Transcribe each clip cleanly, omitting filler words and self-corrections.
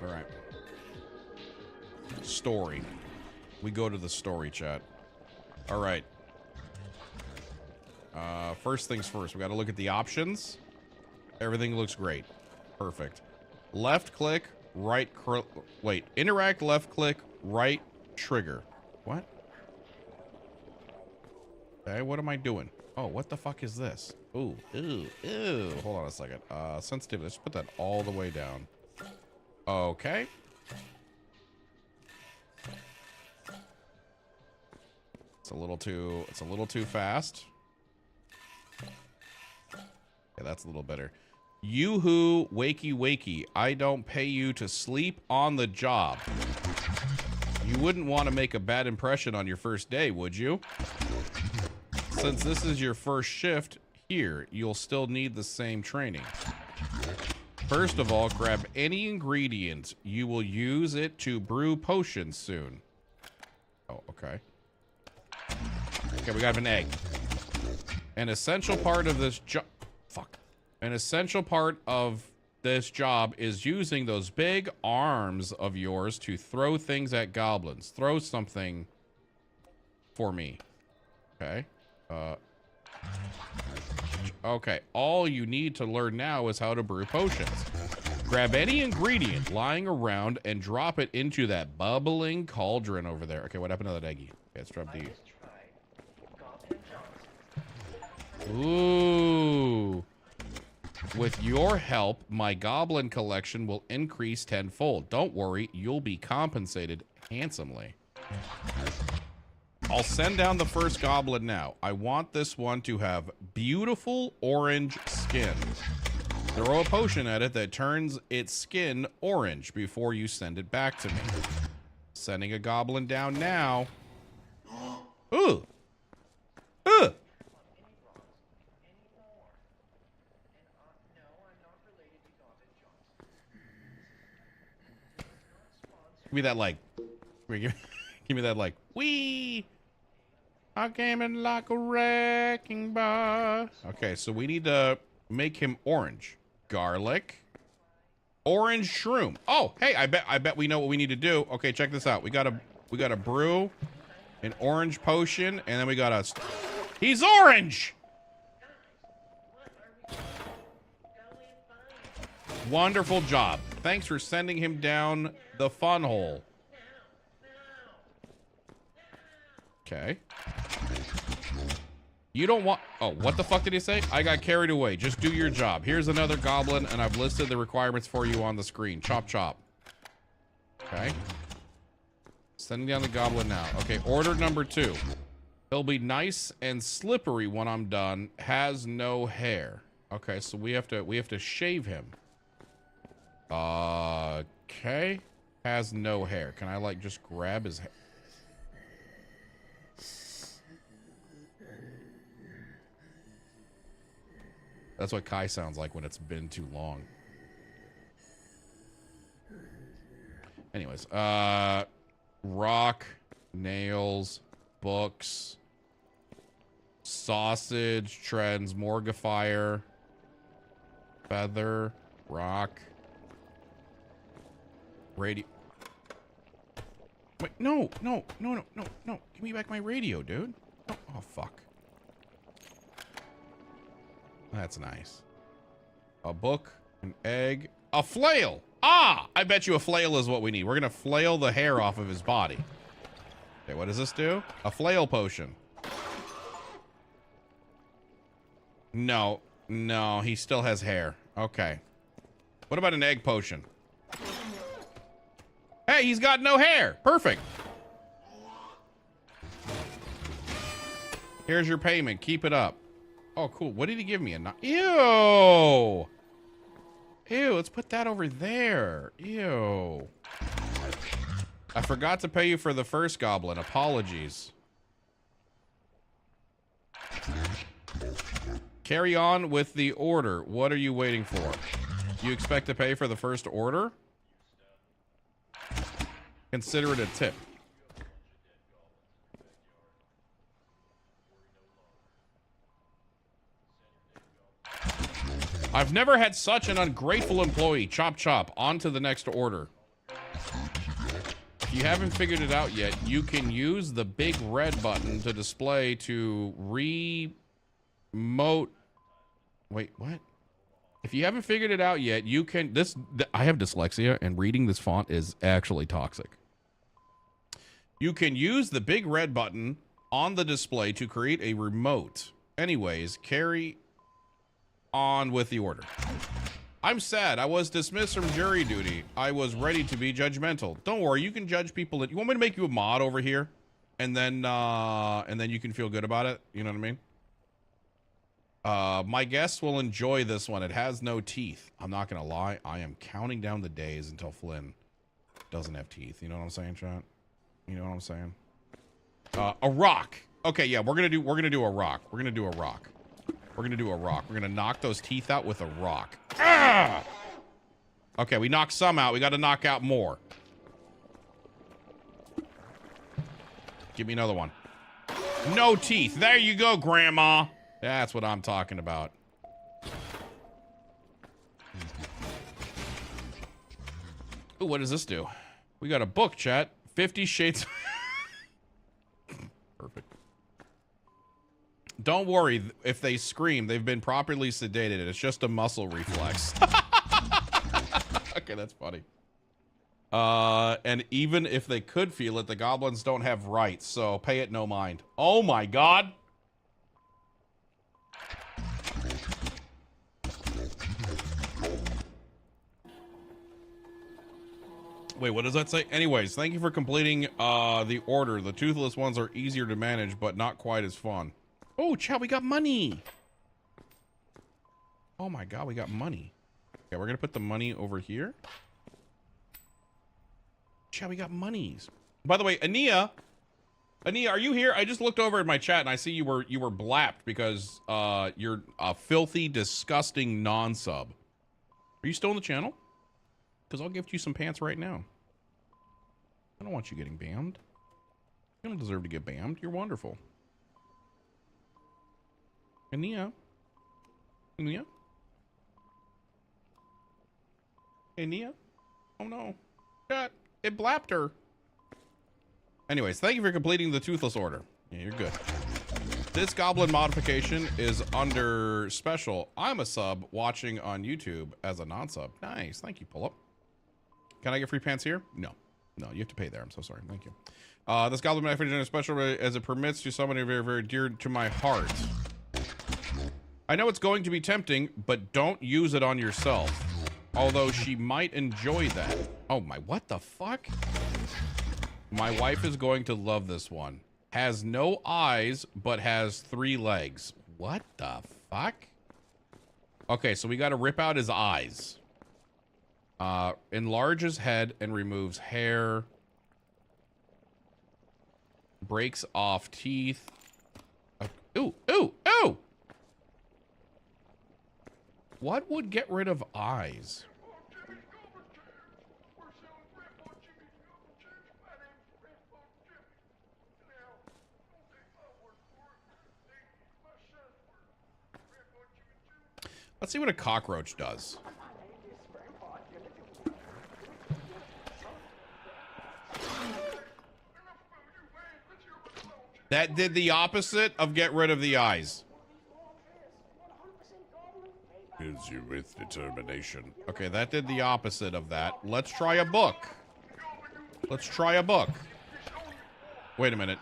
All right. Story. We go to the story, chat. All right. First things first. We got to look at the options. Everything looks great. Perfect. Left click, right wait. Interact, left click, right trigger. What? Okay, what am I doing? Oh, what the fuck is this? Ooh, ew, ew. Hold on a second. Sensitivity. Let's put that all the way down. Okay. It's a little too fast. Yeah, that's a little better. Yoo-hoo, wakey, wakey. I don't pay you to sleep on the job. You wouldn't want to make a bad impression on your first day, would you? Since this is your first shift here, you'll still need the same training. First of all, grab any ingredient. You will use it to brew potions soon. Oh, okay. Okay, we got an egg. An essential part of this job... Fuck. An essential part of this job is using those big arms of yours to throw things at goblins. Throw something for me. Okay. Okay. All you need to learn now is how to brew potions. Grab any ingredient lying around and drop it into that bubbling cauldron over there. Okay, what happened to that eggie? Okay, let's drop D. Ooh. With your help, my goblin collection will increase tenfold. Don't worry, you'll be compensated handsomely. I'll send down the first goblin now. I want this one to have beautiful orange skin. Throw a potion at it that turns its skin orange before you send it back to me. Sending a goblin down now. Ooh. Ugh. Give me that like. Give me that like. Wee. I came in like a wrecking ball. Okay, so we need to make him orange. Garlic. Orange shroom. Oh, hey, I bet we know what we need to do. Okay, check this out. We gotta brew an orange potion, and then we gotta. He's orange. Wonderful job. Thanks for sending him down the fun hole. Okay. You don't want... Oh, what the fuck did he say? I got carried away. Just do your job. Here's another goblin, and I've listed the requirements for you on the screen. Chop, chop. Okay. Sending down the goblin now. Okay, order number 2. He'll be nice and slippery when I'm done. Has no hair. Okay, so we have to shave him. Okay. Has no hair. Can I, like, just grab his hair? That's what Kai sounds like when it's been too long. Anyways, rock, nails, books, sausage, trends, morgifier, feather, rock, radio. Wait, no. Give me back my radio, dude. Oh, fuck. That's nice. A book, an egg, a flail. Ah, I bet you a flail is what we need. We're gonna flail the hair off of his body. Okay, what does this do? A flail potion. No, he still has hair. Okay. What about an egg potion? Hey, he's got no hair. Perfect. Here's your payment. Keep it up. Oh, cool. What did he give me? Ew. Ew, let's put that over there. Ew. I forgot to pay you for the first goblin. Apologies. Carry on with the order. What are you waiting for? You expect to pay for the first order? Consider it a tip. I've never had such an ungrateful employee. Chop, chop. On to the next order. If you haven't figured it out yet, you can use the big red button to display to remote. Wait, what? If you haven't figured it out yet, you can. I have dyslexia, and reading this font is actually toxic. You can use the big red button on the display to create a remote. Anyways, carry on with the order. I'm sad. I was dismissed from jury duty. I was ready to be judgmental. Don't worry, you can judge people. You want me to make you a mod over here, and then you can feel good about it. You know what I mean? My guests will enjoy this one. It has no teeth. I'm not gonna lie. I am counting down the days until Flynn doesn't have teeth. You know what I'm saying, chat? You know what I'm saying? A rock. Okay, yeah, we're gonna do a rock. We're gonna do a rock. We're gonna do a rock. We're gonna knock those teeth out with a rock. Ah! Okay, we knocked some out. We got to knock out more. Give me another one. No teeth. There you go, Grandma. That's what I'm talking about. Ooh, what does this do? We got a book, chat. 50 Shades. Perfect. Don't worry if they scream. They've been properly sedated. It's just a muscle reflex. Okay, that's funny. And even if they could feel it, the goblins don't have rights, so pay it no mind. Oh my god. Wait, what does that say? Anyways, thank you for completing the order. The toothless ones are easier to manage, but not quite as fun. Oh, chat, we got money. Oh my god, we got money. Okay, we're gonna put the money over here. Chat, we got monies. By the way, Ania, are you here? I just looked over at my chat and I see you were blapped because you're a filthy, disgusting non-sub. Are you still in the channel? Because I'll gift you some pants right now. I don't want you getting banned. You don't deserve to get banned. You're wonderful. Ania? Ania? Ania? Oh no. Chat, it blapped her. Anyways, thank you for completing the toothless order. Yeah, you're good. This goblin modification is under special. I'm a sub watching on YouTube as a non-sub. Nice. Thank you, Pull Up. Can I get free pants here? No. No, you have to pay there. I'm so sorry. Thank you. This goblin modification is special as it permits to somebody very, very dear to my heart. I know it's going to be tempting, but don't use it on yourself. Although she might enjoy that. Oh my, what the fuck? My wife is going to love this one. Has no eyes, but has 3 legs. What the fuck? Okay, so we got to rip out his eyes. Enlarge his head and removes hair. Breaks off teeth. Ooh, ooh, ooh! What would get rid of eyes? Let's see what a cockroach does. That did the opposite of get rid of the eyes. Fills you with determination. Okay, that did the opposite of that. Let's try a book. Let's try a book. Wait a minute.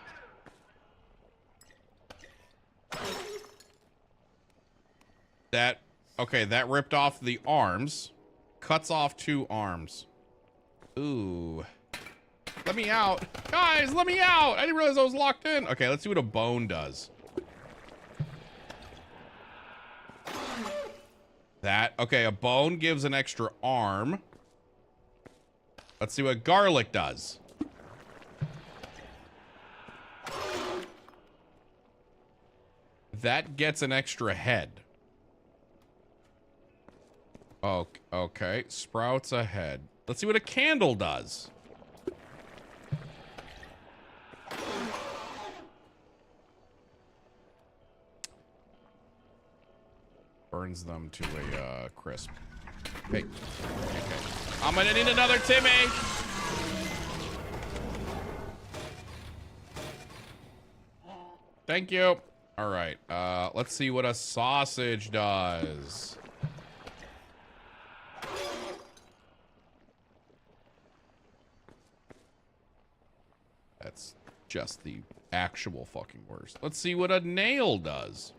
Okay, that ripped off the arms. Cuts off 2 arms. Ooh. Let me out. Guys, let me out. I didn't realize I was locked in. Okay, let's see what a bone does. Okay, a bone gives an extra arm. Let's see what garlic does. That gets an extra head. Okay, sprouts a head. Let's see what a candle does. Burns them to a crisp. Hey. Okay. I'm gonna need another Timmy. Thank you. All right. Let's see what a sausage does. That's just the actual fucking worst. Let's see what a nail does.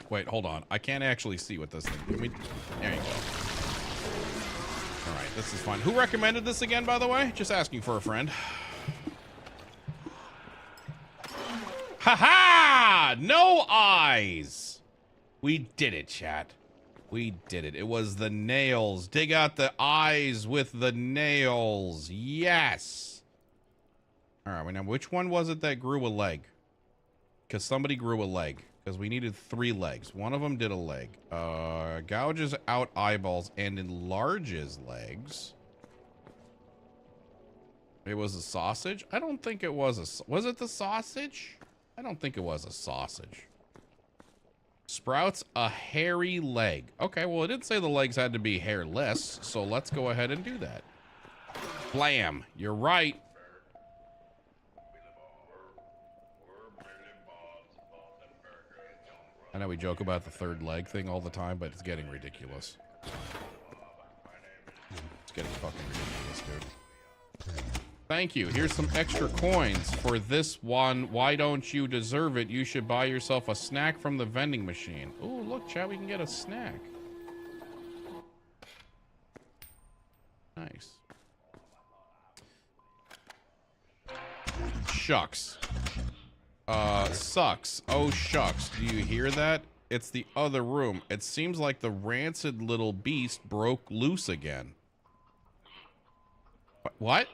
Wait, hold on. I can't actually see what this thing... There you go. All right, this is fine. Who recommended this again, by the way? Just asking for a friend. Ha-ha! No eyes! We did it, chat. We did it. It was the nails. Dig out the eyes with the nails. Yes! All right, now which one was it that grew a leg? Because somebody grew a leg. Because we needed 3 legs. One of them did a leg. Gouges out eyeballs and enlarges legs. It was a sausage? I don't think it was a... Was it the sausage? I don't think it was a sausage. Sprouts a hairy leg. Okay, well, it didn't say the legs had to be hairless, so let's go ahead and do that. Blam. You're right. I know we joke about the 3rd leg thing all the time, but it's getting ridiculous. It's getting fucking ridiculous, dude. Thank you. Here's some extra coins for this one. Why don't you deserve it? You should buy yourself a snack from the vending machine. Oh, look, chat, we can get a snack. Nice. Shucks. Sucks. Oh, shucks. Do you hear that? It's the other room. It seems like the rancid little beast broke loose again. What?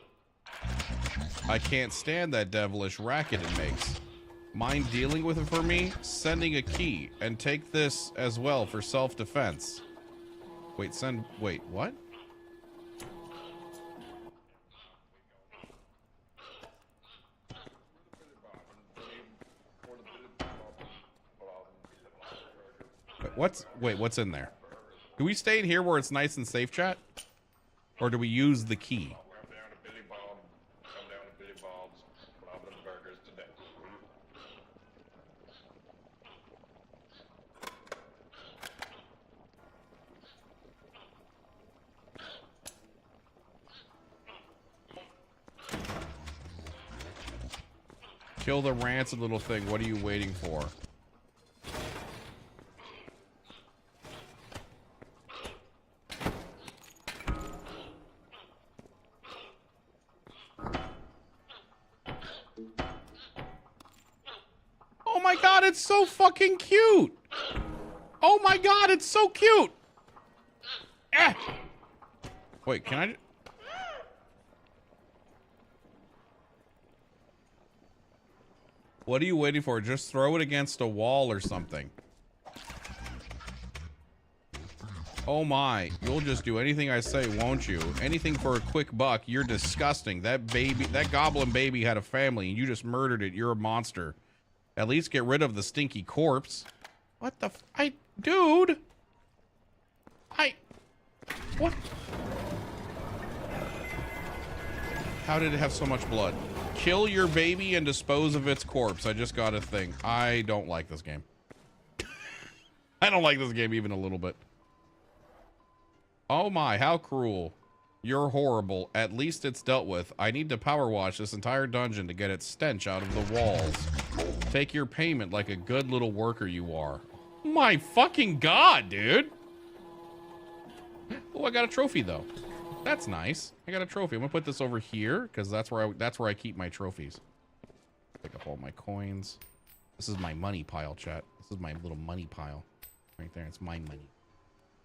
I can't stand that devilish racket it makes. Mind dealing with it for me? Sending a key. And take this as well for self-defense. Wait, wait, what? What's in there? Do we stay in here where it's nice and safe, chat? Or do we use the key? Kill the rancid little thing. What are you waiting for? Oh my god, it's so fucking cute! Oh my god, it's so cute! Ah! Wait, can I... What are you waiting for? Just throw it against a wall or something. Oh my, you'll just do anything I say, won't you? Anything for a quick buck. You're disgusting. That baby, that goblin baby had a family and you just murdered it. You're a monster. At least get rid of the stinky corpse. What the dude! What? How did it have so much blood? Kill your baby and dispose of its corpse. I just got a thing. I don't like this game. I don't like this game even a little bit. Oh my, how cruel. You're horrible. At least it's dealt with. I need to power wash this entire dungeon to get its stench out of the walls. Take your payment like a good little worker you are. My fucking god, dude. Oh, I got a trophy though. That's nice. I got a trophy. I'm gonna put this over here because that's where I keep my trophies. Pick up all my coins. This is my money pile, chat. This is my little money pile. Right there. It's my money.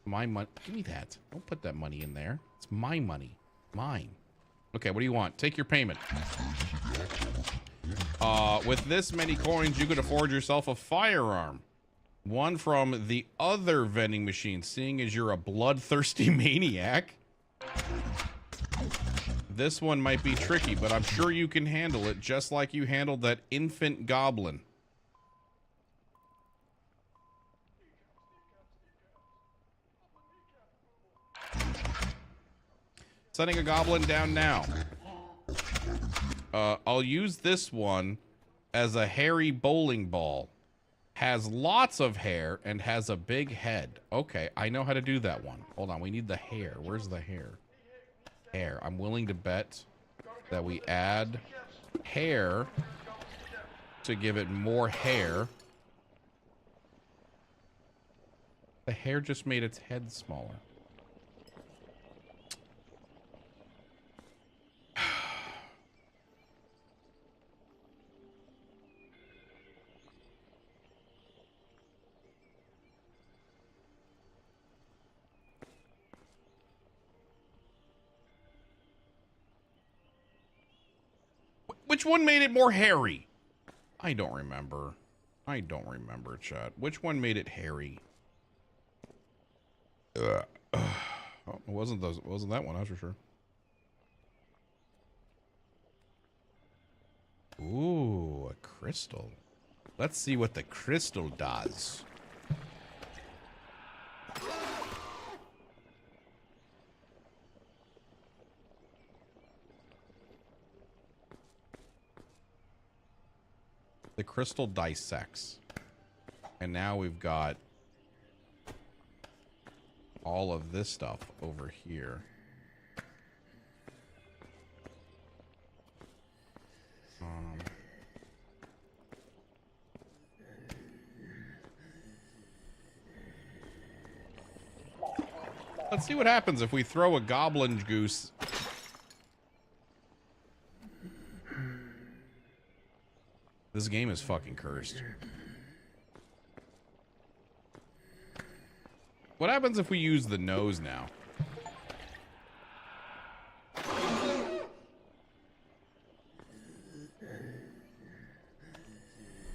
My money. Give me that. Don't put that money in there. It's my money. Mine. Okay, what do you want? Take your payment. With this many coins, you could afford yourself a firearm. One from the other vending machine, seeing as you're a bloodthirsty maniac. This one might be tricky, but I'm sure you can handle it just like you handled that infant goblin. Setting a goblin down now. I'll use this one as a hairy bowling ball. Has lots of hair and has a big head. Okay, I know how to do that one. Hold on, we need the hair. Where's the hair? Hair. I'm willing to bet that we add hair to give it more hair. The hair just made its head smaller. Which one made it more hairy? I don't remember. I don't remember, chat. Which one made it hairy? Oh, it wasn't that one, that's for sure. Ooh, a crystal. Let's see what the crystal does. The crystal dissects. And now we've got all of this stuff over here. Let's see what happens if we throw a goblin goose. This game is fucking cursed. What happens if we use the nose now?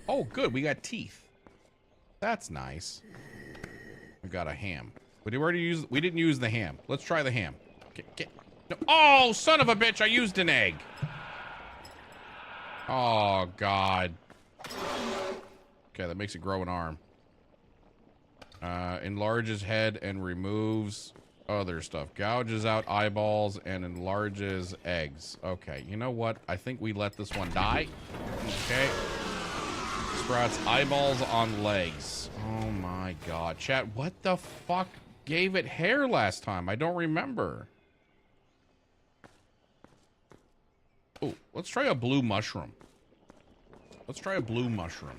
Oh, good. We got teeth. That's nice. We got a ham. We didn't use the ham. Let's try the ham. No. Oh, son of a bitch. I used an egg. Oh, God. Okay, that makes it grow an arm. Enlarges head and removes other stuff. Gouges out eyeballs and enlarges eggs. Okay, you know what? I think we let this one die. Okay. Sprouts eyeballs on legs. Oh, my God. Chat, what the fuck gave it hair last time? I don't remember. Oh, let's try a blue mushroom. Let's try a blue mushroom.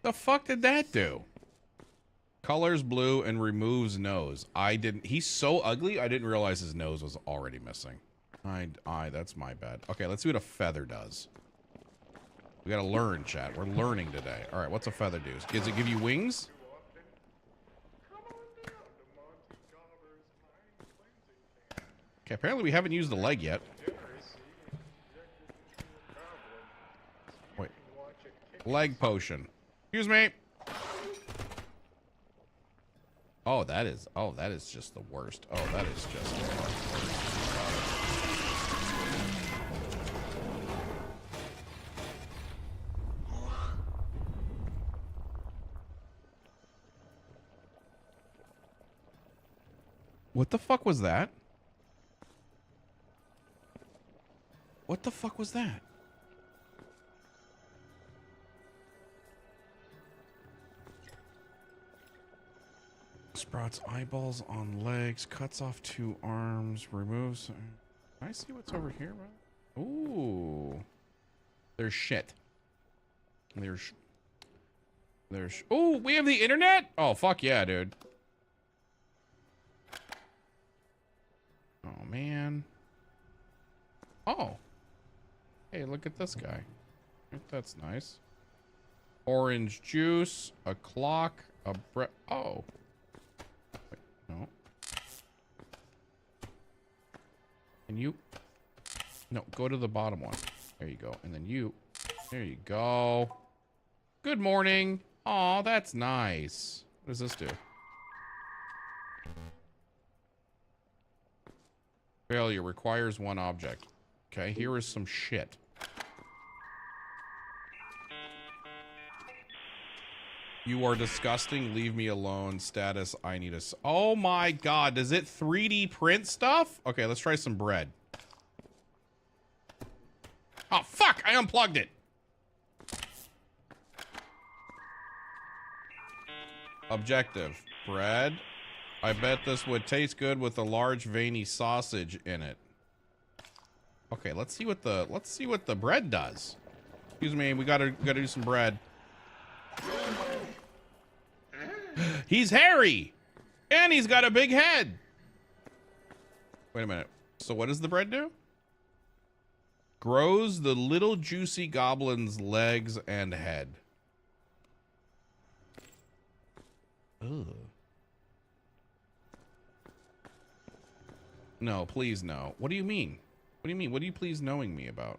The fuck did that do? Colors blue and removes nose. He's so ugly, I didn't realize his nose was already missing. That's my bad. Okay, let's see what a feather does. We gotta learn, chat. We're learning today. All right, what's a feather do? Does it give you wings? Okay, apparently we haven't used the leg yet. Wait. Leg potion. Excuse me. Oh, that is just the worst. Oh, that is just the worst. What the fuck was that? What the fuck was that? Sprouts eyeballs on legs, cuts off 2 arms, removes... Can I see what's over here, bro? Ooh. There's shit. There's... Ooh, we have the internet? Oh, fuck yeah, dude. Oh, man. Oh. Hey, look at this guy. That's nice. Orange juice, a clock, a bread. Oh. Wait, no. Can you? No, go to the bottom one. There you go. And then you. There you go. Good morning. Aw, that's nice. What does this do? Failure requires 1 object. Okay, here is some shit. You are disgusting. Leave me alone. Status, I need a... Oh my God, does it 3D print stuff? Okay, let's try some bread. Oh, fuck! I unplugged it. Objective. Bread. I bet this would taste good with a large veiny sausage in it. Okay, let's see what the bread does. Excuse me, we gotta do some bread. He's hairy! And he's got a big head! Wait a minute. So what does the bread do? Grows the little juicy goblin's legs and head. Ugh. No, please no. What do you mean? What do you mean? What are you please knowing me about?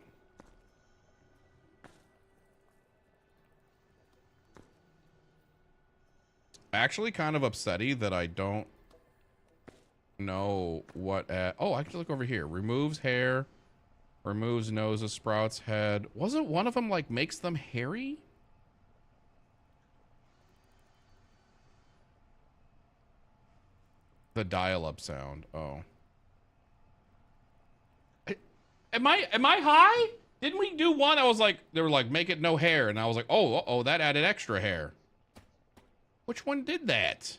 Actually kind of upsetty that I don't know what oh, I can look over here. Removes hair, removes noses, sprouts head. Wasn't one of them like makes them hairy? The dial-up sound. Oh. Am I high? Didn't we do one? I was like, they were like, make it no hair. And I was like, oh, uh-oh, that added extra hair. Which one did that?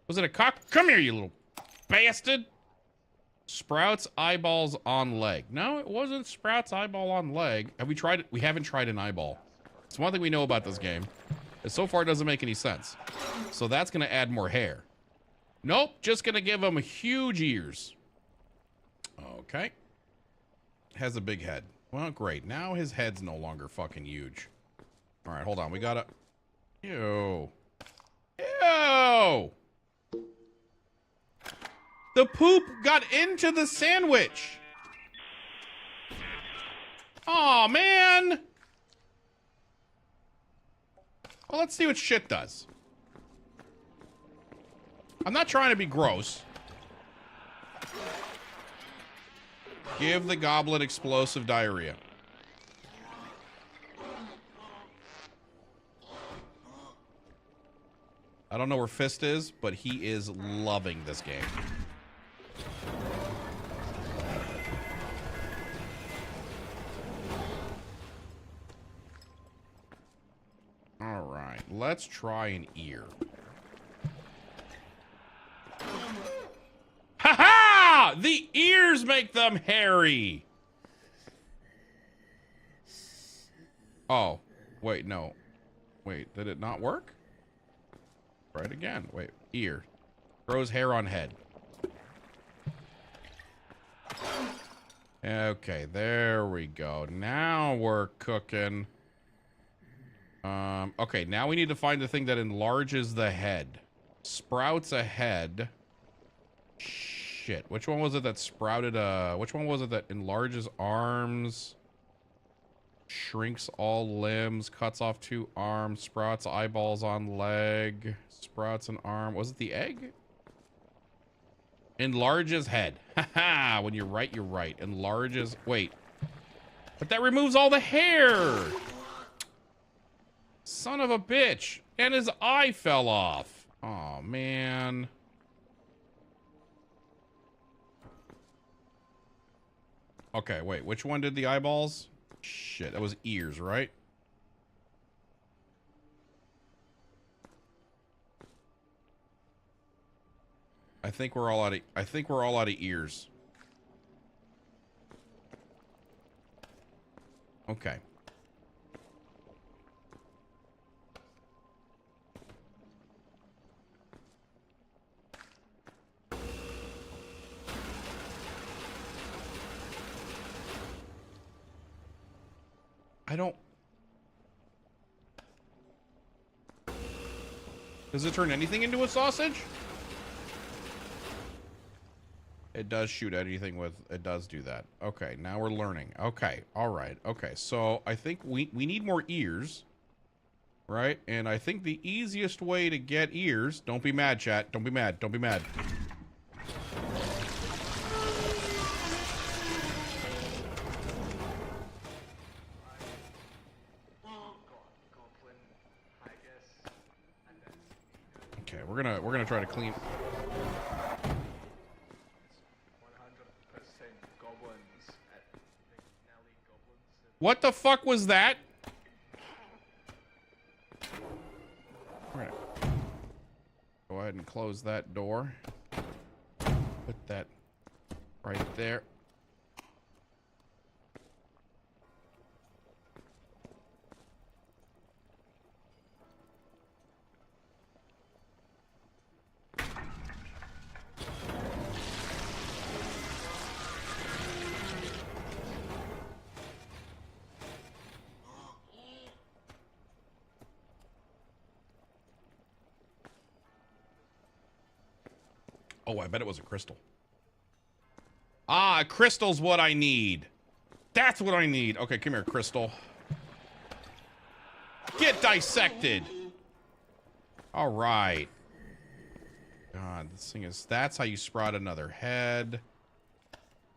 Was it a cock? Come here, you little bastard. Sprouts eyeballs on leg. No, it wasn't Sprouts eyeball on leg. Have we tried it? We haven't tried an eyeball. It's one thing we know about this game. And so far it doesn't make any sense. So that's going to add more hair. Nope, just going to give him huge ears. Okay. Has a big head. Well, great. Now his head's no longer fucking huge. All right, hold on. We gotta... Ew. Ew! The poop got into the sandwich! Aw, man! Well, let's see what shit does. I'm not trying to be gross. Give the goblin explosive diarrhea. I don't know where Fist is, but he is loving this game. All right, let's try an ear. Ha-ha! The ears make them hairy. Oh, wait, no. Wait, did it not work? Try it again. Wait, ear. Grows hair on head. Okay, there we go. Now we're cooking. Okay, now we need to find the thing that enlarges the head. Sprouts a head. Shit, which one was it that sprouted which one was it that enlarges arms? Shrinks all limbs, cuts off 2 arms, sprouts eyeballs on leg, sprouts an arm. Was it the egg? Enlarges head. Haha, when you're right, you're right. Enlarges, wait. But that removes all the hair. Son of a bitch. And his eye fell off. Oh, man. Okay, wait, which one did the eyeballs? Shit, that was ears, right? I think we're all out of ears. Okay. I don't... Does it turn anything into a sausage? It does shoot anything with... It does do that. Okay, now we're learning. Okay, alright. Okay, so I think we need more ears. Right? And I think the easiest way to get ears... Don't be mad, chat. Don't be mad. Don't be mad. Okay, we're gonna try to clean... 100% goblins. What the fuck was that? All right. Go ahead and close that door. Put that right there. Oh, I bet it was a crystal. Ah, a crystal's what I need. That's what I need. Okay, come here, crystal. Get dissected. All right. God, this thing is... That's how you sprout another head.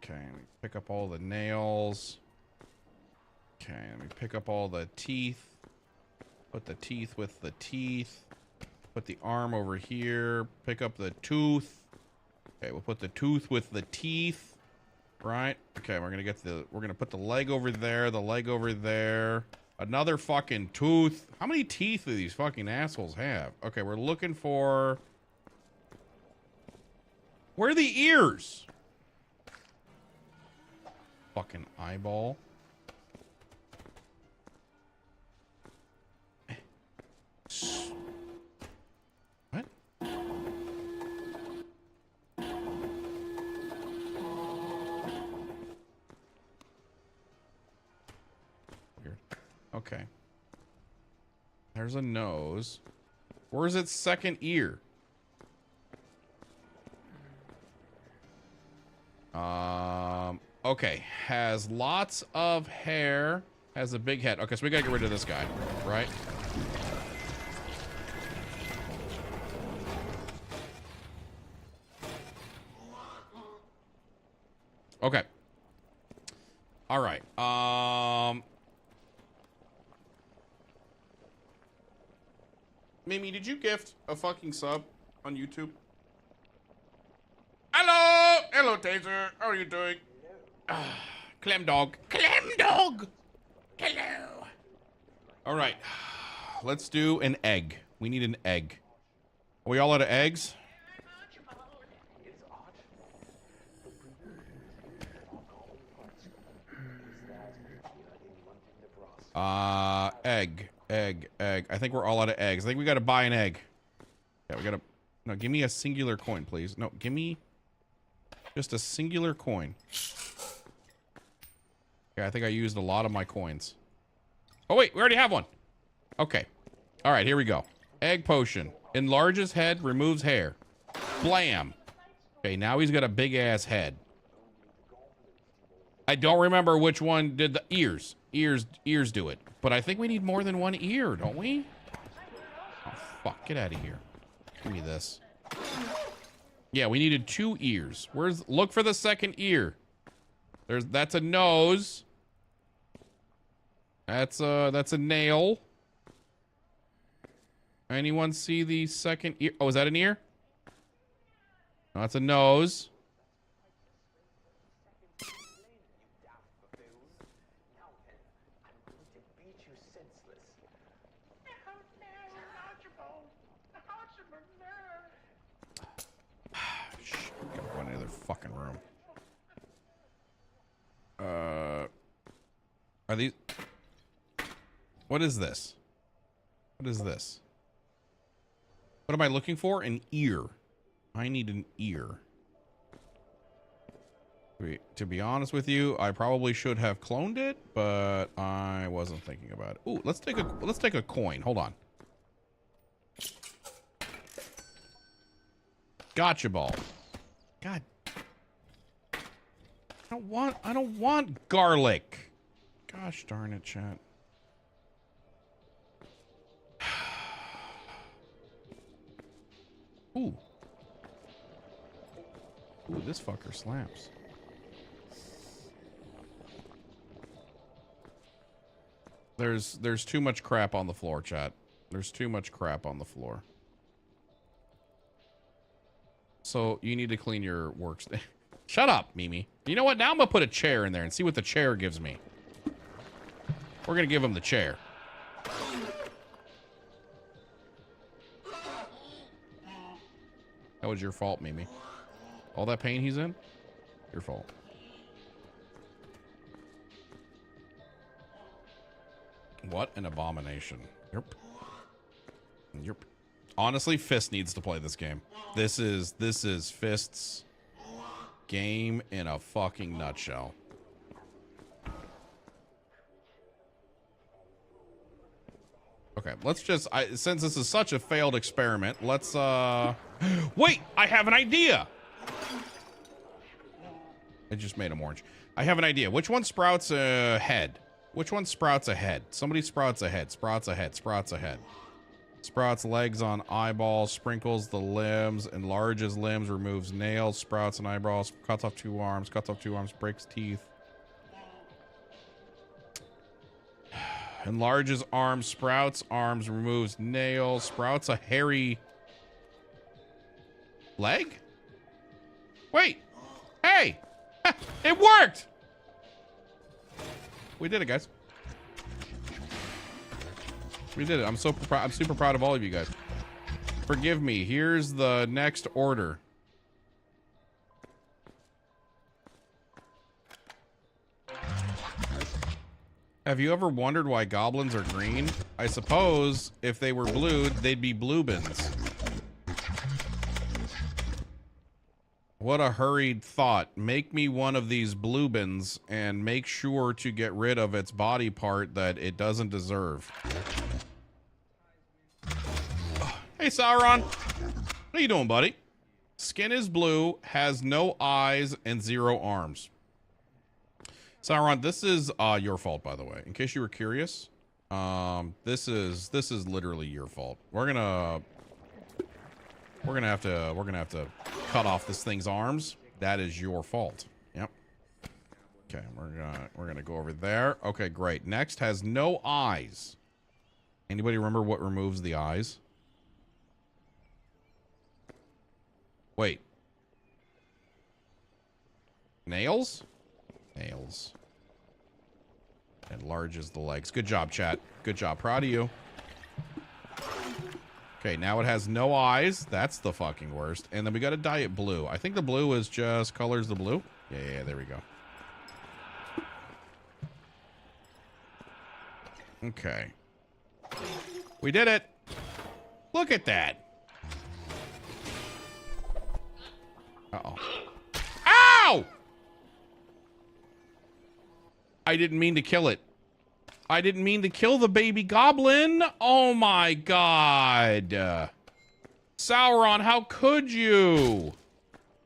Okay, let me pick up all the nails. Okay, let me pick up all the teeth. Put the teeth with the teeth. Put the arm over here. Pick up the tooth. Okay, we'll put the tooth with the teeth. Right? Okay, we're gonna put the leg over there, the leg over there. Another fucking tooth. How many teeth do these fucking assholes have? Okay, we're looking for... Where are the ears? Fucking eyeball. What? Weird. Okay. There's a nose. Where's its second ear? Okay. Has lots of hair. Has a big head. Okay, so we gotta get rid of this guy, right? Okay. All right. Mimi, did you gift a fucking sub on YouTube? Hello! Hello, Taser. How are you doing? Clem dog. Clem dog! Hello. All right. Let's do an egg. We need an egg. Are we all out of eggs? Egg. I think we're all out of eggs. I think we gotta buy an egg. Yeah, we gotta... No, give me a singular coin, please. No, give me just a singular coin. Okay, I think I used a lot of my coins. Oh, wait, we already have one. Okay. All right, here we go. Egg potion. Enlarges head, removes hair. Blam. Okay, now he's got a big-ass head. I don't remember which one did the ears. Ears do it. But I think we need more than one ear, don't we? Oh, fuck. Get out of here. Give me this. Yeah, we needed 2 ears. Look for the second ear. That's a nose. That's a nail. Anyone see the second ear? Oh, is that an ear? No, that's a nose. Go in the other fucking room. Are these... What is this? What is this? What am I looking for? An ear. I need an ear. To be honest with you, I probably should have cloned it, but I wasn't thinking about it. Ooh, let's take a coin. Hold on. Gotcha ball. God. I don't want garlic. Gosh darn it, chat. Ooh. Ooh, this fucker slaps. There's too much crap on the floor, chat. There's too much crap on the floor. So you need to clean your workstation. Shut up, Mimi. You know what? Now I'm gonna put a chair in there and see what the chair gives me. We're gonna give him the chair. That was your fault, Mimi. All that pain he's in? Your fault. What an abomination. Yep. Yep. Honestly, Fist needs to play this game. This is Fist's game in a fucking nutshell. Okay, let's just, since this is such a failed experiment, let's, wait, I have an idea. I just made him orange. I have an idea. Which one sprouts a head? Which one sprouts a head? Somebody sprouts a head, sprouts a head, sprouts a head. Sprouts legs on eyeballs, sprinkles the limbs, enlarges limbs, removes nails, sprouts an eyeball, cuts off two arms, breaks teeth. Enlarges arms, sprouts arms, removes nails, sprouts a hairy leg? Wait. Hey! It worked! We did it, guys. We did it. I'm super proud of all of you guys. Forgive me. Here's the next order. Have you ever wondered why goblins are green? I suppose if they were blue, they'd be bluebins. What a hurried thought. Make me one of these bluebins and make sure to get rid of its body part that it doesn't deserve. Hey, Sauron. What are you doing, buddy? Skin is blue, has no eyes, and 0 arms. Sauron, this is your fault, by the way. In case you were curious, this is literally your fault. We're gonna have to cut off this thing's arms. That is your fault. Yep. Okay, we're gonna go over there. Okay, great. Next has no eyes. Anybody remember what removes the eyes? Wait. Nails? Nails. Enlarges the legs. Good job, chat. Good job. Proud of you. Okay, now it has no eyes. That's the fucking worst. And then we got to dye it blue. I think the blue is just colors the blue. Yeah, there we go. Okay. We did it. Look at that. Uh-oh. Ow! I didn't mean to kill it. I didn't mean to kill the baby goblin. Oh my god. Sauron, how could you?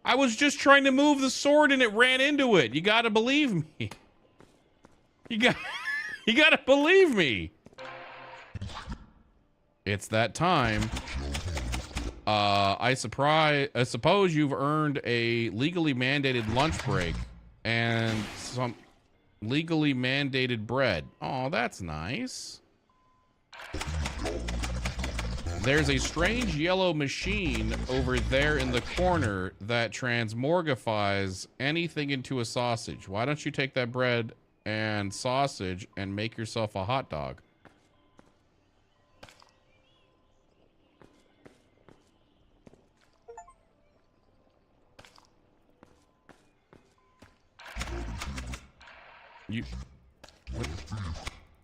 I was just trying to move the sword and it ran into it. You gotta believe me. You gotta believe me. It's that time. I suppose you've earned a legally mandated lunch break and some legally mandated bread. Oh, that's nice. There's a strange yellow machine over there in the corner that transmorgifies anything into a sausage. Why don't you take that bread and sausage and make yourself a hot dog?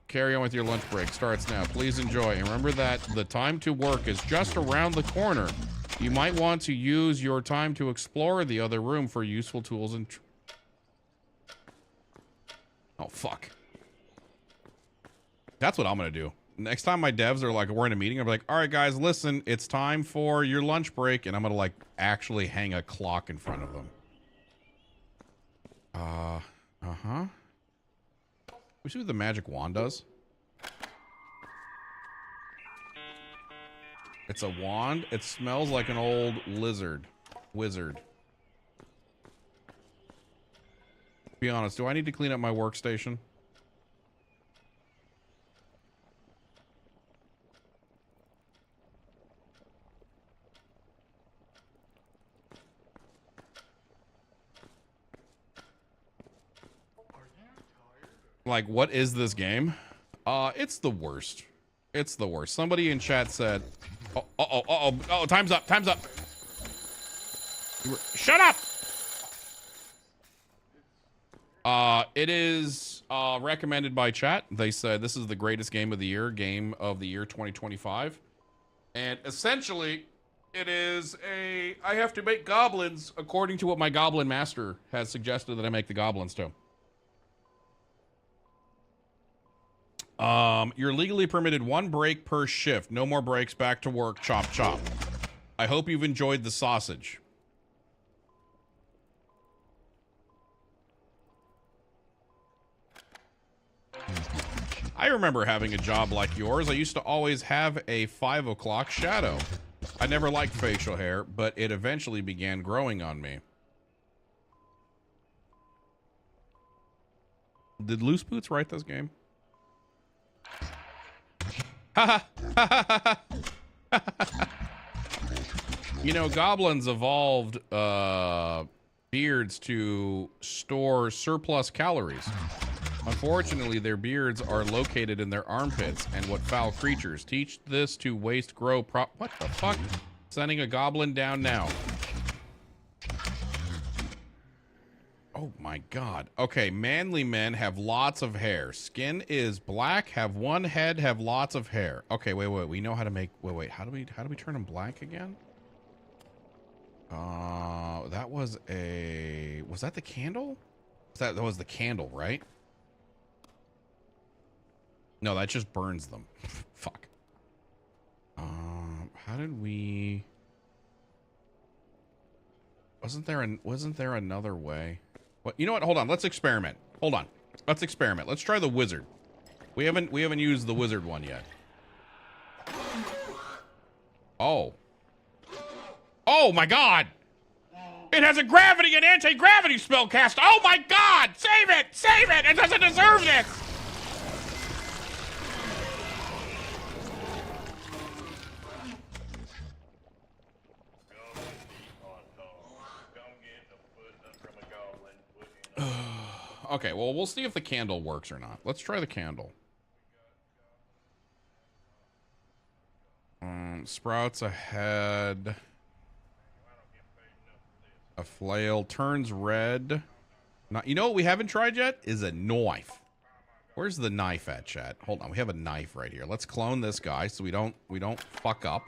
Carry on with your lunch break. Starts now. Please enjoy. And remember that the time to work is just around the corner. You might want to use your time to explore the other room for useful tools and... Oh, fuck. That's what I'm going to do. Next time my devs are like, we're in a meeting, I'm like, all right, guys, listen, it's time for your lunch break. And I'm going to, like, actually hang a clock in front of them. Uh-huh. We see what the magic wand does. It's a wand. It smells like an old wizard. Be honest, do I need to clean up my workstation? Like, what is this game? It's the worst. It's the worst. Somebody in chat said, oh, time's up, time's up. Shut up! It is recommended by chat. They said this is the greatest game of the year 2025. And essentially, it is I have to make goblins according to what my goblin master has suggested that I make the goblins to. You're legally permitted 1 break per shift. No more breaks. Back to work. Chop, chop. I hope you've enjoyed the sausage. I remember having a job like yours. I used to always have a 5 o'clock shadow. I never liked facial hair, but it eventually began growing on me. Did Loose Boots write this game? You know, goblins evolved beards to store surplus calories. Unfortunately, their beards are located in their armpits, and what foul creatures teach this to waste grow what the fuck? Sending a goblin down now. Oh my god. Okay, manly men have lots of hair. Skin is black, have 1 head, have lots of hair. Okay, wait. We know how to make how do we turn them black again? That was that the candle? That was the candle, right? No, that just burns them. Fuck. How did we... Wasn't there another way? What? You know what? Hold on. Let's experiment. Hold on. Let's experiment. Let's try the wizard. We haven't used the wizard one yet. Oh. Oh my god! It has a gravity and anti-gravity spell cast! Oh my god! Save it! Save it! It doesn't deserve this! Okay, well, we'll see if the candle works or not. Let's try the candle. Sprouts ahead. A flail turns red. Not, you know what we haven't tried yet? Is a knife. Where's the knife at, chat? Hold on, we have a knife right here. Let's clone this guy so we don't fuck up.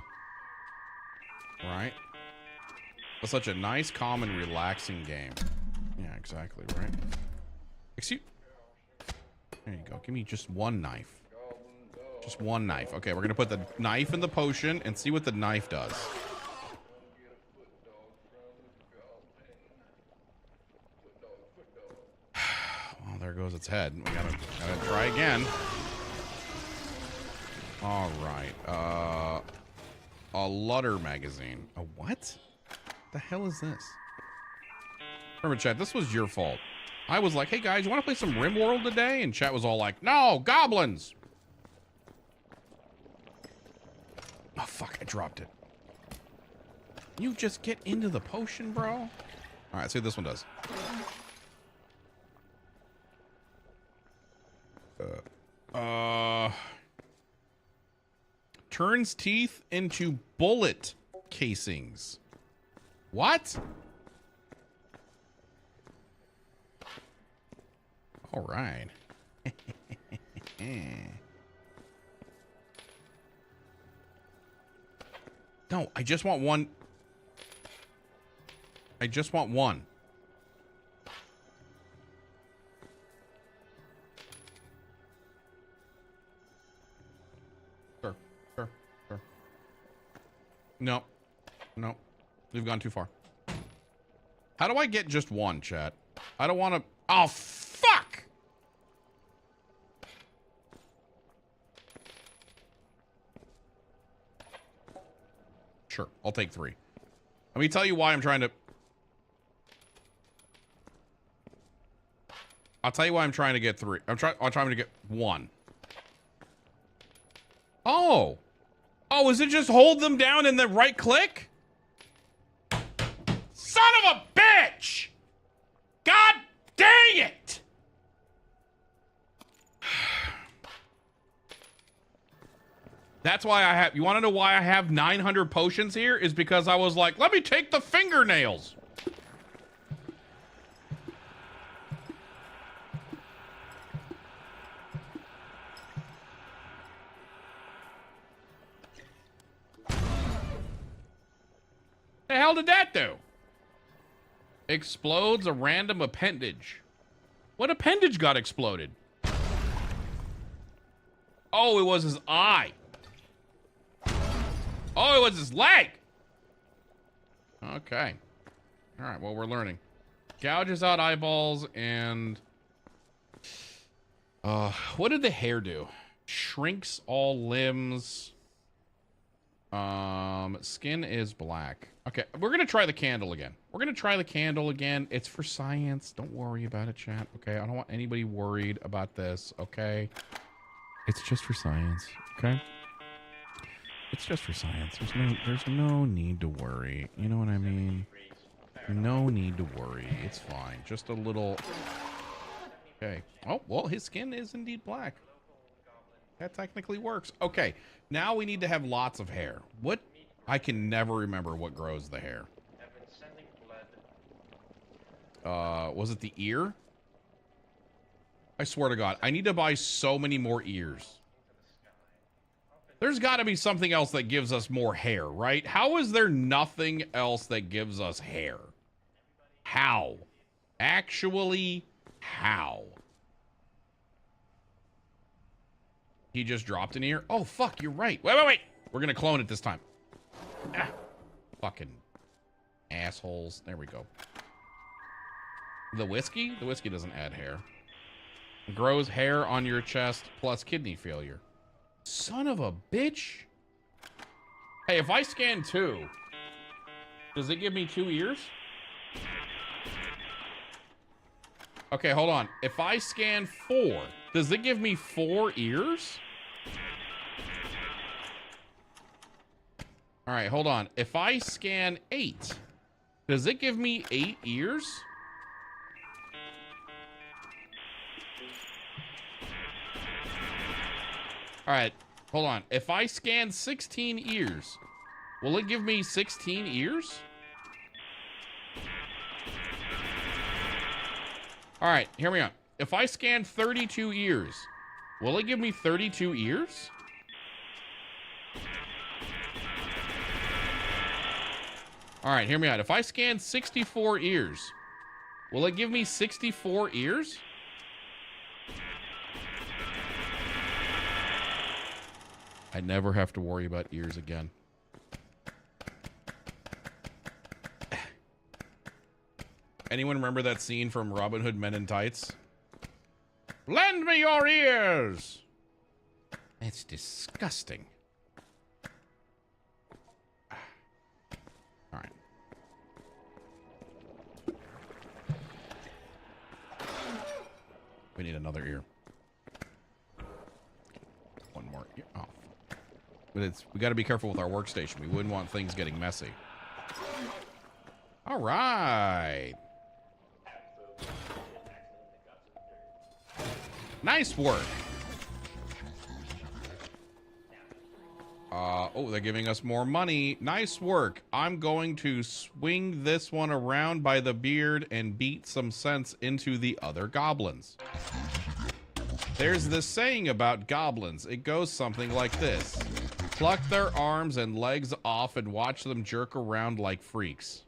Right? It's such a nice, calm, and relaxing game. Yeah, exactly, right? Excuse. There you go. Give me just 1 knife. Just 1 knife. Okay, we're gonna put the knife in the potion and see what the knife does. Well, there goes its head. We gotta try again. All right. A Lutter magazine. A what? The hell is this? Remember, chat, this was your fault. I was like, hey guys, you want to play some RimWorld today? And chat was all like, no, goblins. Oh, fuck, I dropped it. You just get into the potion, bro. All right, see what this one does. Turns teeth into bullet casings. What? All right. No, I just want 1. I just want 1. Sure. No. We've gone too far. How do I get just 1, chat? I don't want to... Oh, fuck! Sure, I'll take 3. Let me tell you why I'm trying to... I'll tell you why I'm trying to get 3. I'm trying to get 1. Oh! Oh, is it just hold them down and then right click? Son of a bitch! God dang it! That's why I have, you want to know why I have 900 potions here? Is because I was like, let me take the fingernails. The hell did that do? Explodes a random appendage. What appendage got exploded? Oh, it was his eye. Oh, it was his leg. Okay. All right, well, we're learning. Gouges out eyeballs and... what did the hair do? Shrinks all limbs. Skin is black. Okay, we're gonna try the candle again. We're gonna try the candle again. It's for science. Don't worry about it, chat. Okay, I don't want anybody worried about this. Okay, it's just for science. Okay, it's just for science. There's no need to worry. You know what I mean? No need to worry. It's fine. Just a little. Okay. Oh well, his skin is indeed black. That technically works. Okay, now we need to have lots of hair. What? I can never remember what grows the hair. Was it the ear? I swear to God, I need to buy so many more ears. There's got to be something else that gives us more hair, right? How is there nothing else that gives us hair? How? Actually, how? He just dropped an ear? Oh, fuck, you're right. Wait. We're going to clone it this time. Ah, fucking assholes. There we go. The whiskey? The whiskey doesn't add hair. Grows hair on your chest plus kidney failure. Son of a bitch. Hey, if I scan 2, does it give me 2 ears? Okay, hold on. If I scan 4, does it give me 4 ears? All right, hold on. If I scan 8, does it give me 8 ears? All right, hold on. If I scan 16 ears, will it give me 16 ears? All right, hear me out. If I scan 32 ears, will it give me 32 ears? All right, hear me out. If I scan 64 ears, will it give me 64 ears? I never have to worry about ears again. Anyone remember that scene from Robin Hood Men in Tights? Lend me your ears! It's disgusting. All right. We need another ear. One more ear. Oh. But we got to be careful with our workstation. We wouldn't want things getting messy. All right. Nice work. Oh, they're giving us more money. Nice work. I'm going to swing this one around by the beard and beat some sense into the other goblins. There's this saying about goblins. It goes something like this. Pluck their arms and legs off and watch them jerk around like freaks.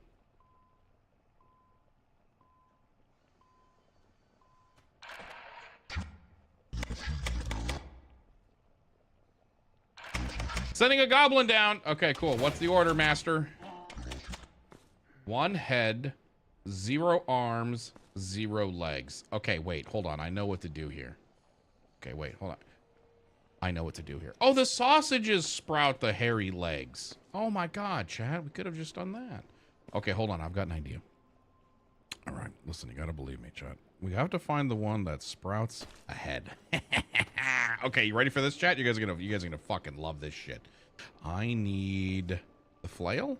Sending a goblin down. Okay, cool. What's the order, master? 1 head, 0 arms, 0 legs. Okay, wait, hold on. I know what to do here. Okay, wait, hold on. I know what to do here. Oh, the sausages sprout the hairy legs. Oh my God, Chad, we could have just done that. Okay, hold on. I've got an idea. All right, listen, you gotta believe me, Chad. We have to find the one that sprouts a head. Okay, you ready for this, chat? You guys are gonna fucking love this shit. I need the flail?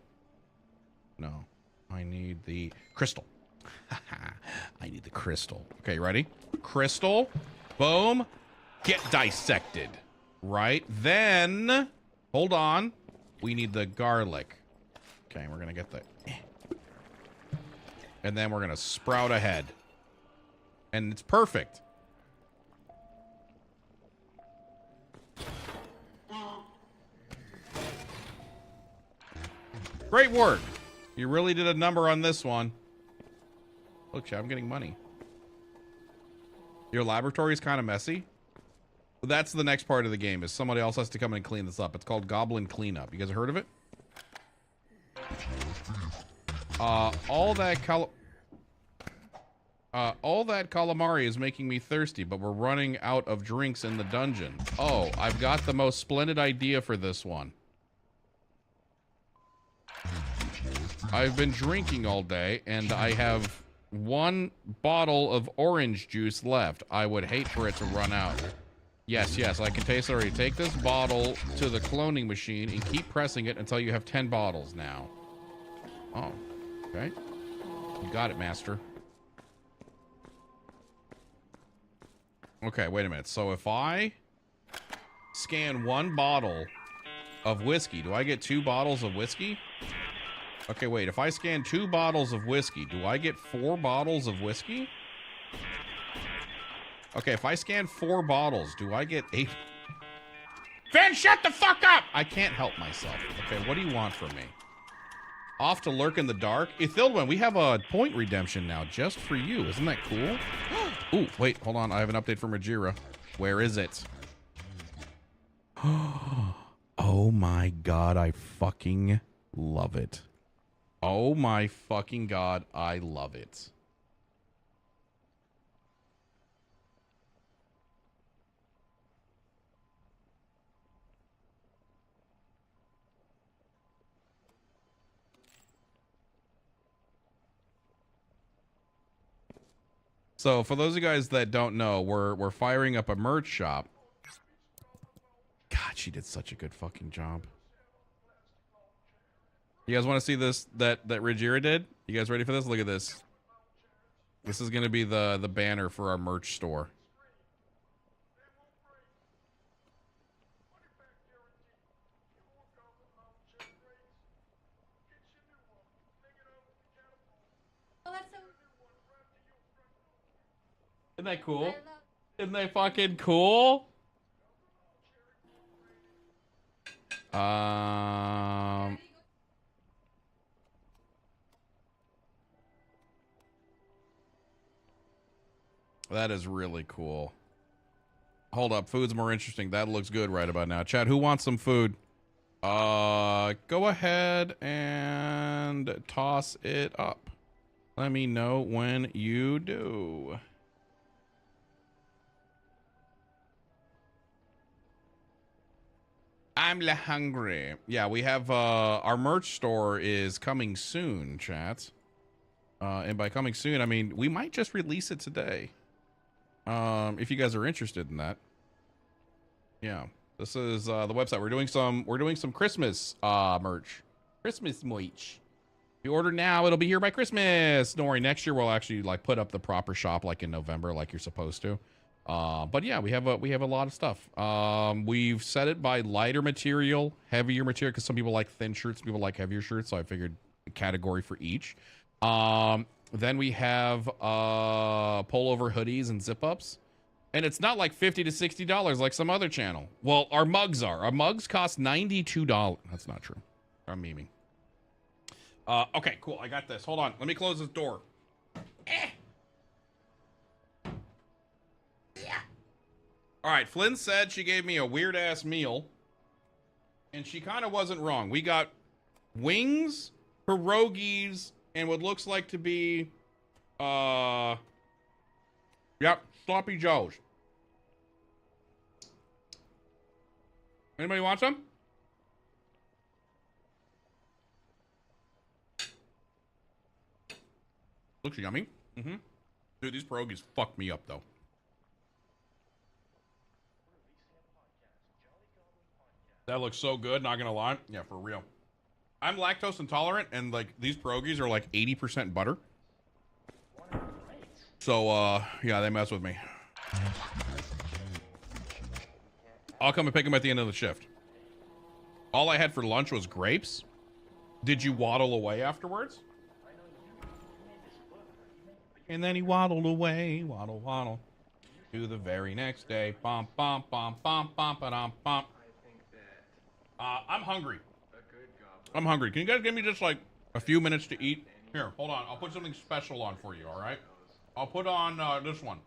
No, I need the crystal. I need the crystal. Okay, ready? Crystal. Boom. Get dissected. Right? Then Hold on. We need the garlic. Okay, we're gonna get the... And then we're gonna sprout ahead. And it's perfect. Great work. You really did a number on this one. Look, Chad, I'm getting money. Your laboratory is kind of messy. That's the next part of the game, is somebody else has to come in and clean this up. It's called Goblin Cleanup. You guys heard of it? All that calamari is making me thirsty, but we're running out of drinks in the dungeon. Oh, I've got the most splendid idea for this one. I've been drinking all day, and I have 1 bottle of orange juice left. I would hate for it to run out. Yes, I can taste it already. Take this bottle to the cloning machine and keep pressing it until you have 10 bottles now. Oh, okay. You got it, master. Okay, wait a minute. So if I scan 1 bottle of whiskey, do I get 2 bottles of whiskey? Okay, wait. If I scan 2 bottles of whiskey, do I get 4 bottles of whiskey? Okay, if I scan 4 bottles, do I get 8? Finn, shut the fuck up! I can't help myself. Okay, what do you want from me? Off to lurk in the dark? Ithildwen, we have a point redemption now just for you. Isn't that cool? Ooh, wait, hold on. I have an update from Rajira. Where is it? Oh my god, I fucking love it. Oh my fucking god, I love it. So for those of you guys that don't know, we're firing up a merch shop. God, she did such a good fucking job. You guys want to see this that Rajira did? You guys ready for this? Look at this. This is going to be the banner for our merch store. Isn't that cool? Isn't that fucking cool? That is really cool. Hold up, food's more interesting. That looks good right about now. Chat, who wants some food? Go ahead and toss it up. Let me know when you do. I'm hungry. Yeah, we have our merch store is coming soon, chat. And by coming soon, I mean we might just release it today. If you guys are interested in that. Yeah, this is the website. We're doing some Christmas merch. Christmas merch. If you order now, it'll be here by Christmas. Don't worry, next year we'll actually like put up the proper shop like in November, like you're supposed to. But yeah, we have a lot of stuff. We've set it by lighter material, heavier material, because some people like thin shirts, some people like heavier shirts, so I figured a category for each. Then we have pullover hoodies and zip-ups. And it's not like $50 to $60 like some other channel. Well, our mugs are. Our mugs cost $92. That's not true. I'm memeing. Okay, cool. I got this. Hold on. Let me close this door. Yeah. All right, Flynn said she gave me a weird-ass meal. And she kind of wasn't wrong. We got wings, pierogies, and what looks like to be, yep, sloppy joes. Anybody want some? Looks yummy. Mm-hmm. Dude, these pierogies fucked me up, though. That looks so good, not gonna lie. Yeah, for real. I'm lactose intolerant, and like these pierogies are like 80% butter. So yeah, they mess with me. I'll come and pick them at the end of the shift. All I had for lunch was grapes. Did you waddle away afterwards? And then he waddled away, waddle, waddle, to the very next day. Bum, bum, bum, bum, bum, ba-dum, bum. I'm hungry. I'm hungry. Can you guys give me just like a few minutes to eat? Here, hold on. I'll put something special on for you, all right? I'll put on this one.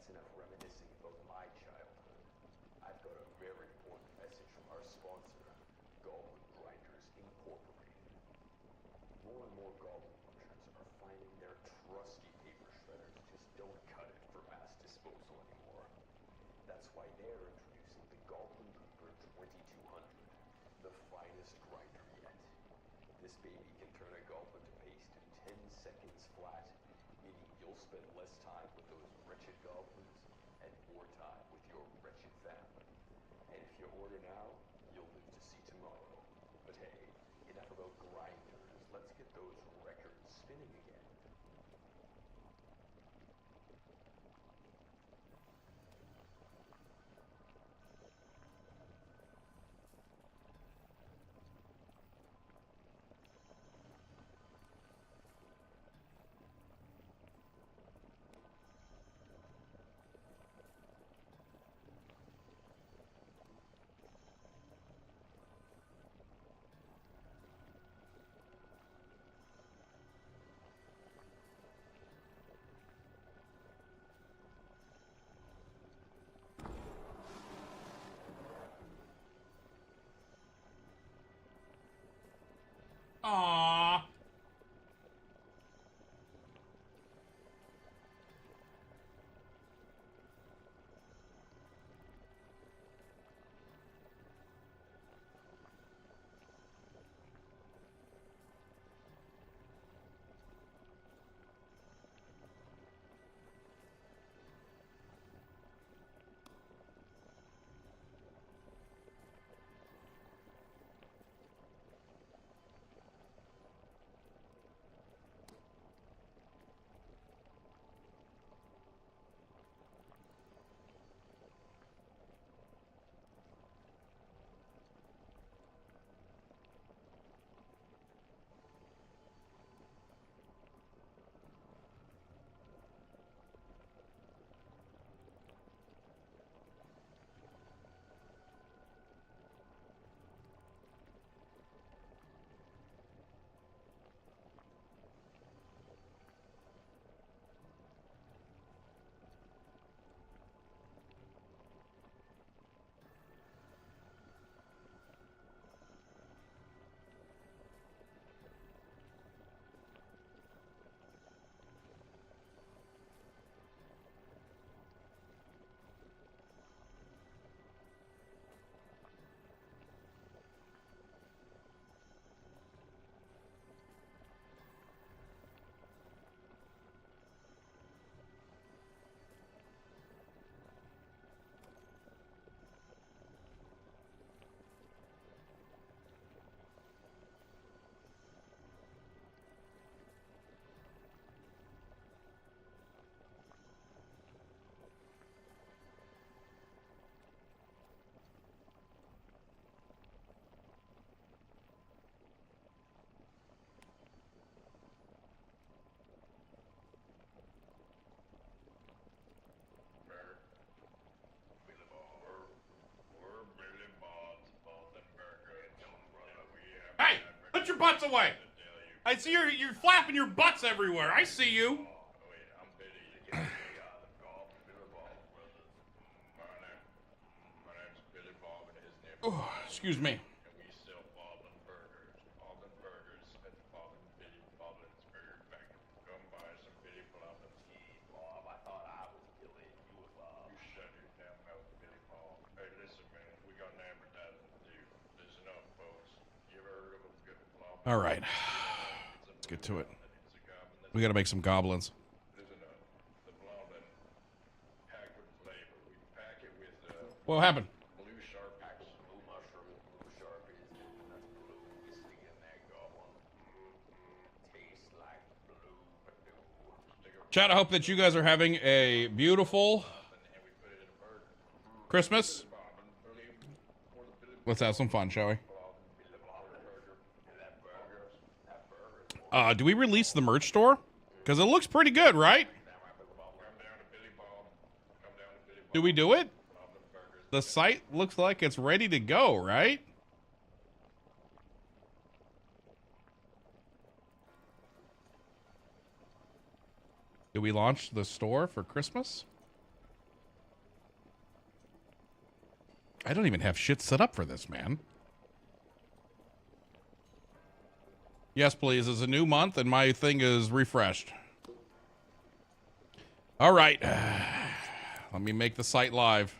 That's enough reminiscing about my childhood. I've got a very important message from our sponsor, Goblin Grinders Incorporated. More and more goblin pushers are finding their trusty paper shredders just don't cut it for mass disposal anymore. That's why they're introducing the Goblin Gooper 2200, the finest grinder yet. This baby can turn a goblin to paste in 10 seconds flat, meaning you'll spend less time with those wretched goblins and more time with your wretched family. And if you order now, you'll live to see tomorrow. But hey, enough about grinders. Let's get those records spinning again. Aww. Hey, put your butts away. I see you're flapping your butts everywhere. I see you. Oh, excuse me. All right. Let's get to it. We got to make some goblins. What happened? Chad, I hope that you guys are having a beautiful Christmas. Let's have some fun, shall we? Do we release the merch store? Because it looks pretty good, right? Do we do it? The site looks like it's ready to go, right? Do we launch the store for Christmas? I don't even have shit set up for this, man. Yes, please. It's a new month and my thing is refreshed. All right. Let me make the site live.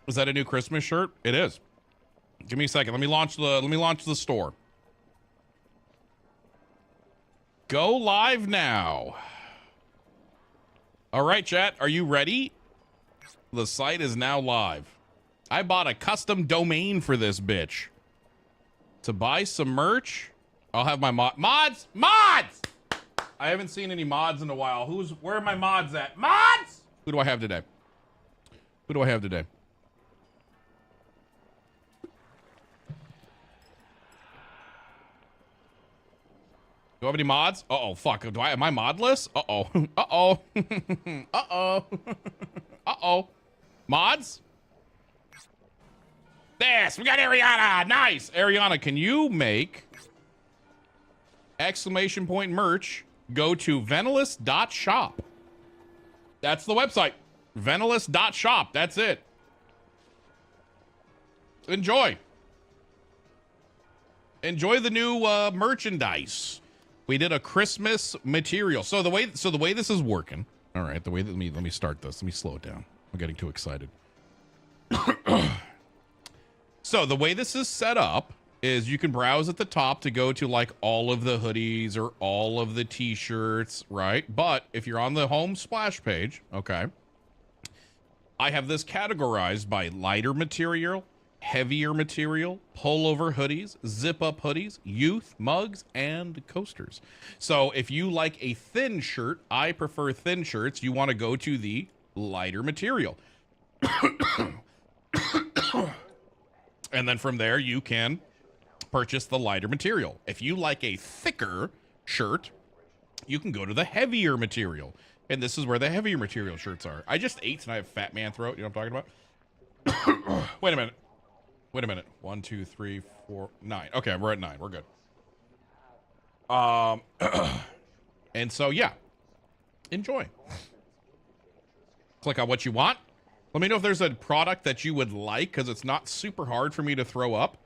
Is that a new Christmas shirt? It is. Give me a second. Let me launch the store. Go live now. All right, chat. Are you ready? The site is now live. I bought a custom domain for this bitch. To buy some merch, I'll have my mods. Mods! I haven't seen any mods in a while. Where are my mods at? Mods! Who do I have today? Who do I have today? Do I have any mods? Uh-oh, fuck. Am I modless? Uh-oh. Uh-oh. Uh-oh. Uh-oh. Mods? This! We got Ariana! Nice! Ariana, can you make exclamation point merch go to venilus.shop? That's the website. venilus.shop. That's it. Enjoy. Enjoy the new merchandise. We did a Christmas material. So the way this is working. All right, let me start this. Let me slow it down. I'm getting too excited. So the way this is set up is you can browse at the top to go to like all of the hoodies or all of the t-shirts, right? But if you're on the home splash page, okay, I have this categorized by lighter material, heavier material, pullover hoodies, zip-up hoodies, youth, mugs, and coasters. So if you like a thin shirt, I prefer thin shirts, you want to go to the lighter material. And then from there, you can purchase the lighter material. If you like a thicker shirt, you can go to the heavier material. And this is where the heavier material shirts are. I just ate and I have fat man throat. You know what I'm talking about? Wait a minute. Wait a minute. 1, 2, 3, 4, 9. Okay, we're at 9. We're good. And so, yeah. Enjoy. Click on what you want. Let me know if there's a product that you would like, because it's not super hard for me to throw up.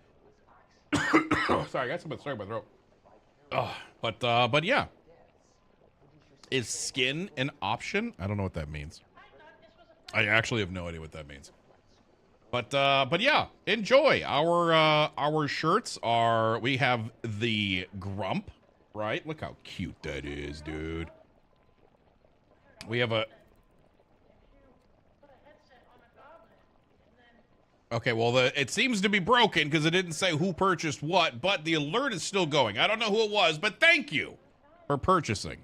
Sorry, I got something stuck in my throat. But yeah. Is skin an option? I don't know what that means. I actually have no idea what that means. But yeah, enjoy. Our shirts are, we have the Grump, right? Look how cute that is, dude. We have a... Okay, well, it seems to be broken because it didn't say who purchased what, but the alert is still going. I don't know who it was, but thank you for purchasing.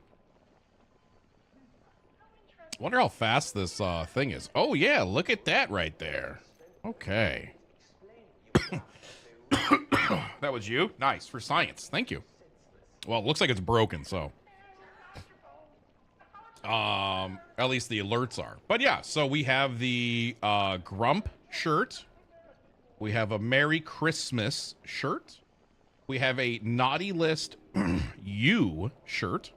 I wonder how fast this thing is. Oh, yeah, look at that right there. Okay. That was you? Nice, for science. Thank you. Well, it looks like it's broken, so. At least the alerts are. But yeah, so we have the Grump shirt. We have a Merry Christmas shirt. We have a Naughty List U shirt.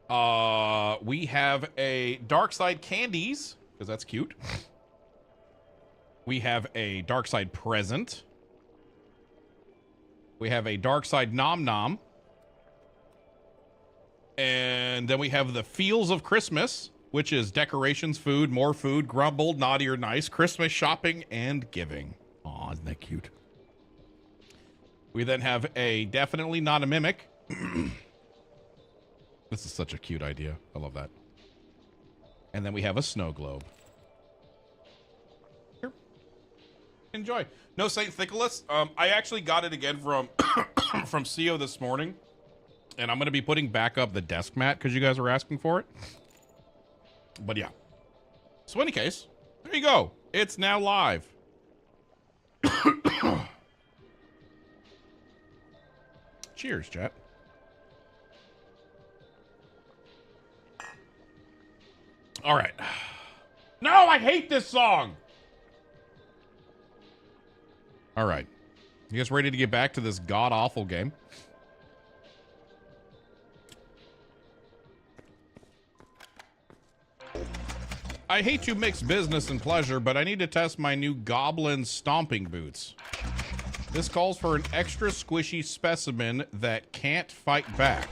We have a Dark Side Candies, because that's cute. We have a Dark Side Present. We have a Dark Side Nom Nom. And then we have the Feels of Christmas, which is decorations, food, more food, grumbled, naughty or nice, Christmas shopping, and giving. Aw, isn't that cute? We then have a Definitely Not a Mimic. This is such a cute idea. I love that. And then we have a snow globe. Here. Enjoy. No St. Nicholas. I actually got it again from from CO this morning. And I'm going to be putting back up the desk mat because you guys were asking for it. But yeah. So in any case, there you go. It's now live. Cheers, chat. All right. No, I hate this song. All right. You guys ready to get back to this god-awful game? I hate to mix business and pleasure, but I need to test my new goblin stomping boots. This calls for an extra squishy specimen that can't fight back.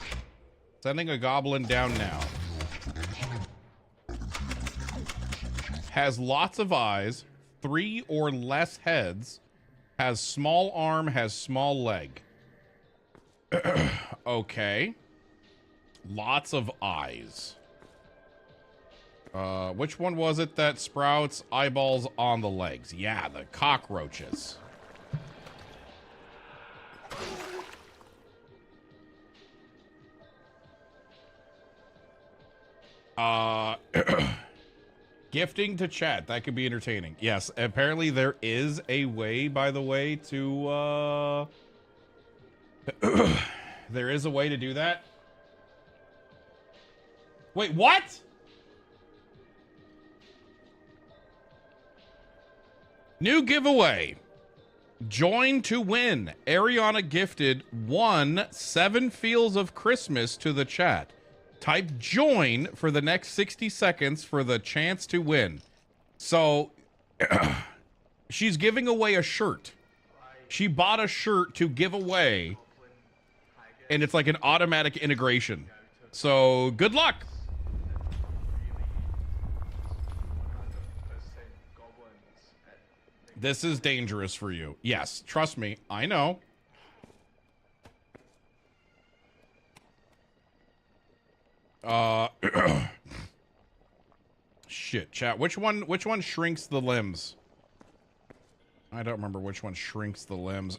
Sending a goblin down now. Has lots of eyes, 3 or less heads, has small arm, has small leg. Okay. Lots of eyes. Which one was it that sprouts eyeballs on the legs? Yeah, the cockroaches. Gifting to chat. That could be entertaining. Yes, apparently there is a way, by the way, to, there is a way to do that. Wait, what? New giveaway. Join to win. Ariana gifted 7 feels of Christmas to the chat. Type join for the next 60 seconds for the chance to win. So she's giving away a shirt. She bought a shirt to give away, and it's like an automatic integration. So good luck. This is dangerous for you. Yes, trust me. I know. Shit, chat. Which one shrinks the limbs? I don't remember which one shrinks the limbs.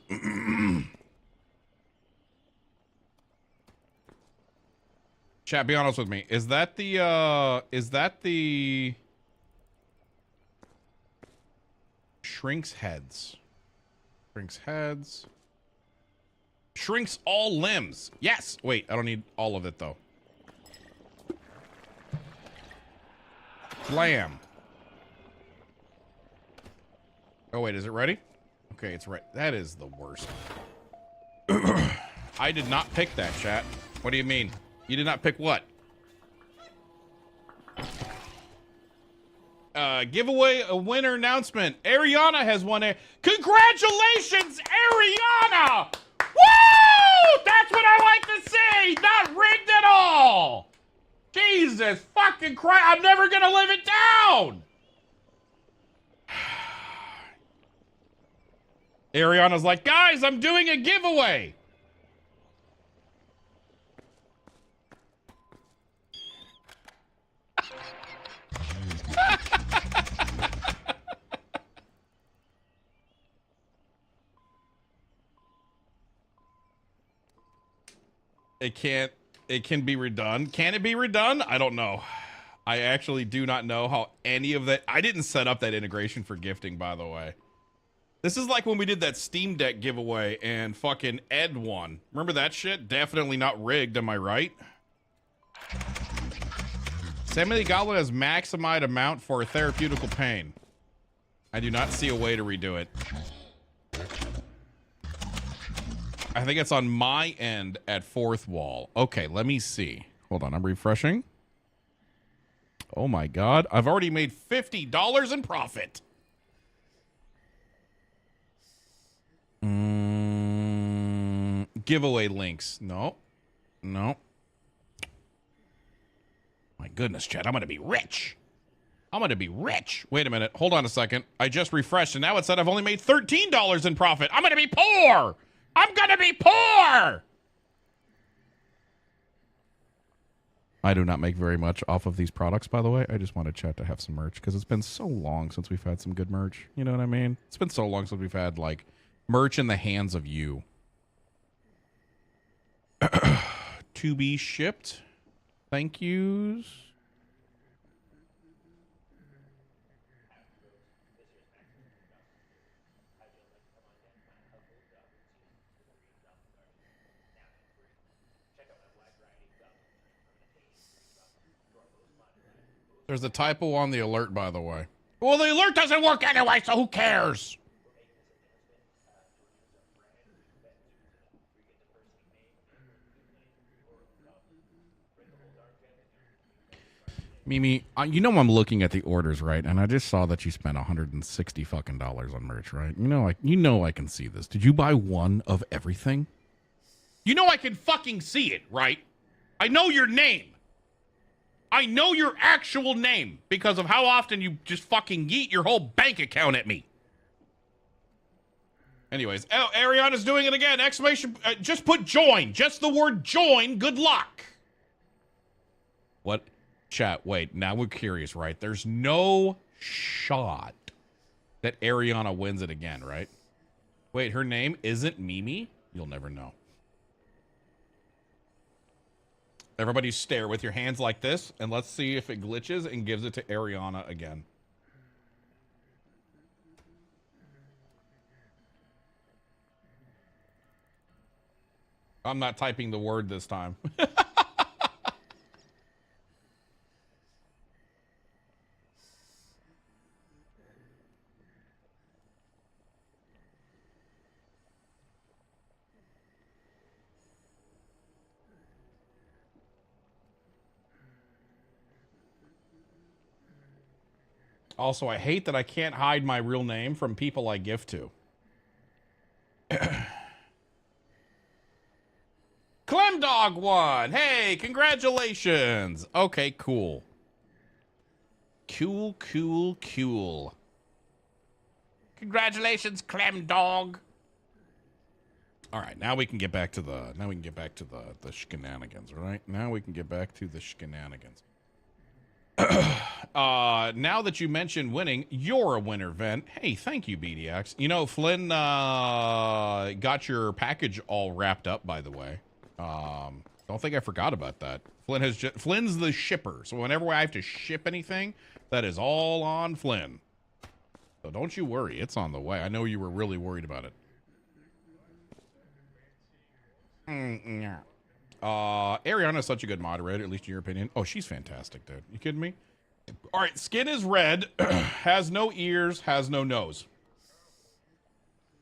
Chat, be honest with me. Is that the shrinks heads? Shrinks heads. Shrinks all limbs. Yes. Wait, I don't need all of it though. Blam. Oh wait, is it ready? Okay, it's right. That is the worst. I did not pick that, chat. What do you mean? You did not pick what? Giveaway a winner announcement. Ariana has won a... Congratulations, Ariana! Woo! That's what I like to see! Not rigged at all! Jesus fucking Christ, I'm never gonna live it down! Ariana's like, guys, I'm doing a giveaway! It can be redone. Can it be redone? I don't know. I actually do not know how any of that... I didn't set up that integration for gifting, by the way. This is like when we did that Steam Deck giveaway and fucking Ed won. Remember that shit? Definitely not rigged, am I right? Sammy Goblin has maximized amount for therapeutical pain. I do not see a way to redo it. I think it's on my end at 4th wall. Okay, let me see. Hold on, I'm refreshing. Oh my God, I've already made $50 in profit. Giveaway links. No. No. My goodness, Chad, I'm going to be rich. I'm going to be rich. Wait a minute. Hold on a second. I just refreshed, and now it said I've only made $13 in profit. I'm going to be poor. I'm going to be poor. I do not make very much off of these products, by the way. I just wanted chat to have some merch because it's been so long since we've had some good merch. You know what I mean? It's been so long since we've had, like, merch in the hands of you. To be shipped. Thank yous. There's a typo on the alert, by the way. Well, the alert doesn't work anyway, so who cares? Mimi, you know I'm looking at the orders, right? And I just saw that you spent $160 fucking on merch, right? You know I can see this. Did you buy one of everything? You know I can fucking see it, right? I know your name. I know your actual name because of how often you just fucking yeet your whole bank account at me. Anyways, Ariana's doing it again. Exclamation, just put join. Just the word join. Good luck. What? Chat, wait. Now we're curious, right? There's no shot that Ariana wins it again, right? Wait, her name isn't Mimi? You'll never know. Everybody stare with your hands like this, and let's see if it glitches and gives it to Ariana again. I'm not typing the word this time. Also, I hate that I can't hide my real name from people I gift to. Clem Dog won. Hey, congratulations. Okay, cool. Cool. Congratulations, Clem Dog. All right, now we can get back to the shenanigans, right? Now we can get back to the shenanigans. Now that you mentioned winning, you're a winner, Vent. Hey, thank you, BDX. You know, Flynn got your package all wrapped up, by the way. Don't think I forgot about that. Flynn's the shipper, so whenever I have to ship anything, that is all on Flynn. So don't you worry, it's on the way. I know you were really worried about it. Ariana's such a good moderator, at least in your opinion. Oh, she's fantastic, dude. You kidding me? All right, skin is red, has no ears, has no nose.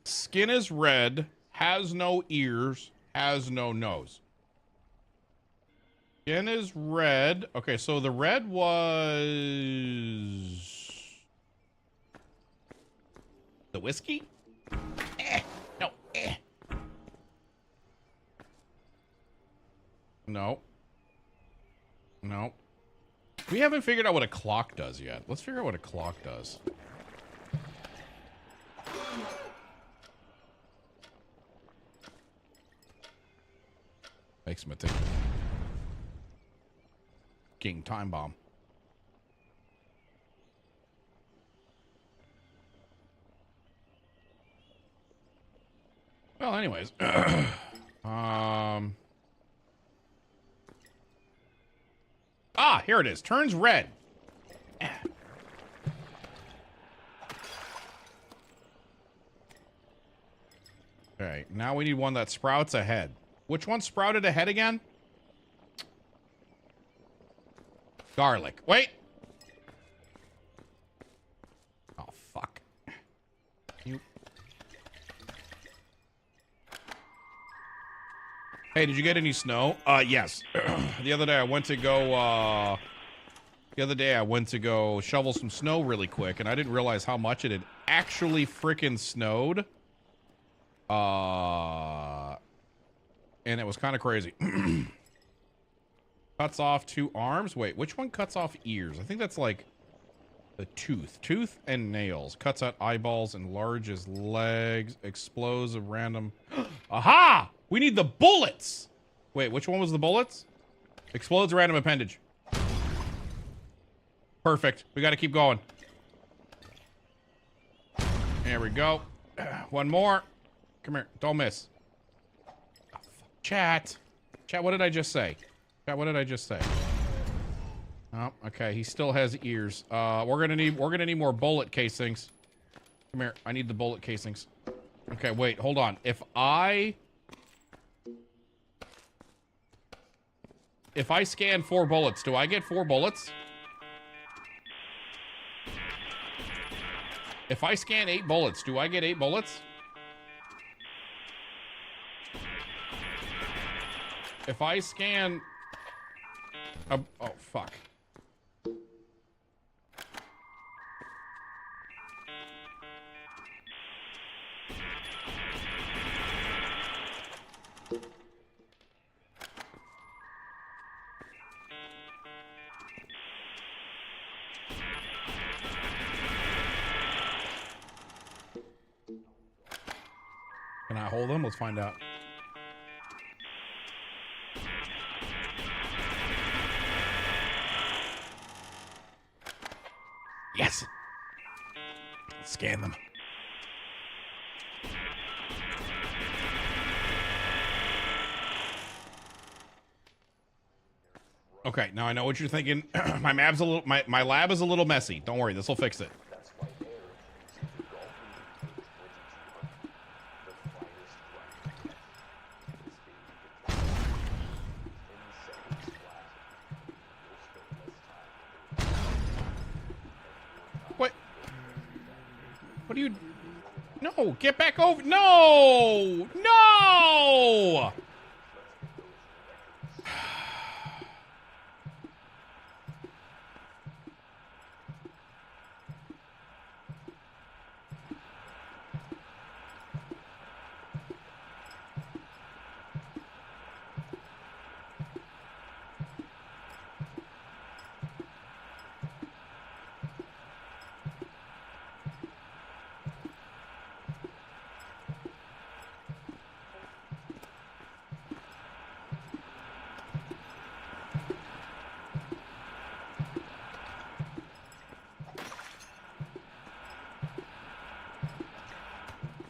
Skin is red, has no ears, has no nose. Skin is red. Okay, so the red was the whiskey? No. No. We haven't figured out what a clock does yet. Let's figure out what a clock does. Makes him a tick. King time bomb. Well, anyways. Here it is. Turns red. Okay, now we need one that sprouts ahead. Which one sprouted ahead again? Garlic. Wait. Oh, fuck. You. Hey, did you get any snow? Yes. The other day I went to go shovel some snow really quick, and I didn't realize how much it had actually frickin' snowed. And it was kind of crazy. Cuts off 2 arms. Wait, which one cuts off ears? I think that's like the tooth. Tooth and nails. Cuts out eyeballs, enlarges legs, explodes a random... Aha! We need the bullets! Wait, which one was the bullets? Explodes a random appendage. Perfect. We got to keep going. There we go. One more. Come here. Don't miss. Oh, chat. Chat, what did I just say? Chat, what did I just say? Oh, okay. He still has ears. We're gonna need more bullet casings. Come here. I need the bullet casings. Okay, wait. Hold on. If I scan 4 bullets, do I get 4 bullets? If I scan 8 bullets, do I get 8 bullets? If I scan... oh, fuck. I hold them? Let's find out. Yes. Let's scan them. Okay, now I know what you're thinking. My lab is a little messy. Don't worry, this will fix it. That's why Air is the Goblin K2200, the finest grind. This baby gets 10 seconds flat. You'll spend less time. What? What do you... No, get back over... No! No!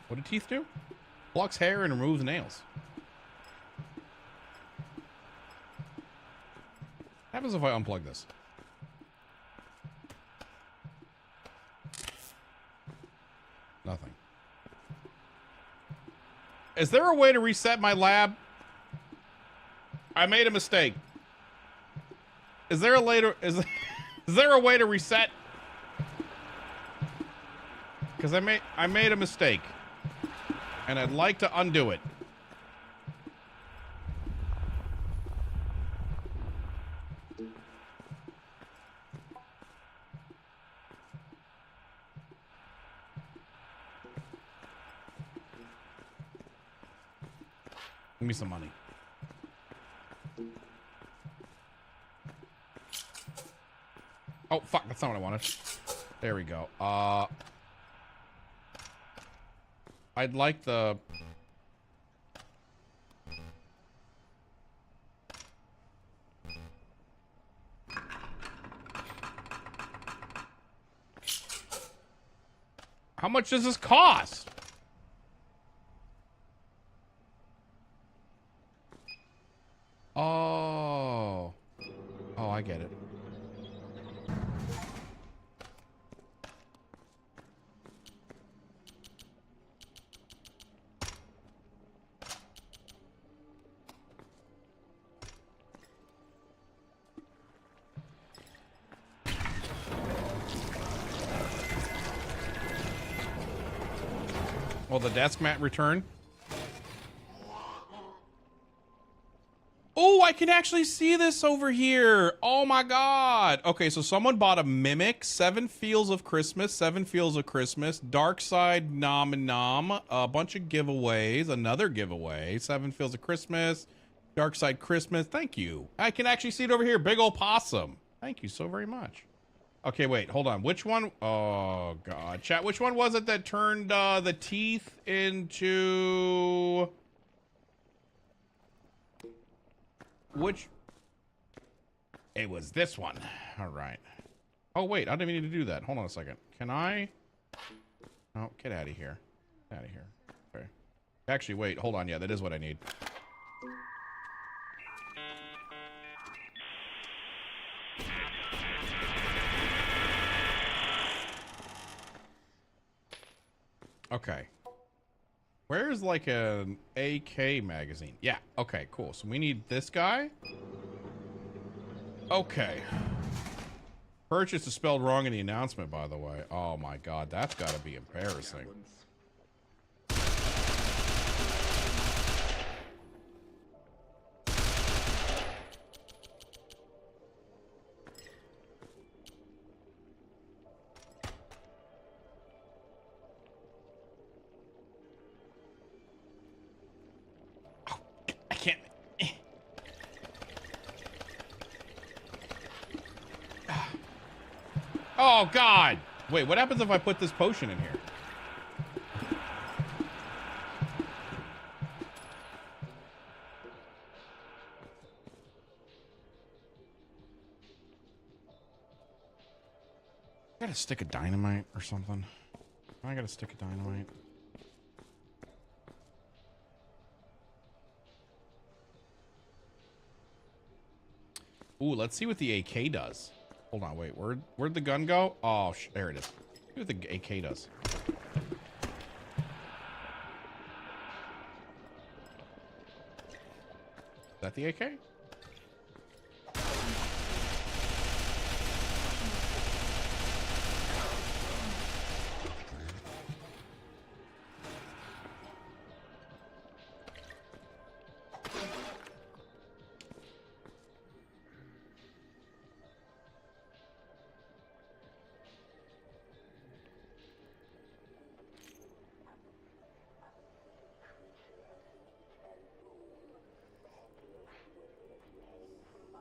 What do teeth do? Plucks hair and removes nails. What happens if I unplug this? Nothing. Is there a way to reset my lab? I made a mistake. Is there a later is there a way to reset? Because I made a mistake. And I'd like to undo it. Give me some money. Oh, fuck. That's not what I wanted. There we go. I'd like the... How much does this cost? Oh. Oh, I get it. Will the desk mat return? Oh, I can actually see this over here. Oh my God. Okay, so someone bought a Mimic, 7 Feels of Christmas, 7 Feels of Christmas, Dark Side Nom and Nom, a bunch of giveaways, another giveaway, 7 Feels of Christmas, Dark Side Christmas. Thank you. I can actually see it over here. Big ol' possum. Thank you so very much. Okay, wait, hold on. Which one? Oh, God. Chat, which one was it that turned the teeth into... Which... It was this one. All right. Oh, wait, I didn't even need to do that. Hold on a second. Can I... Oh, get out of here. Get out of here. Okay. Actually, wait, hold on. Yeah, that is what I need. Okay. Where's like an AK magazine? Yeah. Okay, cool. So we need this guy. Okay. Purchase is spelled wrong in the announcement, by the way. Oh my God, that's got to be embarrassing. Oh, God. Wait, what happens if I put this potion in here? Got a stick of dynamite or something. I got a stick of dynamite. Ooh, let's see what the AK does. Hold on, wait. Where'd the gun go? Oh, there it is. See what the AK does. Is that the AK?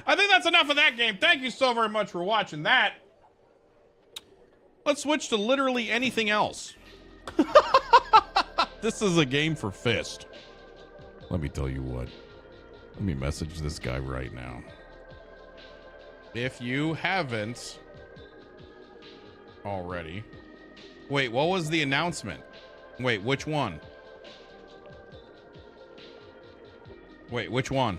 I think that's enough of that game. Thank you so very much for watching that. Let's switch to literally anything else. This is a game for Fist. Let me tell you what. Let me message this guy right now. If you haven't already. Wait, what was the announcement? Wait, which one? Wait, which one?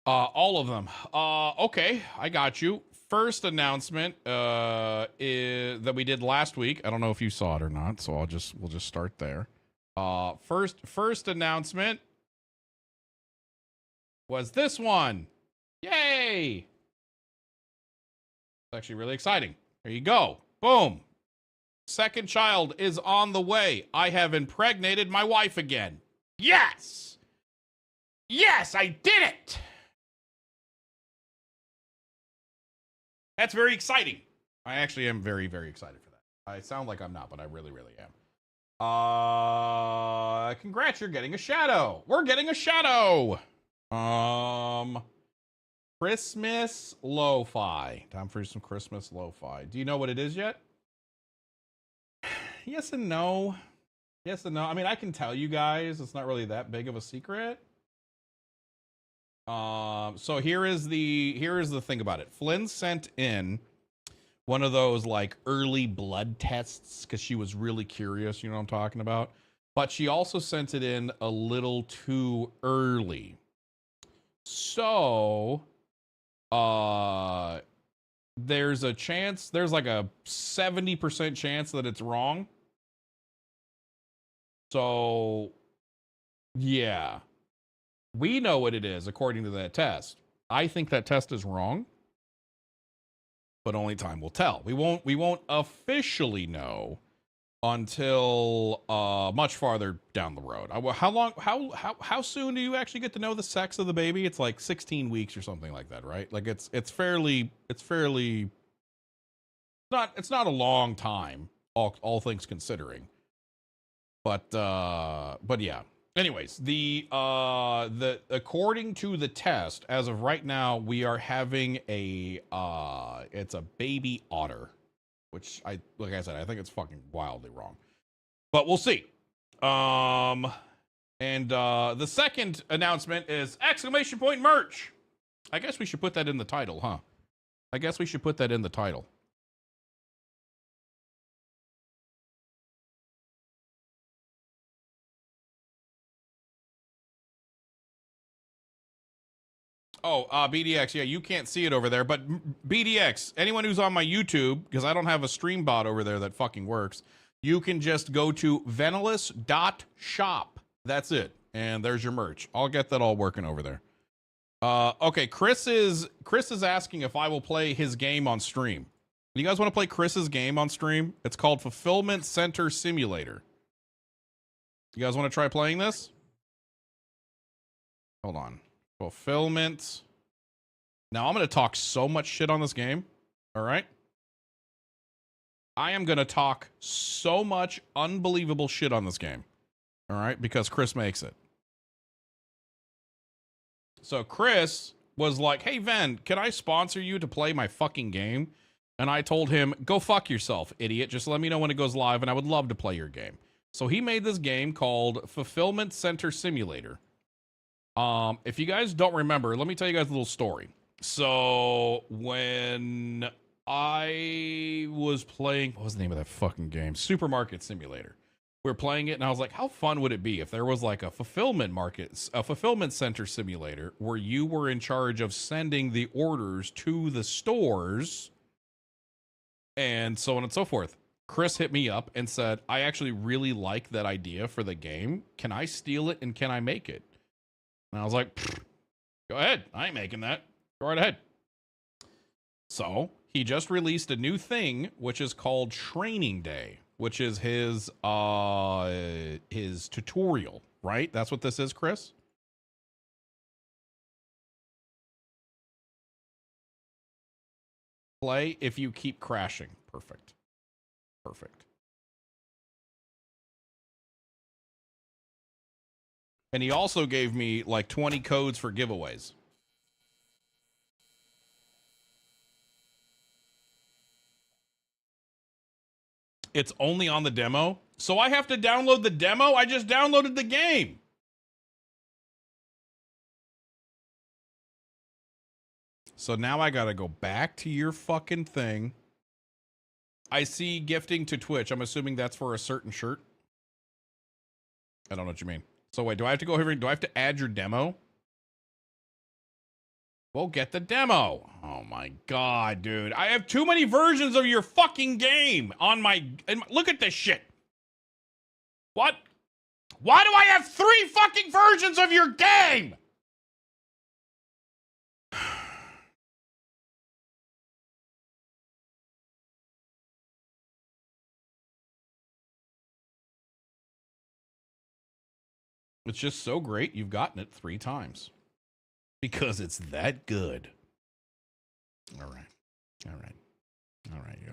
All of them. Okay, I got you. First announcement is that we did last week. I don't know if you saw it or not, so we'll just start there. First announcement was this one. Yay! It's actually really exciting. There you go. Boom. Second child is on the way. I have impregnated my wife again. Yes! Yes, I did it! That's very exciting. I actually am very, very excited for that. I sound like I'm not, but I really, really am. Congrats, you're getting a shadow. We're getting a shadow. Christmas lo-fi. Time for some Christmas lo-fi. Do you know what it is yet? Yes and no. Yes and no. I mean, I can tell you guys. It's not really that big of a secret. So here is the thing about it. Flynn sent in one of those like early blood tests because she was really curious, you know what I'm talking about? But she also sent it in a little too early. So there's a chance, there's like a 70% chance that it's wrong. So yeah. We know what it is according to that test. I think that test is wrong, but only time will tell. We won't officially know until much farther down the road. How soon do you actually get to know the sex of the baby? It's like 16 weeks or something like that, right? Like it's fairly it's not a long time, all things considering. But yeah. Anyways, the according to the test, as of right now, we are having it's a baby otter, which like I said, I think it's fucking wildly wrong, but we'll see. And the second announcement is exclamation point merch. I guess we should put that in the title, huh? I guess we should put that in the title. Oh, BDX, yeah, you can't see it over there, but BDX, anyone who's on my YouTube, because I don't have a stream bot over there that fucking works, you can just go to venilus.shop. That's it. And there's your merch. I'll get that all working over there. Okay, Chris is asking if I will play his game on stream. Do you guys want to play Chris's game on stream? It's called Fulfillment Center Simulator. You guys want to try playing this? Hold on. Fulfillment. Now I'm going to talk so much shit on this game. All right. I am going to talk so much unbelievable shit on this game. All right. Because Chris makes it. So Chris was like, hey, Ven, can I sponsor you to play my fucking game? And I told him, go fuck yourself, idiot. Just let me know when it goes live, and I would love to play your game. So he made this game called Fulfillment Center Simulator. If you guys don't remember, let me tell you guys a little story. So when I was playing, what was the name of that fucking game? Supermarket Simulator. We were playing it, and I was like, how fun would it be if there was like a fulfillment center simulator where you were in charge of sending the orders to the stores and so on and so forth. Chris hit me up and said, I actually really like that idea for the game. Can I steal it and can I make it? And I was like, go ahead. I ain't making that. Go right ahead. So he just released a new thing, which is called Training Day, which is his tutorial, right? That's what this is, Chris? Play if you keep crashing. Perfect. Perfect. And he also gave me like 20 codes for giveaways. It's only on the demo. So I have to download the demo? I just downloaded the game. So now I got to go back to your fucking thing. I see gifting to Twitch. I'm assuming that's for a certain shirt. I don't know what you mean. So wait, do I have to go here? Do I have to add your demo? Well, get the demo. Oh my God, dude. I have too many versions of your fucking game on my... Look at this shit. What? Why do I have 3 fucking versions of your game? It's just so great you've gotten it 3 times. Because it's that good. All right. All right. All right, you.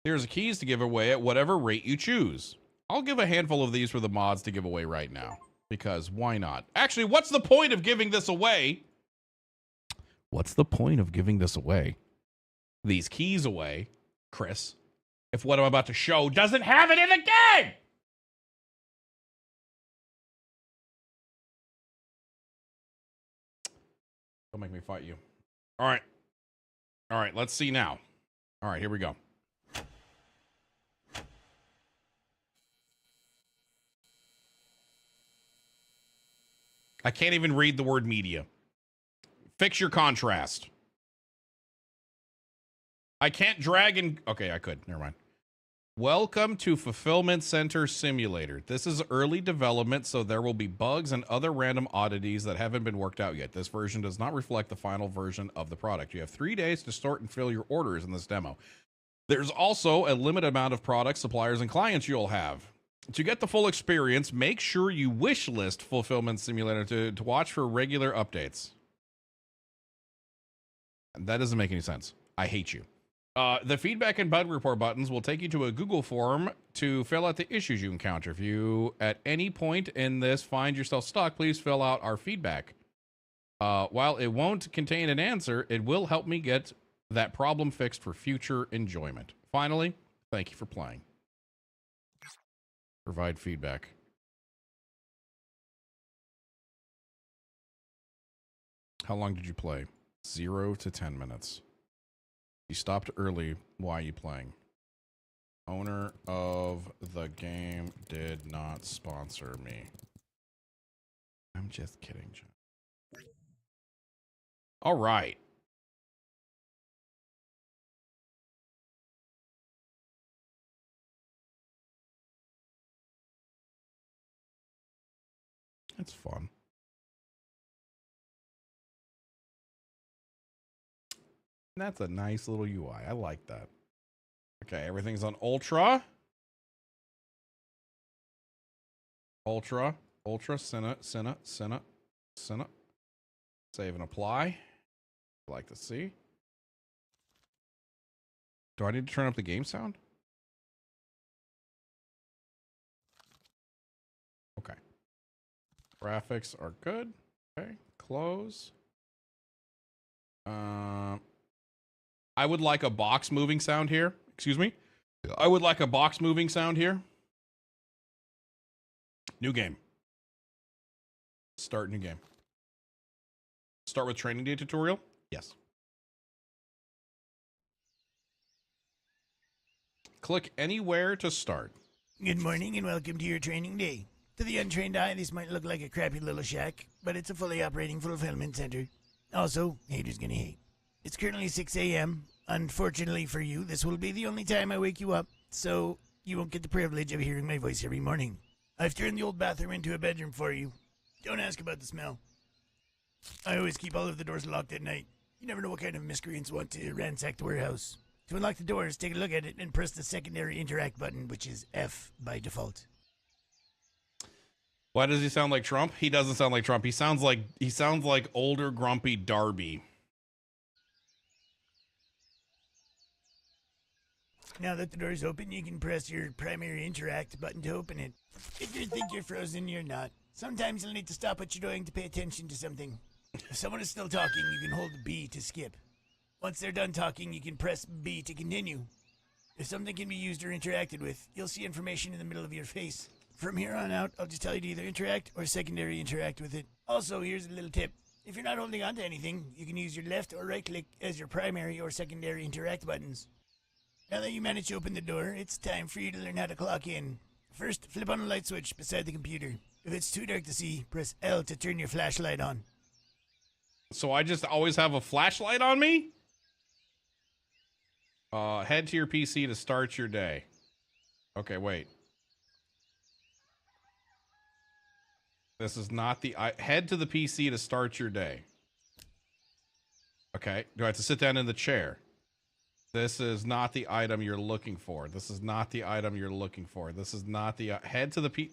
Here's the keys to give away at whatever rate you choose. I'll give a handful of these for the mods to give away right now. Because why not? Actually, what's the point of giving this away? What's the point of giving this away? These keys away, Chris, if what I'm about to show doesn't have it in the game! Don't make me fight you. All right. All right, let's see now. All right, here we go. I can't even read the word media. Fix your contrast. I can't drag and... Okay, I could. Never mind. Welcome to Fulfillment Center Simulator. This is early development, so there will be bugs and other random oddities that haven't been worked out yet. This version does not reflect the final version of the product. You have 3 days to sort and fill your orders in this demo. There's also a limited amount of products, suppliers, and clients you'll have. To get the full experience, make sure you wish list Fulfillment Simulator to watch for regular updates. That doesn't make any sense. I hate you. The feedback and bug report buttons will take you to a Google form to fill out the issues you encounter. If you, at any point in this, find yourself stuck, please fill out our feedback. While it won't contain an answer, it will help me get that problem fixed for future enjoyment. Finally, thank you for playing. Provide feedback. How long did you play? 0 to 10 minutes. You stopped early. Why are you playing? Owner of the game did not sponsor me. I'm just kidding, John. All right. That's fun. That's a nice little UI. I like that. Okay, everything's on Ultra. Ultra, Cinna. Save and apply. I'd like to see. Do I need to turn up the game sound? Okay. Graphics are good. Okay, close. I would like a box moving sound here. Excuse me. I would like a box moving sound here. New game. Start new game. Start with training day tutorial? Yes. Click anywhere to start. Good morning and welcome to your training day. To the untrained eye, this might look like a crappy little shack, but it's a fully operating fulfillment center. Also, haters gonna hate. It's currently 6 a.m. Unfortunately for you, this will be the only time I wake you up, so you won't get the privilege of hearing my voice every morning. I've turned the old bathroom into a bedroom for you. Don't ask about the smell. I always keep all of the doors locked at night. You never know what kind of miscreants want to ransack the warehouse. To unlock the doors, take a look at it and press the secondary interact button, which is F by default. Why does he sound like Trump? He doesn't sound like Trump. He sounds like older grumpy Darby. Now that the door is open, you can press your primary interact button to open it. If you think you're frozen, you're not. Sometimes you'll need to stop what you're doing to pay attention to something. If someone is still talking, you can hold B to skip. Once they're done talking, you can press B to continue. If something can be used or interacted with, you'll see information in the middle of your face. From here on out, I'll just tell you to either interact or secondary interact with it. Also, here's a little tip. If you're not holding on to anything, you can use your left or right click as your primary or secondary interact buttons. Now that you managed to open the door, it's time for you to learn how to clock in. First, flip on the light switch beside the computer. If it's too dark to see, press L to turn your flashlight on. So I just always have a flashlight on me? Head to your PC to start your day. Okay, wait. This is not the... head to the PC to start your day. Okay. Do I have to sit down in the chair? This is not the item you're looking for. This is not the item you're looking for. This is not the... head to the P...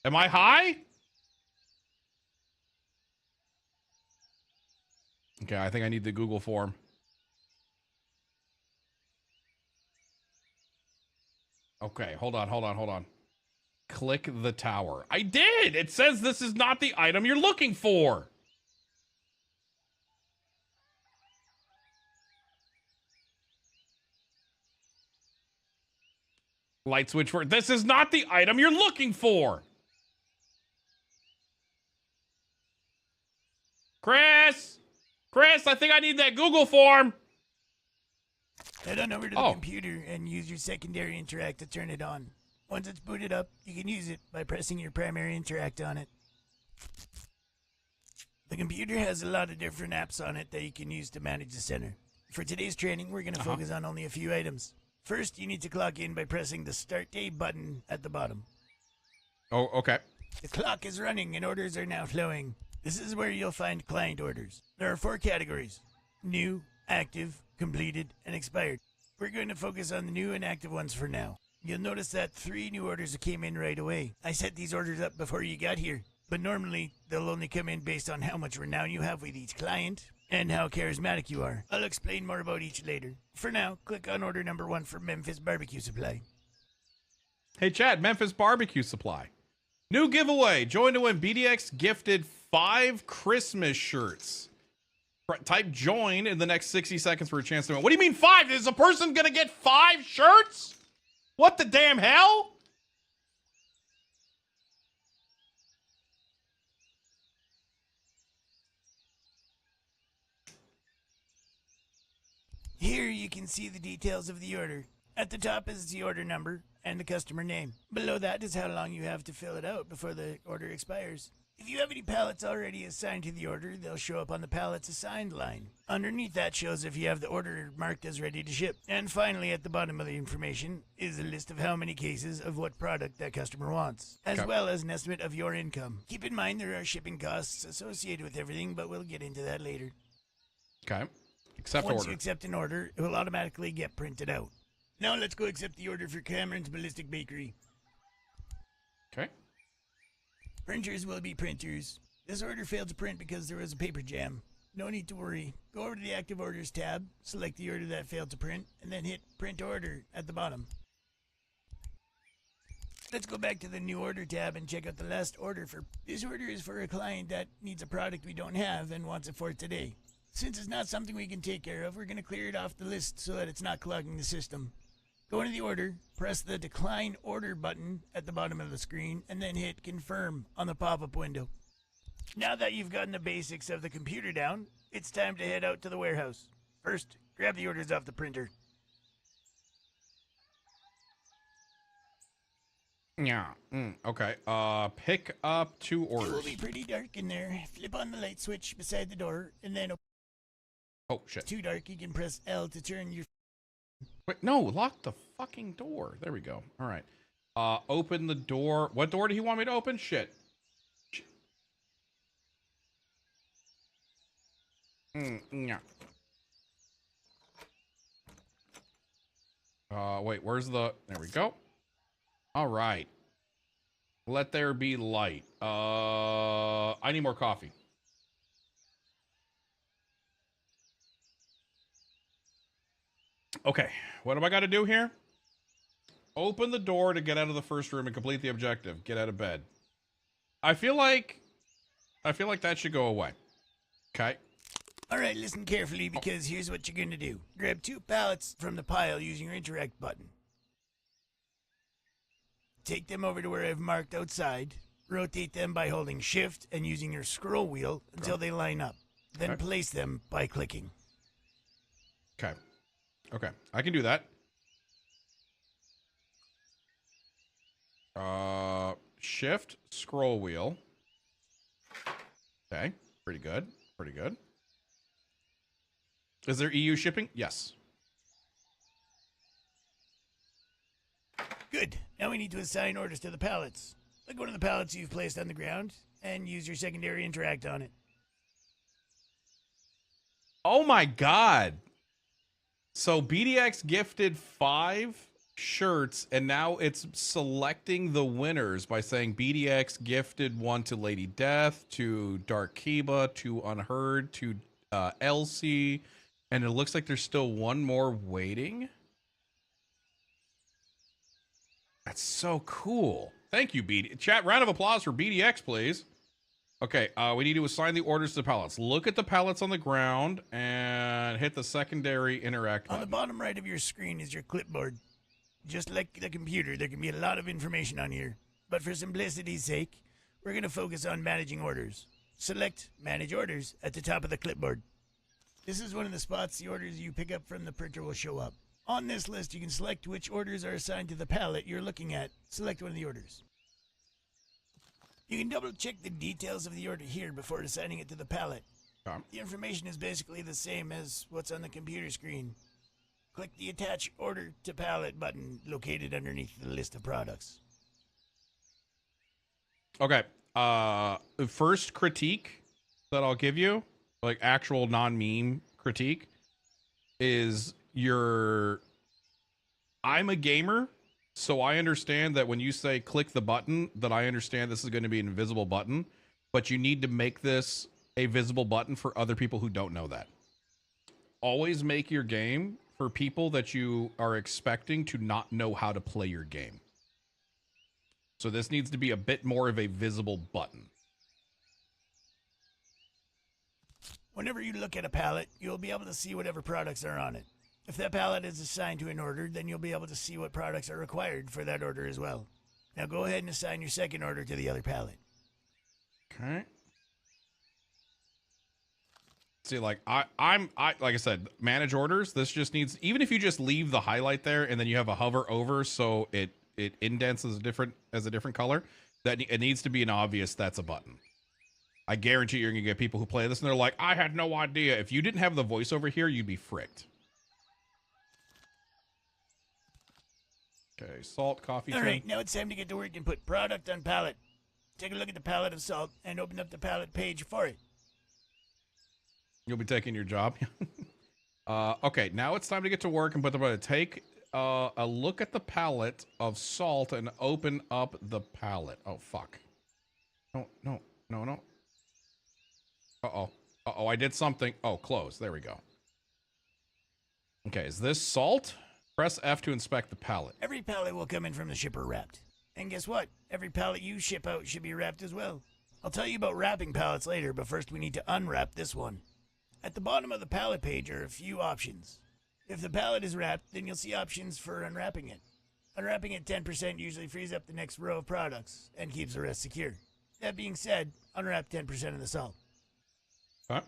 Am I high? Okay, I think I need the Google form. Okay, hold on. Click the tower. I did! It says this is not the item you're looking for. Light switch for... This is not the item you're looking for. Chris, I think I need that Google form. Head on over to the computer and use your secondary interact to turn it on. Once it's booted up, you can use it by pressing your primary interact on it. The computer has a lot of different apps on it that you can use to manage the center. For today's training, we're going to focus on only a few items. First, you need to clock in by pressing the Start Day button at the bottom. Oh, okay. The clock is running and orders are now flowing. This is where you'll find client orders. There are 4 categories: new, active, completed, and expired. We're going to focus on the new and active ones for now. You'll notice that 3 new orders came in right away. I set these orders up before you got here, but normally they'll only come in based on how much renown you have with each client and how charismatic you are. I'll explain more about each later. For now, click on order number 1 for Memphis Barbecue Supply. Hey, Chad, Memphis Barbecue Supply. New giveaway. Join to win. BDX gifted 5 Christmas shirts. Type join in the next 60 seconds for a chance to win. What do you mean 5? Is a person going to get 5 shirts? What the damn hell? Here you can see the details of the order. At the top is the order number and the customer name. Below that is how long you have to fill it out before the order expires. If you have any pallets already assigned to the order, they'll show up on the pallets assigned line. Underneath that shows if you have the order marked as ready to ship. And finally, at the bottom of the information is a list of how many cases of what product that customer wants, as well as an estimate of your income. Keep in mind there are shipping costs associated with everything, but we'll get into that later. Okay. Accept Once order. you accept an order, it will automatically get printed out. Now let's go accept the order for Cameron's Ballistic Bakery. Okay. Printers will be printers. This order failed to print because there was a paper jam. No need to worry. Go over to the Active Orders tab, select the order that failed to print, and then hit Print Order at the bottom. Let's go back to the new order tab and check out the last order. This order is for a client that needs a product we don't have and wants it for today. Since it's not something we can take care of, we're going to clear it off the list so that it's not clogging the system. Go into the order, press the Decline Order button at the bottom of the screen, and then hit Confirm on the pop-up window. Now that you've gotten the basics of the computer down, it's time to head out to the warehouse. First, grab the orders off the printer. Yeah. Okay. Pick up 2 orders. It will be pretty dark in there. Flip on the light switch beside the door, and then Oh, shit. too dark, you can press L to turn your... Wait, no, lock the fucking door. There we go. All right. Open the door. What door did he want me to open? Shit. Yeah. Wait, where's the... There we go. All right. Let there be light. I need more coffee. Okay, what do I got to do here? Open the door to get out of the first room and complete the objective. Get out of bed. I feel like that should go away. Okay. All right, listen carefully because here's what you're going to do. Grab 2 pallets from the pile using your interact button. Take them over to where I've marked outside. Rotate them by holding shift and using your scroll wheel until they line up. Then place them by clicking. Okay. Okay, I can do that. Shift, scroll wheel. Okay, pretty good. Pretty good. Is there EU shipping? Yes. Good. Now we need to assign orders to the pallets. Look one of the pallets you've placed on the ground and use your secondary interact on it. Oh my god. So BDX gifted 5 shirts, and now it's selecting the winners by saying BDX gifted 1 to Lady Death, to Dark Kiba, to Unheard, to Elsie, and it looks like there's still 1 more waiting. That's so cool. Thank you, BD. Chat, round of applause for BDX, please. Okay, we need to assign the orders to the pallets. Look at the pallets on the ground and hit the secondary interact button. On the bottom right of your screen is your clipboard. Just like the computer, there can be a lot of information on here. But for simplicity's sake, we're going to focus on managing orders. Select Manage Orders at the top of the clipboard. This is one of the spots the orders you pick up from the printer will show up. On this list, you can select which orders are assigned to the pallet you're looking at. Select one of the orders. You can double check the details of the order here before assigning it to the pallet. The information is basically the same as what's on the computer screen. Click the Attach Order to Pallet button located underneath the list of products. Okay. The first critique that I'll give you, like actual non-meme critique, is I'm a gamer, so I understand that when you say click the button, that I understand this is going to be an invisible button, but you need to make this a visible button for other people who don't know that. Always make your game for people that you are expecting to not know how to play your game. So this needs to be a bit more of a visible button. Whenever you look at a pallet, you'll be able to see whatever products are on it. If that pallet is assigned to an order, then you'll be able to see what products are required for that order as well. Now go ahead and assign your second order to the other pallet. Okay. See, like like I said, manage orders. This just needs, even if you just leave the highlight there and then you have a hover over so it indents as a different color, that it needs to be an obvious that's a button. I guarantee you're gonna get people who play this and they're like, I had no idea. If you didn't have the voiceover here, you'd be fricked. Okay, salt, coffee. All right, now it's time to get to work and put product on pallet. Take a look at the pallet of salt and open up the pallet page for it. You'll be taking your job. Okay, now it's time to get to work and put the take a look at the pallet of salt and open up the pallet. Oh fuck. No. Uh-oh, I did something. Oh, close. There we go. Okay, is this salt? Press F to inspect the pallet. Every pallet will come in from the shipper wrapped. And guess what? Every pallet you ship out should be wrapped as well. I'll tell you about wrapping pallets later, but first we need to unwrap this one. At the bottom of the pallet page are a few options. If the pallet is wrapped, then you'll see options for unwrapping it. Unwrapping at 10% usually frees up the next row of products and keeps the rest secure. That being said, unwrap 10% of the salt. Huh?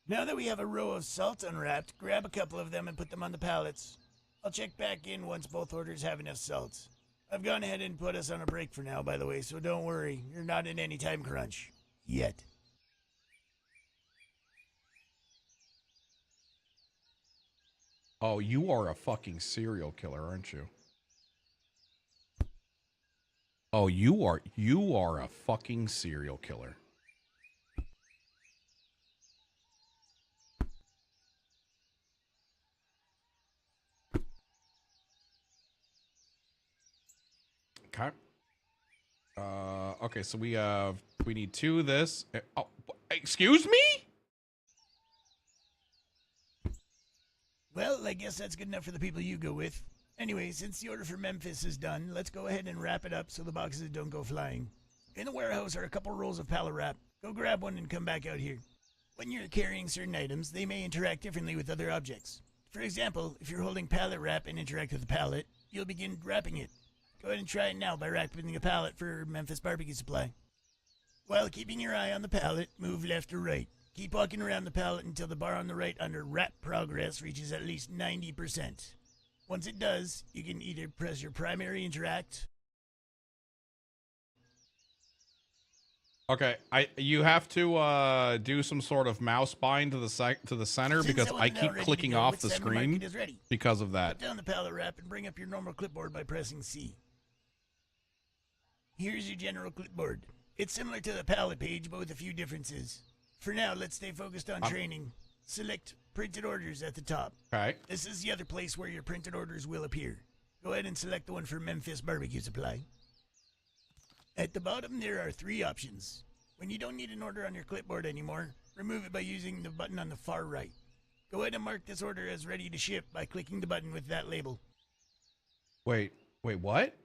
Now that we have a row of salt unwrapped, grab a couple of them and put them on the pallets. I'll check back in once both orders have enough salt. I've gone ahead and put us on a break for now, by the way, so don't worry. You're not in any time crunch. Yet. Oh, you are a fucking serial killer, aren't you? Oh, you are a fucking serial killer. Okay. Okay, so we need 2 of this. Oh, excuse me? Well, I guess that's good enough for the people you go with. Anyway, since the order for Memphis is done, let's go ahead and wrap it up so the boxes don't go flying. In the warehouse are a couple rolls of pallet wrap. Go grab one and come back out here. When you're carrying certain items, they may interact differently with other objects. For example, if you're holding pallet wrap and interact with the pallet, you'll begin wrapping it. Go ahead and try it now by wrapping a pallet for Memphis barbecue supply. While keeping your eye on the pallet, move left or right. Keep walking around the pallet until the bar on the right under wrap progress reaches at least 90%. Once it does, you can either press your primary interact. Okay, you have to do some sort of mouse bind to the center because I keep clicking off the screen because of that. Put down the pallet wrap and bring up your normal clipboard by pressing C. Here's your general clipboard. It's similar to the pallet page, but with a few differences. For now, let's stay focused on training. Select printed orders at the top. Okay. This is the other place where your printed orders will appear. Go ahead and select the one for Memphis barbecue supply. At the bottom, there are 3 options. When you don't need an order on your clipboard anymore, remove it by using the button on the far right. Go ahead and mark this order as ready to ship by clicking the button with that label. Wait, what?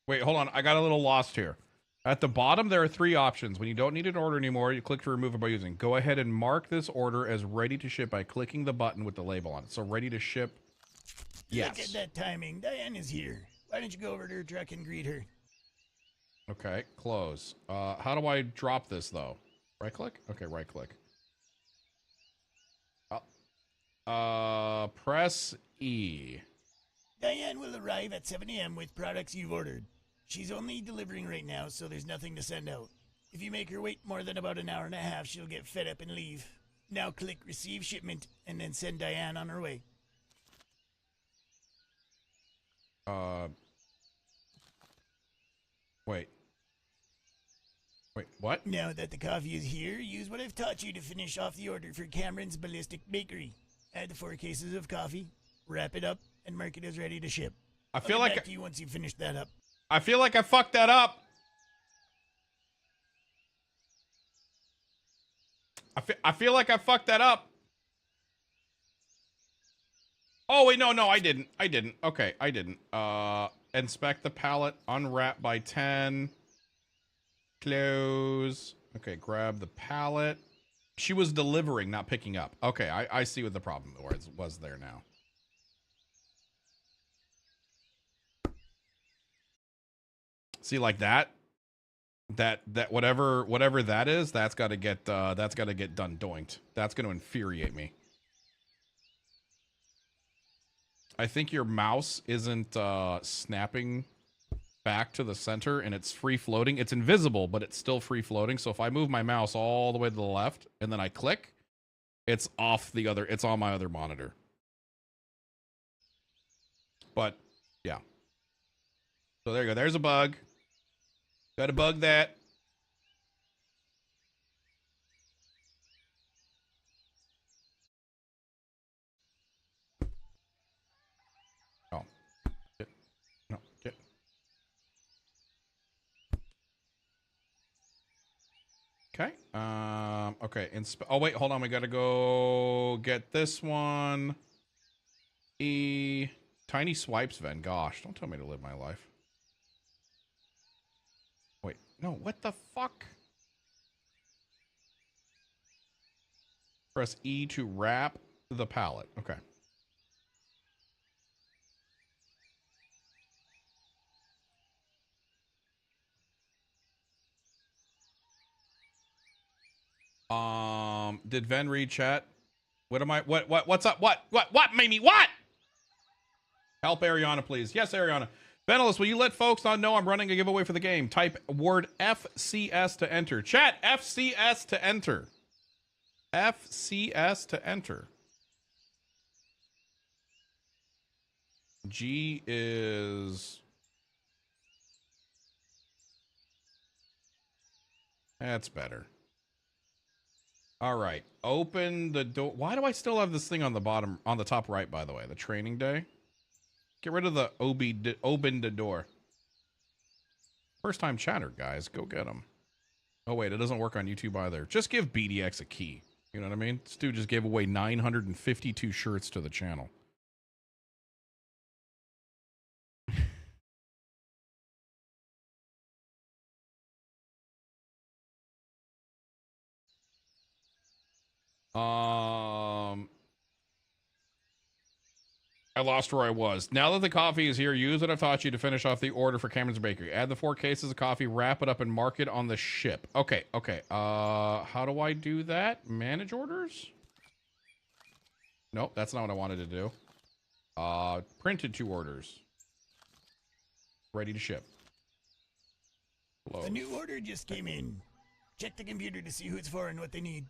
Wait, hold on. I got a little lost here. At the bottom, there are 3 options. When you don't need an order anymore, you click to remove it by using. Go ahead and mark this order as ready to ship by clicking the button with the label on it. So ready to ship. Yes. Look at that timing. Diane is here. Why don't you go over to her truck and greet her? Okay, close. How do I drop this, though? Right click? Okay, right click. Press E. Diane will arrive at 7 a.m. with products you've ordered. She's only delivering right now, so there's nothing to send out. If you make her wait more than about an hour and a half, she'll get fed up and leave. Now click Receive Shipment, and then send Diane on her way. Wait, what? Now that the coffee is here, use what I've taught you to finish off the order for Cameron's Ballistic Bakery. Add the 4 cases of coffee, wrap it up, and mark it as ready to ship. I feel I'll like get back to you once you've finished that up. I feel like I fucked that up. I feel like I fucked that up. Oh wait, no, I didn't. Okay, I didn't. Inspect the pallet, unwrap by 10. Close. Okay, grab the pallet. She was delivering, not picking up. Okay, I see what the problem was there now. See, like that whatever that is, that's got to get done doinked. That's going to infuriate me. I think your mouse isn't snapping back to the center, and it's free floating. It's invisible, but it's still free floating. So if I move my mouse all the way to the left and then I click, it's off the other. It's on my other monitor. But yeah. So there you go. There's a bug. Got to bug that. Oh. Get. No. Get. Okay. Okay. Oh, wait. Hold on. We got to go get this one. Tiny swipes, Ven. Gosh, don't tell me to live my life. No, what the fuck? Press E to wrap the pallet. Okay. Did Ven read chat? What am I? What's up? What, Mimi? What? Help Ariana, please. Yes, Ariana. Venalis, will you let folks know I'm running a giveaway for the game? Type word FCS to enter. Chat, FCS to enter. FCS to enter. G is... That's better. All right. Open the door. Why do I still have this thing on the bottom, on the top right, by the way? The training day? Get rid of the open the door. First time chatter, guys. Go get them. Oh, wait. It doesn't work on YouTube either. Just give BDX a key. You know what I mean? This dude just gave away 952 shirts to the channel. I lost where I was. Now that the coffee is here, use what I've taught you to finish off the order for Cameron's Bakery. Add the 4 cases of coffee, wrap it up, and mark it on the ship. Okay. How do I do that? Manage orders? Nope, that's not what I wanted to do. Printed 2 orders. Ready to ship. Close. A new order just came in. Check the computer to see who it's for and what they need.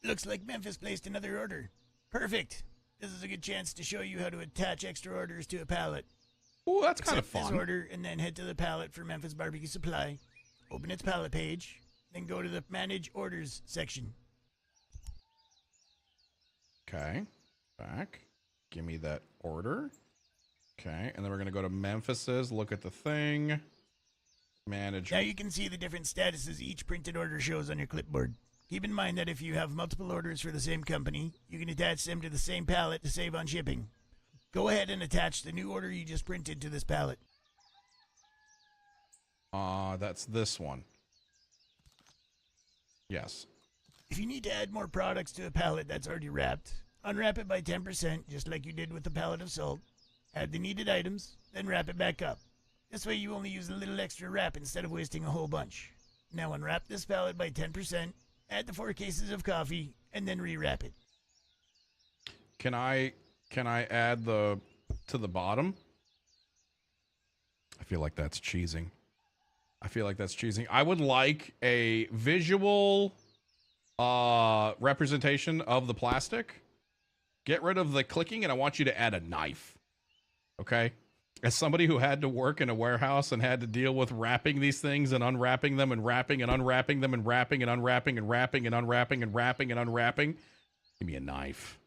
Looks like Memphis placed another order. Perfect. This is a good chance to show you how to attach extra orders to a pallet. Ooh, that's kind of Accept fun. this order and then head to the pallet for Memphis Barbecue Supply. Open its pallet page, then go to the Manage Orders section. Okay. Back. Give me that order. Okay. And then we're going to go to Memphis's, look at the thing. Manage. Now you can see the different statuses each printed order shows on your clipboard. Keep in mind that if you have multiple orders for the same company, you can attach them to the same pallet to save on shipping. Go ahead and attach the new order you just printed to this pallet. That's this one. Yes. If you need to add more products to a pallet that's already wrapped, unwrap it by 10%, just like you did with the pallet of salt. Add the needed items, then wrap it back up. This way you only use a little extra wrap instead of wasting a whole bunch. Now unwrap this pallet by 10%, add the 4 cases of coffee, and then rewrap it. Can I add the to the bottom? I feel like that's cheesing. I would like a visual representation of the plastic. Get rid of the clicking, and I want you to add a knife. Okay? As somebody who had to work in a warehouse and had to deal with wrapping these things and unwrapping them and wrapping and unwrapping them and wrapping and unwrapping and wrapping and unwrapping and wrapping and unwrapping, give me a knife.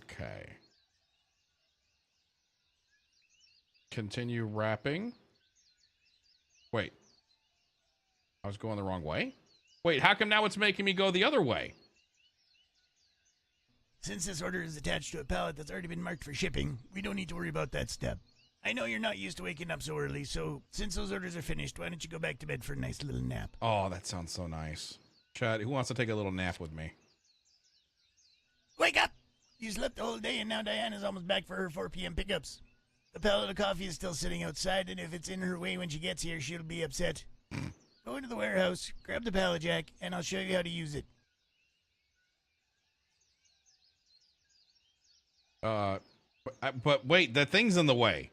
Okay. Continue wrapping. Wait. I was going the wrong way? Wait, how come now it's making me go the other way? Since this order is attached to a pallet that's already been marked for shipping, we don't need to worry about that step. I know you're not used to waking up so early, so since those orders are finished, why don't you go back to bed for a nice little nap? Oh, that sounds so nice. Chad, who wants to take a little nap with me? Wake up! You slept the whole day and now Diana's almost back for her 4 p.m. pickups. The pallet of coffee is still sitting outside, and if it's in her way when she gets here, she'll be upset. Go into the warehouse, grab the pallet jack, and I'll show you how to use it. But wait, the thing's in the way.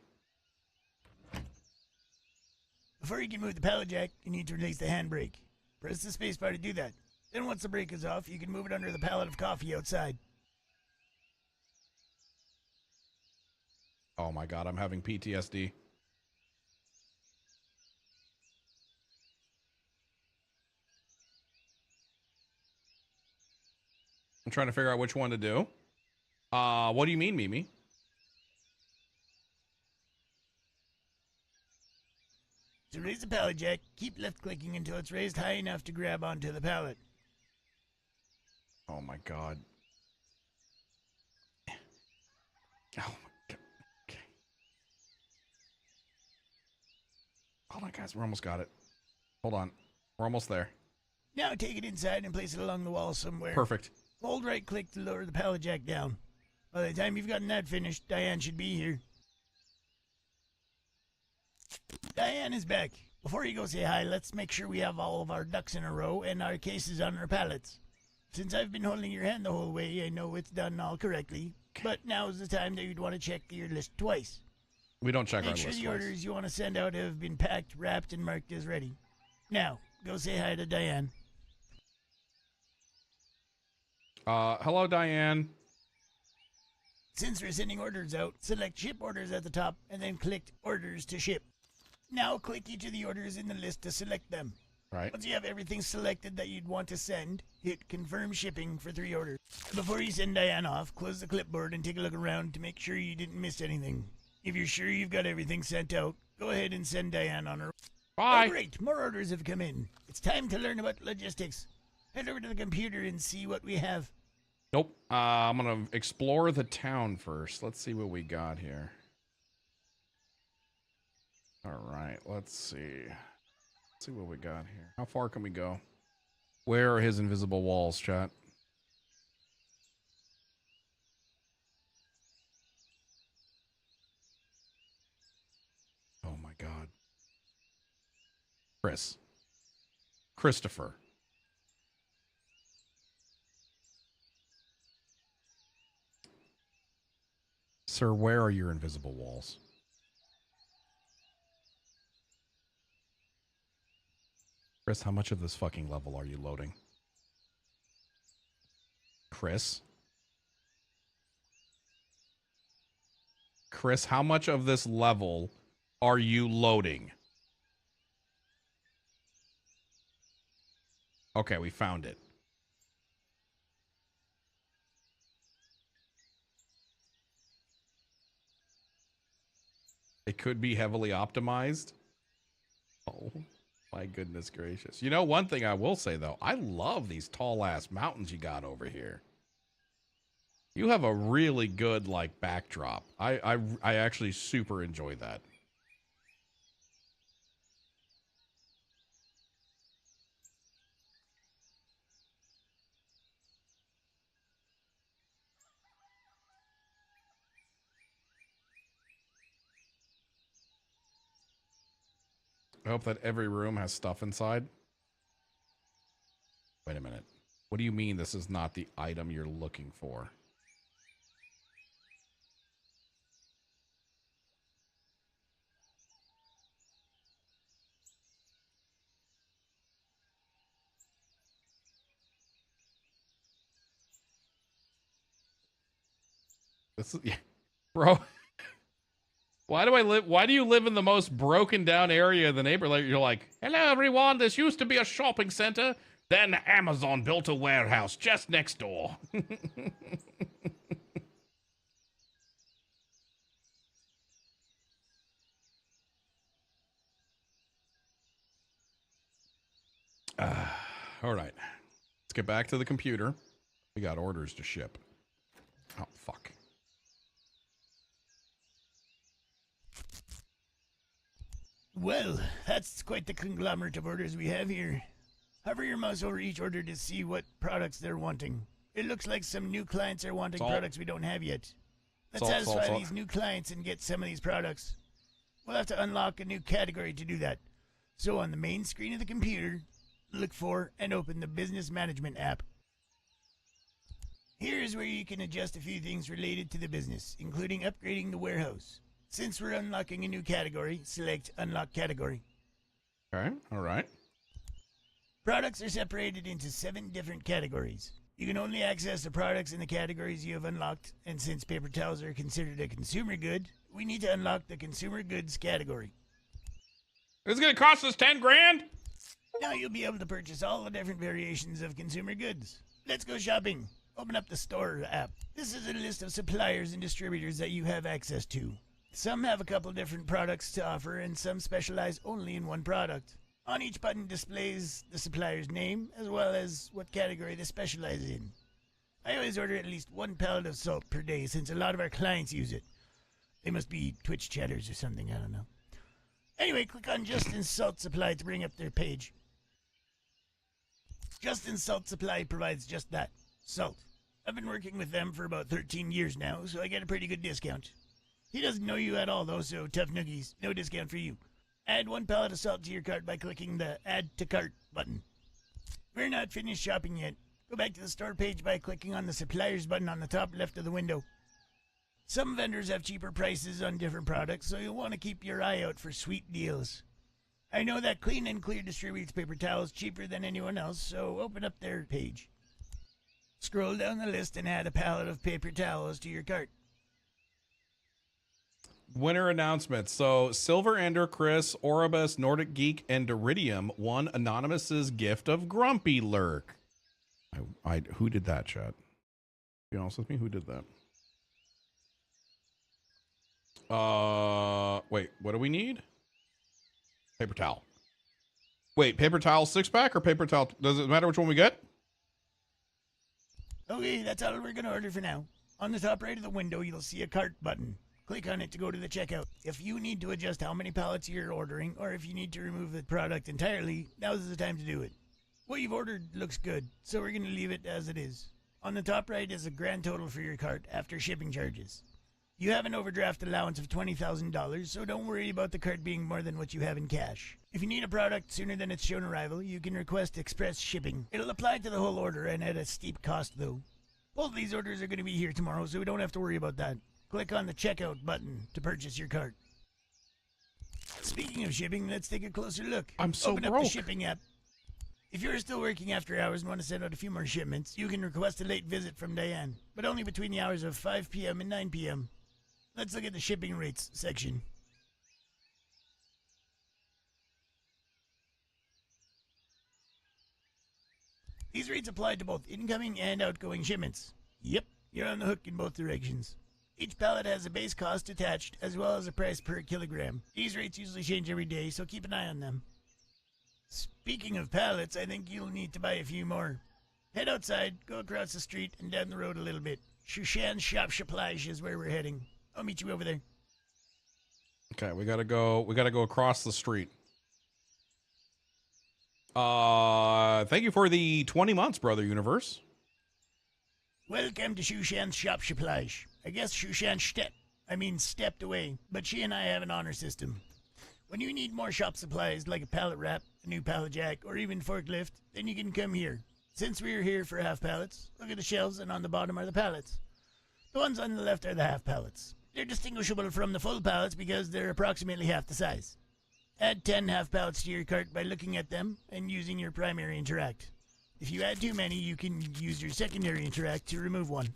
Before you can move the pallet jack, you need to release the handbrake. Press the spacebar to do that. Then once the brake is off, you can move it under the pallet of coffee outside. Oh my god, I'm having PTSD. I'm trying to figure out which one to do. What do you mean, Mimi? To raise the pallet jack, keep left clicking until it's raised high enough to grab onto the pallet. Oh my god. Oh my god. Okay. Hold on, guys. We're almost got it. Hold on. We're almost there. Now take it inside and place it along the wall somewhere. Perfect. Hold right click to lower the pallet jack down. By the time you've gotten that finished, Diane should be here. Diane is back. Before you go say hi, let's make sure we have all of our ducks in a row and our cases on our pallets. Since I've been holding your hand the whole way, I know it's done all correctly. But now is the time that you'd want to check your list twice. We don't check our Make list sure the twice. orders you want to send out have been packed, wrapped, and marked as ready. Now, go say hi to Diane. Hello, Diane. Since we're sending orders out, select Ship Orders at the top and then click Orders to Ship. Now click each of the orders in the list to select them. Right. Once you have everything selected that you'd want to send, hit Confirm Shipping for 3 orders. Before you send Diane off, close the clipboard and take a look around to make sure you didn't miss anything. If you're sure you've got everything sent out, go ahead and send Diane on her. Bye. Oh, great, more orders have come in. It's time to learn about logistics. Head over to the computer and see what we have. Nope. I'm gonna explore the town first. Let's see what we got here. All right, let's see. Let's see what we got here. How far can we go? Where are his invisible walls, chat? Oh my god. Christopher. Sir, where are your invisible walls? Chris, how much of this fucking level are you loading? Chris? Chris, how much of this level are you loading? Okay, we found it. It could be heavily optimized. Oh, my goodness gracious. You know, one thing I will say, though, I love these tall-ass mountains you got over here. You have a really good, like, backdrop. I actually super enjoy that. I hope that every room has stuff inside. Wait a minute. What do you mean this is not the item you're looking for? This is, yeah, bro. Why do you live in the most broken down area of the neighborhood? You're like, hello everyone, this used to be a shopping center. Then Amazon built a warehouse just next door. All right. Let's get back to the computer. We got orders to ship. Oh, fuck. Well, that's quite the conglomerate of orders we have here. Hover your mouse over each order to see what products they're wanting. It looks like some new clients are wanting products we don't have yet. Let's satisfy these new clients and get some of these products. We'll have to unlock a new category to do that. So on the main screen of the computer, look for and open the Business Management app. Here's where you can adjust a few things related to the business, including upgrading the warehouse. Since we're unlocking a new category, select Unlock Category. Okay, all right. Products are separated into 7 different categories. You can only access the products in the categories you have unlocked, and since paper towels are considered a consumer good, we need to unlock the consumer goods category. It's gonna cost us 10 grand? Now you'll be able to purchase all the different variations of consumer goods. Let's go shopping. Open up the store app. This is a list of suppliers and distributors that you have access to. Some have a couple different products to offer, and some specialize only in one product. On each button displays the supplier's name, as well as what category they specialize in. I always order at least 1 pallet of salt per day since a lot of our clients use it. They must be Twitch chatters or something, I don't know. Anyway, click on Justin's Salt Supply to bring up their page. Justin's Salt Supply provides just that, salt. I've been working with them for about 13 years now, so I get a pretty good discount. He doesn't know you at all, though, so tough noogies, no discount for you. Add 1 pallet of salt to your cart by clicking the Add to Cart button. We're not finished shopping yet. Go back to the store page by clicking on the Suppliers button on the top left of the window. Some vendors have cheaper prices on different products, so you'll want to keep your eye out for sweet deals. I know that Clean and Clear distributes paper towels cheaper than anyone else, so open up their page. Scroll down the list and add a pallet of paper towels to your cart. Winner announcement. So Silver Ender, Chris, Oribus, Nordic Geek, and Iridium won Anonymous's gift of Grumpy Lurk. Who did that, chat? Be honest with me, who did that? Wait, what do we need? Paper towel. Wait, paper towel 6-pack or paper towel? Does it matter which one we get? Okay, that's all we're going to order for now. On the top right of the window, you'll see a cart button. Click on it to go to the checkout. If you need to adjust how many pallets you're ordering, or if you need to remove the product entirely, now's the time to do it. What you've ordered looks good, so we're going to leave it as it is. On the top right is a grand total for your cart after shipping charges. You have an overdraft allowance of $20,000, so don't worry about the cart being more than what you have in cash. If you need a product sooner than its shown arrival, you can request express shipping. It'll apply to the whole order and at a steep cost, though. Both these orders are going to be here tomorrow, so we don't have to worry about that. Click on the checkout button to purchase your cart. Speaking of shipping, let's take a closer look. I'm so Open broke. up the shipping app. If you're still working after hours and want to send out a few more shipments, you can request a late visit from Diane, but only between the hours of 5 p.m. and 9 p.m. Let's look at the shipping rates section. These rates apply to both incoming and outgoing shipments. Yep, you're on the hook in both directions. Each pallet has a base cost attached, as well as a price per kilogram. These rates usually change every day, so keep an eye on them. Speaking of pallets, I think you'll need to buy a few more. Head outside, go across the street, and down the road a little bit. Shushan's Shop Supplies is where we're heading. I'll meet you over there. Okay, we gotta go across the street. Thank you for the 20 months, Brother Universe. Welcome to Shushan's Shop Supplies. I guess Shushan stepped away, but she and I have an honor system. When you need more shop supplies like a pallet wrap, a new pallet jack, or even forklift, then you can come here. Since we're here for half pallets, look at the shelves and on the bottom are the pallets. The ones on the left are the half pallets. They're distinguishable from the full pallets because they're approximately half the size. Add 10 half pallets to your cart by looking at them and using your primary interact. If you add too many, you can use your secondary interact to remove one.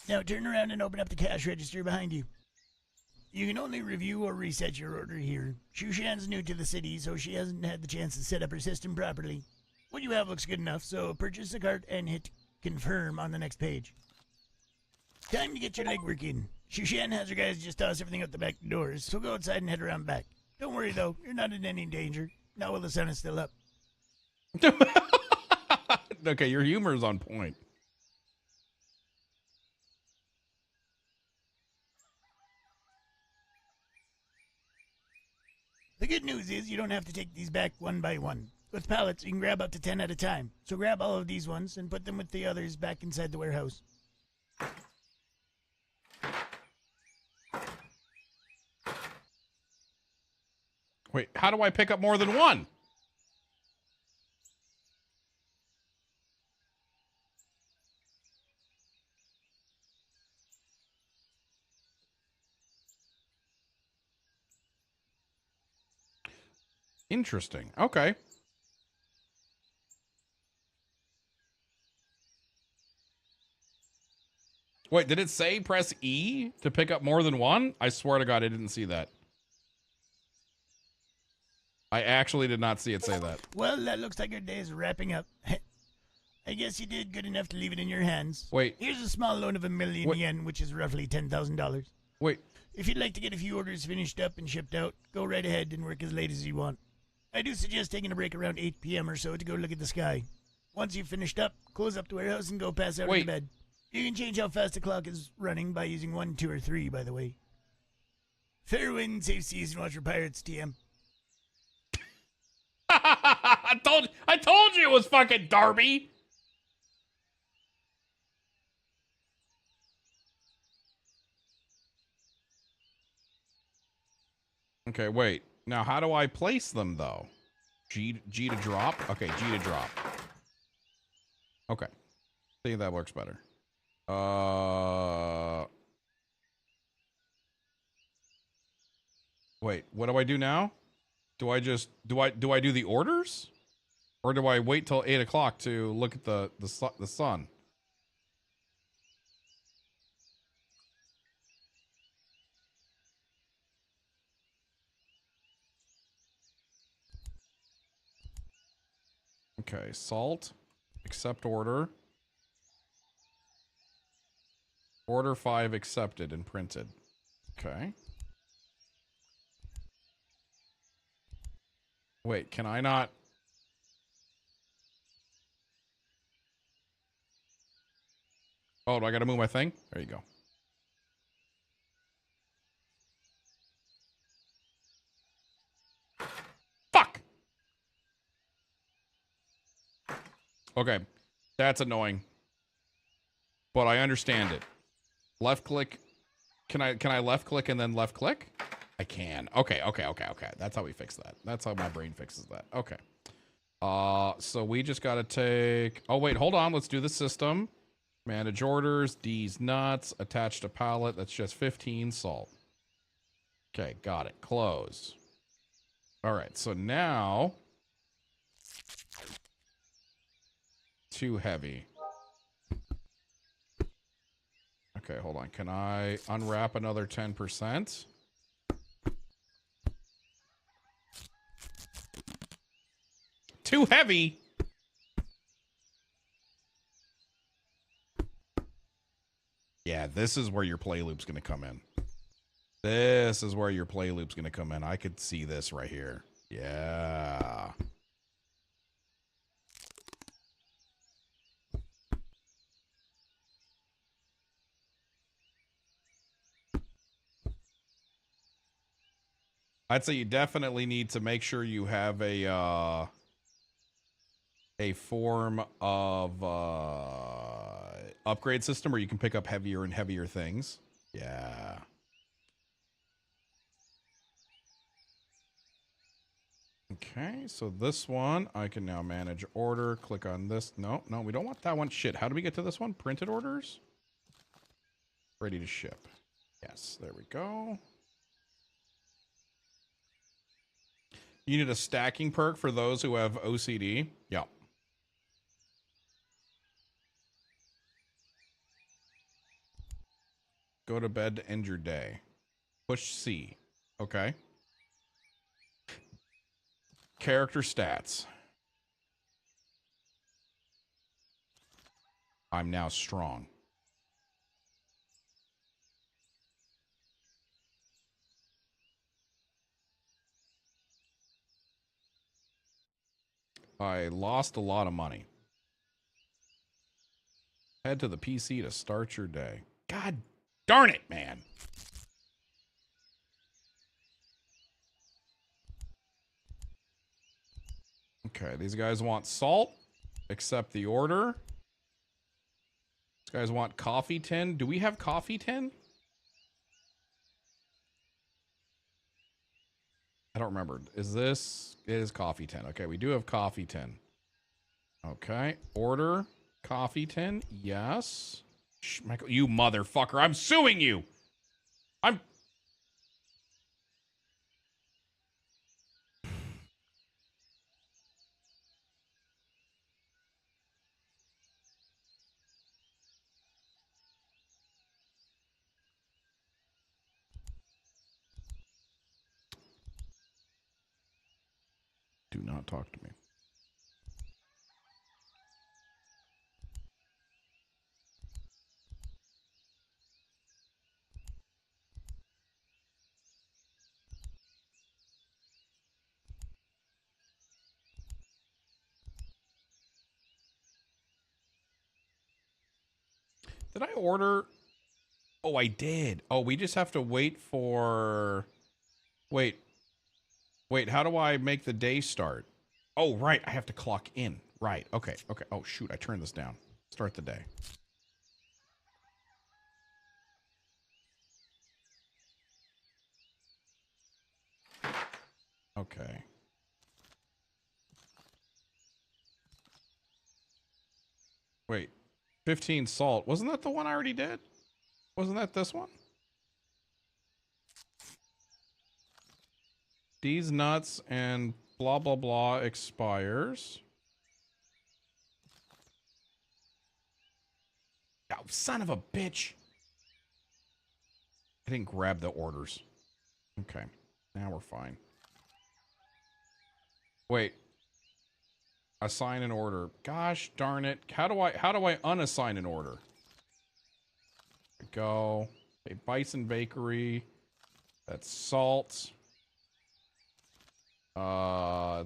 Now turn around and open up the cash register behind you. You can only review or reset your order here. Shushan's new to the city, so she hasn't had the chance to set up her system properly. What you have looks good enough, so purchase the cart and hit confirm on the next page. Time to get your legwork in. Shushan has her guys just toss everything out the back doors, so go outside and head around back. Don't worry though, you're not in any danger. Not while the sun is still up. Okay, your humor is on point. The good news is you don't have to take these back one by one. With pallets, you can grab up to 10 at a time. So grab all of these ones and put them with the others back inside the warehouse. Wait, how do I pick up more than one? Interesting. Okay. Wait, did it say press E to pick up more than one? I swear to God, I didn't see that. I actually did not see it say that. Well, that looks like our day is wrapping up. I guess you did good enough to leave it in your hands. Wait. Here's a small loan of $1,000,000 yen, which is roughly $10,000. Wait. If you'd like to get a few orders finished up and shipped out, go right ahead and work as late as you want. I do suggest taking a break around 8 p.m. or so to go look at the sky. Once you've finished up, close up the warehouse and go pass out in the bed. You can change how fast the clock is running by using 1, 2, or 3, by the way. Fair wind, safe seas, and watch for pirates, TM. I told you it was fucking Darby. Okay, wait. Now, how do I place them, though? G to drop? Okay, G to drop. Okay. I think that works better. Wait, what do I do now? Do I just do I do the orders? Or do I wait till 8 o'clock to look at the sun? Okay, salt. Accept order. Order 5 accepted and printed. Okay. Wait, can I not? Oh, do I gotta move my thing? There you go. Fuck! Okay. That's annoying. But I understand it. Left click. Can I left click and then left click? I can. Okay. That's how we fix that. That's how my brain fixes that. Okay. So we just gotta take... Oh, wait, hold on. Let's do the system. Manage orders. D's nuts. Attach to pallet. That's just 15 salt. Okay, got it. Close. All right, so now... Too heavy. Okay, hold on. Can I unwrap another 10%? Too heavy. Yeah, this is where your play loop's going to come in. This is where your play loop's going to come in. I could see this right here. Yeah. I'd say you definitely need to make sure you have a form of upgrade system where you can pick up heavier and heavier things. Yeah. Okay, so this one, I can now manage order. Click on this. No, we don't want that one. Shit, how do we get to this one? Printed orders? Ready to ship. Yes, there we go. You need a stacking perk for those who have OCD. Yeah. Go to bed to end your day. Push C. Okay. Character stats. I'm now strong. I lost a lot of money. Head to the PC to start your day. God darn it, man. Okay, these guys want salt. Accept the order. These guys want coffee tin. Do we have coffee tin? I don't remember. Is this... It is coffee tin. Okay, we do have coffee tin. Okay, order coffee tin. Yes. Shh, Michael, you motherfucker. I'm suing you. I'm... Do not talk to me. Did I order? Oh, I did. Oh, we just have to wait for... Wait. Wait, how do I make the day start? Oh, right. I have to clock in. Right. Okay. Okay. Oh, shoot. I turned this down. Start the day. Okay. Wait. 15 salt. Wasn't that the one I already did? Wasn't that this one? These nuts and blah, blah, blah expires. Oh, son of a bitch. I didn't grab the orders. Okay. Now we're fine. Wait. Assign an order. Gosh darn it. How do I unassign an order? Go. Okay, Bison Bakery. That's salt.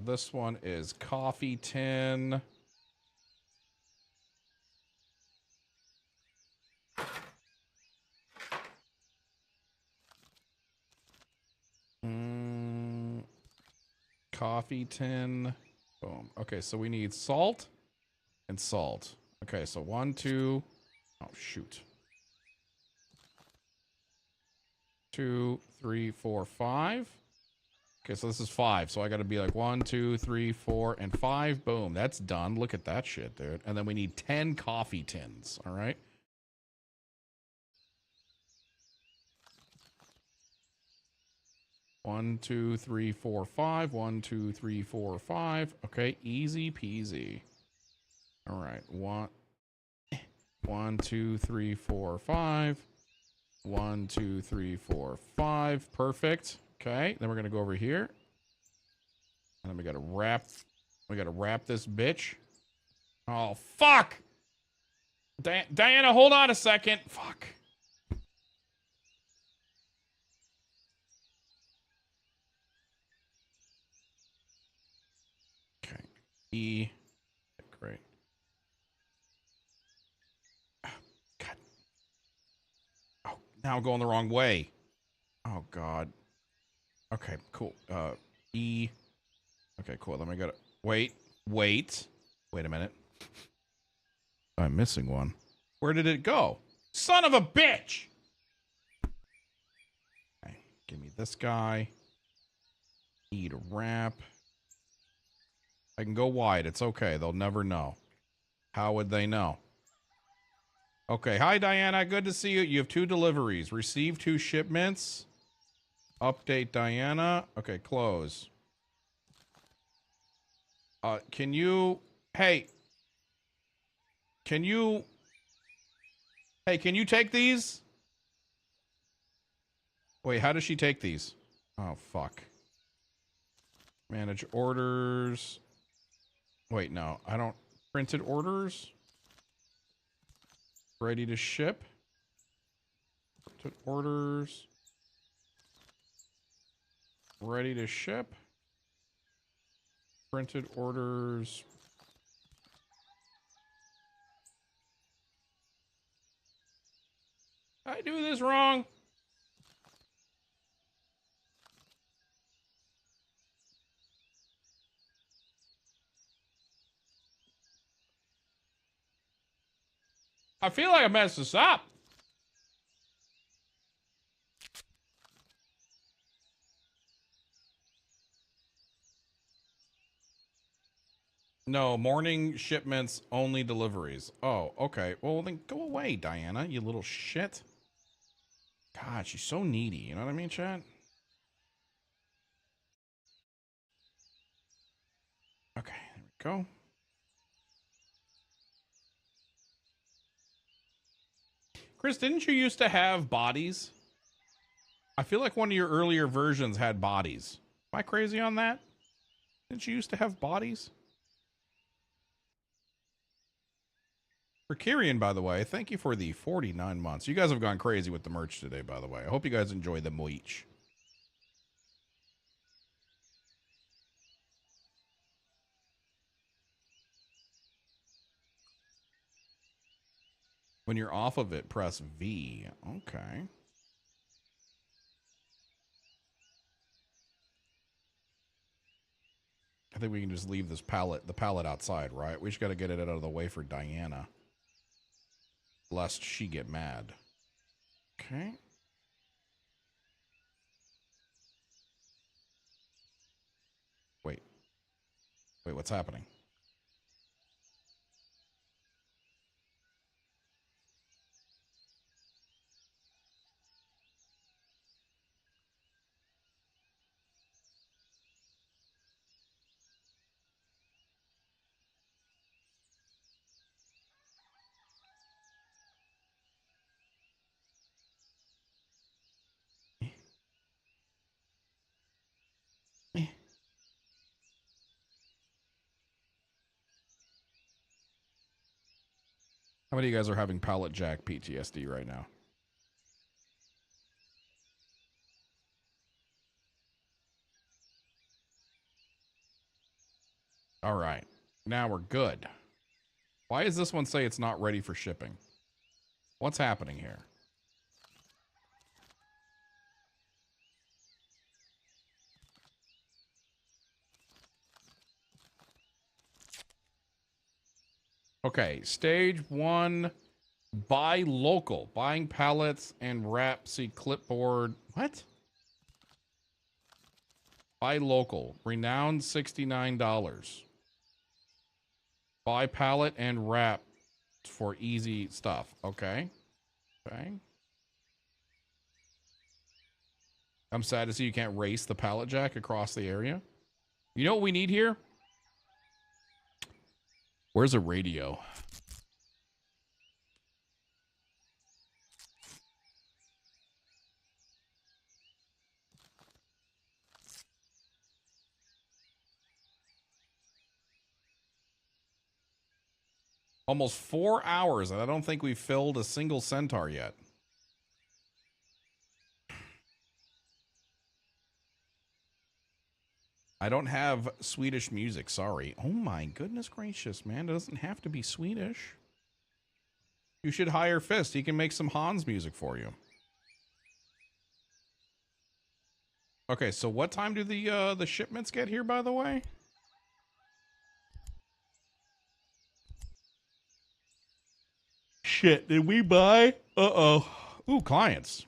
This one is coffee tin. Coffee tin. Boom. Okay, so we need salt and salt. Okay, so 1, 2. Oh, shoot. 2, 3, 4, 5. Okay, so this is 5. So I got to be like 1, 2, 3, 4, and 5. Boom. That's done. Look at that shit, dude. And then we need 10 coffee tins. All right. One, 2, 3, 4, 5. 1, 2, 3, 4, 5. Okay, easy peasy. All right. 1, 2, 3, 4, 5. 1, 2, 3, 4, 5. Perfect. Okay, then we're gonna go over here. And then we gotta wrap this bitch. Oh, fuck! Diana, hold on a second. Fuck. Okay. E. Great. Oh, God. Oh, now I'm going the wrong way. Oh, God. Okay, cool. E. Okay, cool. Then we gotta... Wait a minute. I'm missing one. Where did it go? Son of a bitch! Okay, give me this guy. E to wrap. I can go wide. It's okay. They'll never know. How would they know? Okay. Hi, Diana. Good to see you. You have 2 deliveries. Receive 2 shipments. Update Diana. Okay, close. Can you... Hey, can you take these? Wait, how does she take these? Oh, fuck. Manage orders. Wait, no. I don't... Printed orders. Ready to ship. Printed orders. Ready to ship. Printed orders. I do this wrong. I feel like I messed this up. No, morning shipments, only deliveries. Oh, okay. Well, then go away, Diana, you little shit. God, she's so needy. You know what I mean, chat? Okay, there we go. Chris, didn't you used to have bodies? I feel like one of your earlier versions had bodies. Am I crazy on that? Didn't you used to have bodies? Precarian, by the way, thank you for the 49 months. You guys have gone crazy with the merch today, by the way. I hope you guys enjoy the moich. When you're off of it, press V. Okay. I think we can just leave this pallet, the pallet outside, right? We just got to get it out of the way for Diana. Lest she get mad. Okay. Wait. Wait, what's happening? How many of you guys are having pallet jack PTSD right now? All right. Now we're good. Why does this one say it's not ready for shipping? What's happening here? Okay, stage 1, buy local. Buying pallets and wrap, see clipboard. What? Buy local. Renowned, $69. Buy pallet and wrap for easy stuff. Okay. Okay. I'm sad to see you can't race the pallet jack across the area. You know what we need here? Where's a radio? Almost 4 hours, and I don't think we've filled a single centaur yet. I don't have Swedish music, sorry. Oh my goodness gracious, man. It doesn't have to be Swedish. You should hire Fist. He can make some Hans music for you. Okay, so what time do the shipments get here, by the way? Shit, did we buy? Uh-oh. Ooh, clients.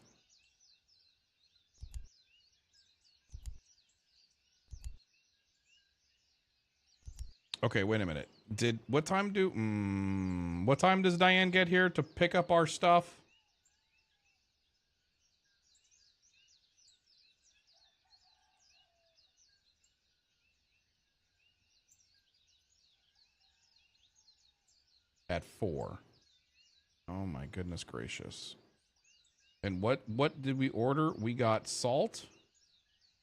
Okay, wait a minute. What time does Diane get here to pick up our stuff? At 4. Oh my goodness gracious. And what did we order? We got salt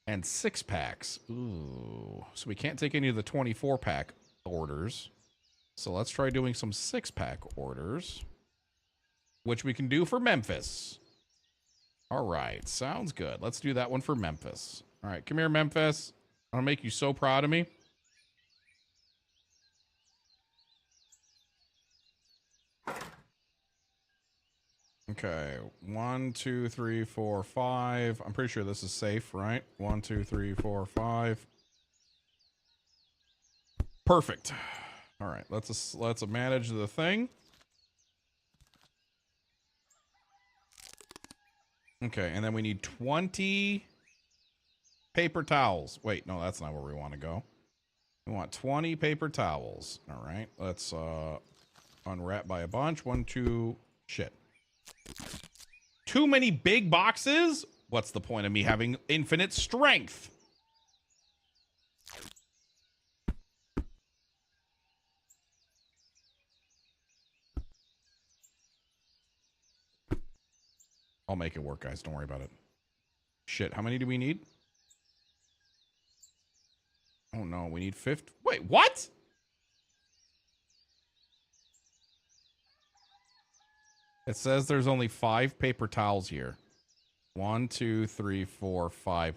and 6-packs. Ooh. So we can't take any of the 24-pack orders. So let's try doing some 6-pack orders, which we can do for Memphis. All right. Sounds good. Let's do that one for Memphis. All right. Come here, Memphis. I'll make you so proud of me. Okay, 1, 2, 3, 4, 5. I'm pretty sure this is safe, right? 1, 2, 3, 4, 5. Perfect. All right, let's manage the thing. Okay, and then we need 20 paper towels. Wait, no, that's not where we want to go. We want 20 paper towels. All right, let's unwrap by a bunch. 1, 2, shit. Too many big boxes? What's the point of me having infinite strength? I'll make it work, guys. Don't worry about it. Shit, how many do we need? Oh no, we need 50. Wait, what? It says there's only 5 paper towels here. 1, 2, 3, 4, 5.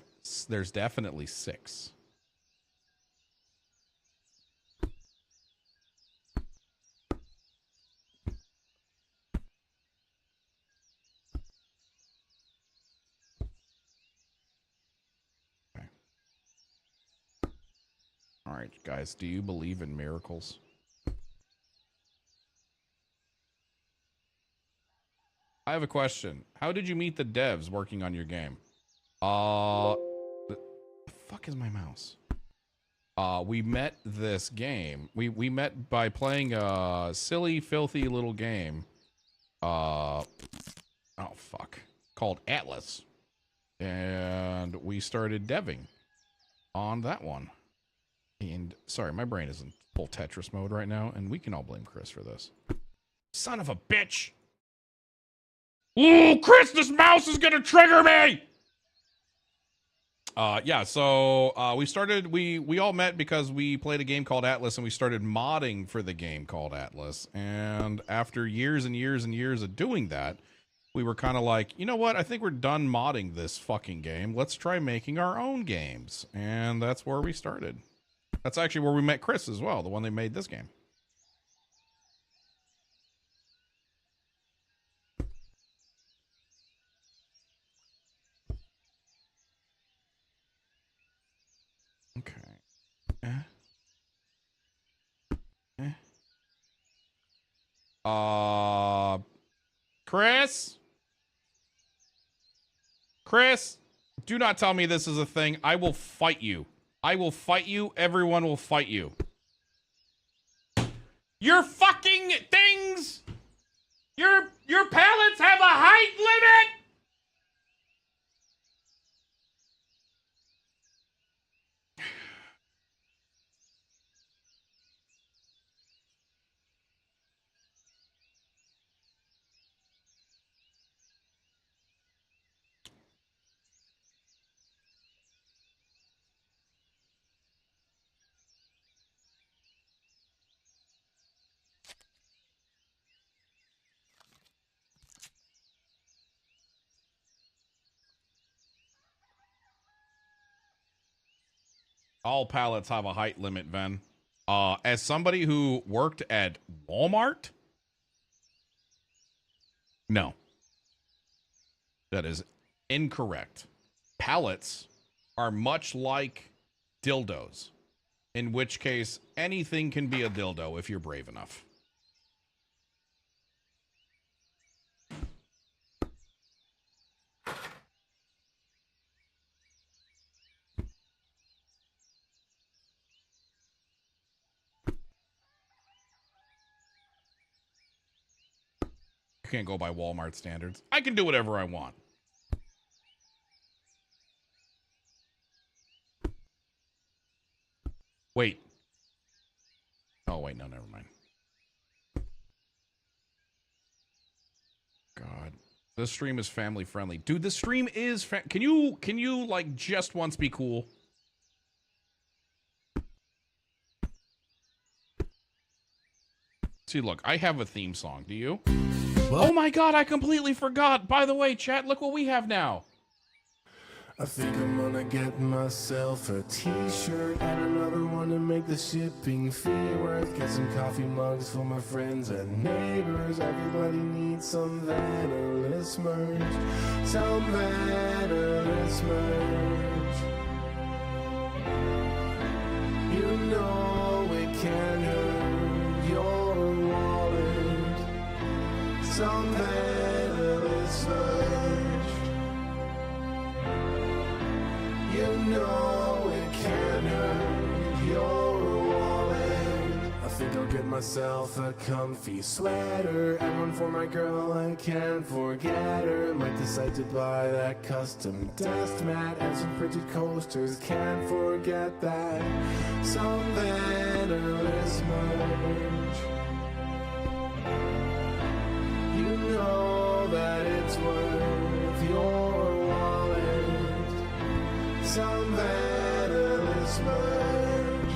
There's definitely 6. All right, guys, do you believe in miracles? I have a question. How did you meet the devs working on your game? The fuck is my mouse? We met this game. We met by playing a silly, filthy little game. Oh fuck. Called Atlas. And we started deving on that one. And sorry, my brain is in full Tetris mode right now, and we can all blame Chris for this. Son of a bitch! Ooh, Chris, this mouse is gonna trigger me! Yeah, so we all met because we played a game called Atlas, and we started modding for the game called Atlas. And after years and years and years of doing that, we were kind of like, you know what? I think we're done modding this fucking game. Let's try making our own games. And that's where we started. That's actually where we met Chris as well, the one that made this game. Okay. Chris? Chris, do not tell me this is a thing. I will fight you. I will fight you. Everyone will fight you. Your fucking things! Your pallets have a height limit! All pallets have a height limit, Ven. As somebody who worked at Walmart, no. That is incorrect. Pallets are much like dildos, in which case anything can be a dildo if you're brave enough. You can't go by Walmart standards. I can do whatever I want. Wait. Oh, wait, no, never mind. God. This stream is family friendly. Dude, this stream is can you like just once be cool? See, look, I have a theme song. Do you? Well, oh my God, I completely forgot. By the way, chat, look what we have now. I think I'm gonna get myself a t-shirt and another one to make the shipping fee worth. Get some coffee mugs for my friends and neighbors. Everybody needs some Vanillis merch. Some Vanillis merch. You know it can hurt your wallet. Some Vanillis merch. You know it can hurt your wallet. I think I'll get myself a comfy sweater and one for my girl, I can't forget her. Might decide to buy that custom desk mat and some printed coasters, can't forget that. Some Vanillis merch. You know that it's worth your wallet. Some Vanillis merch.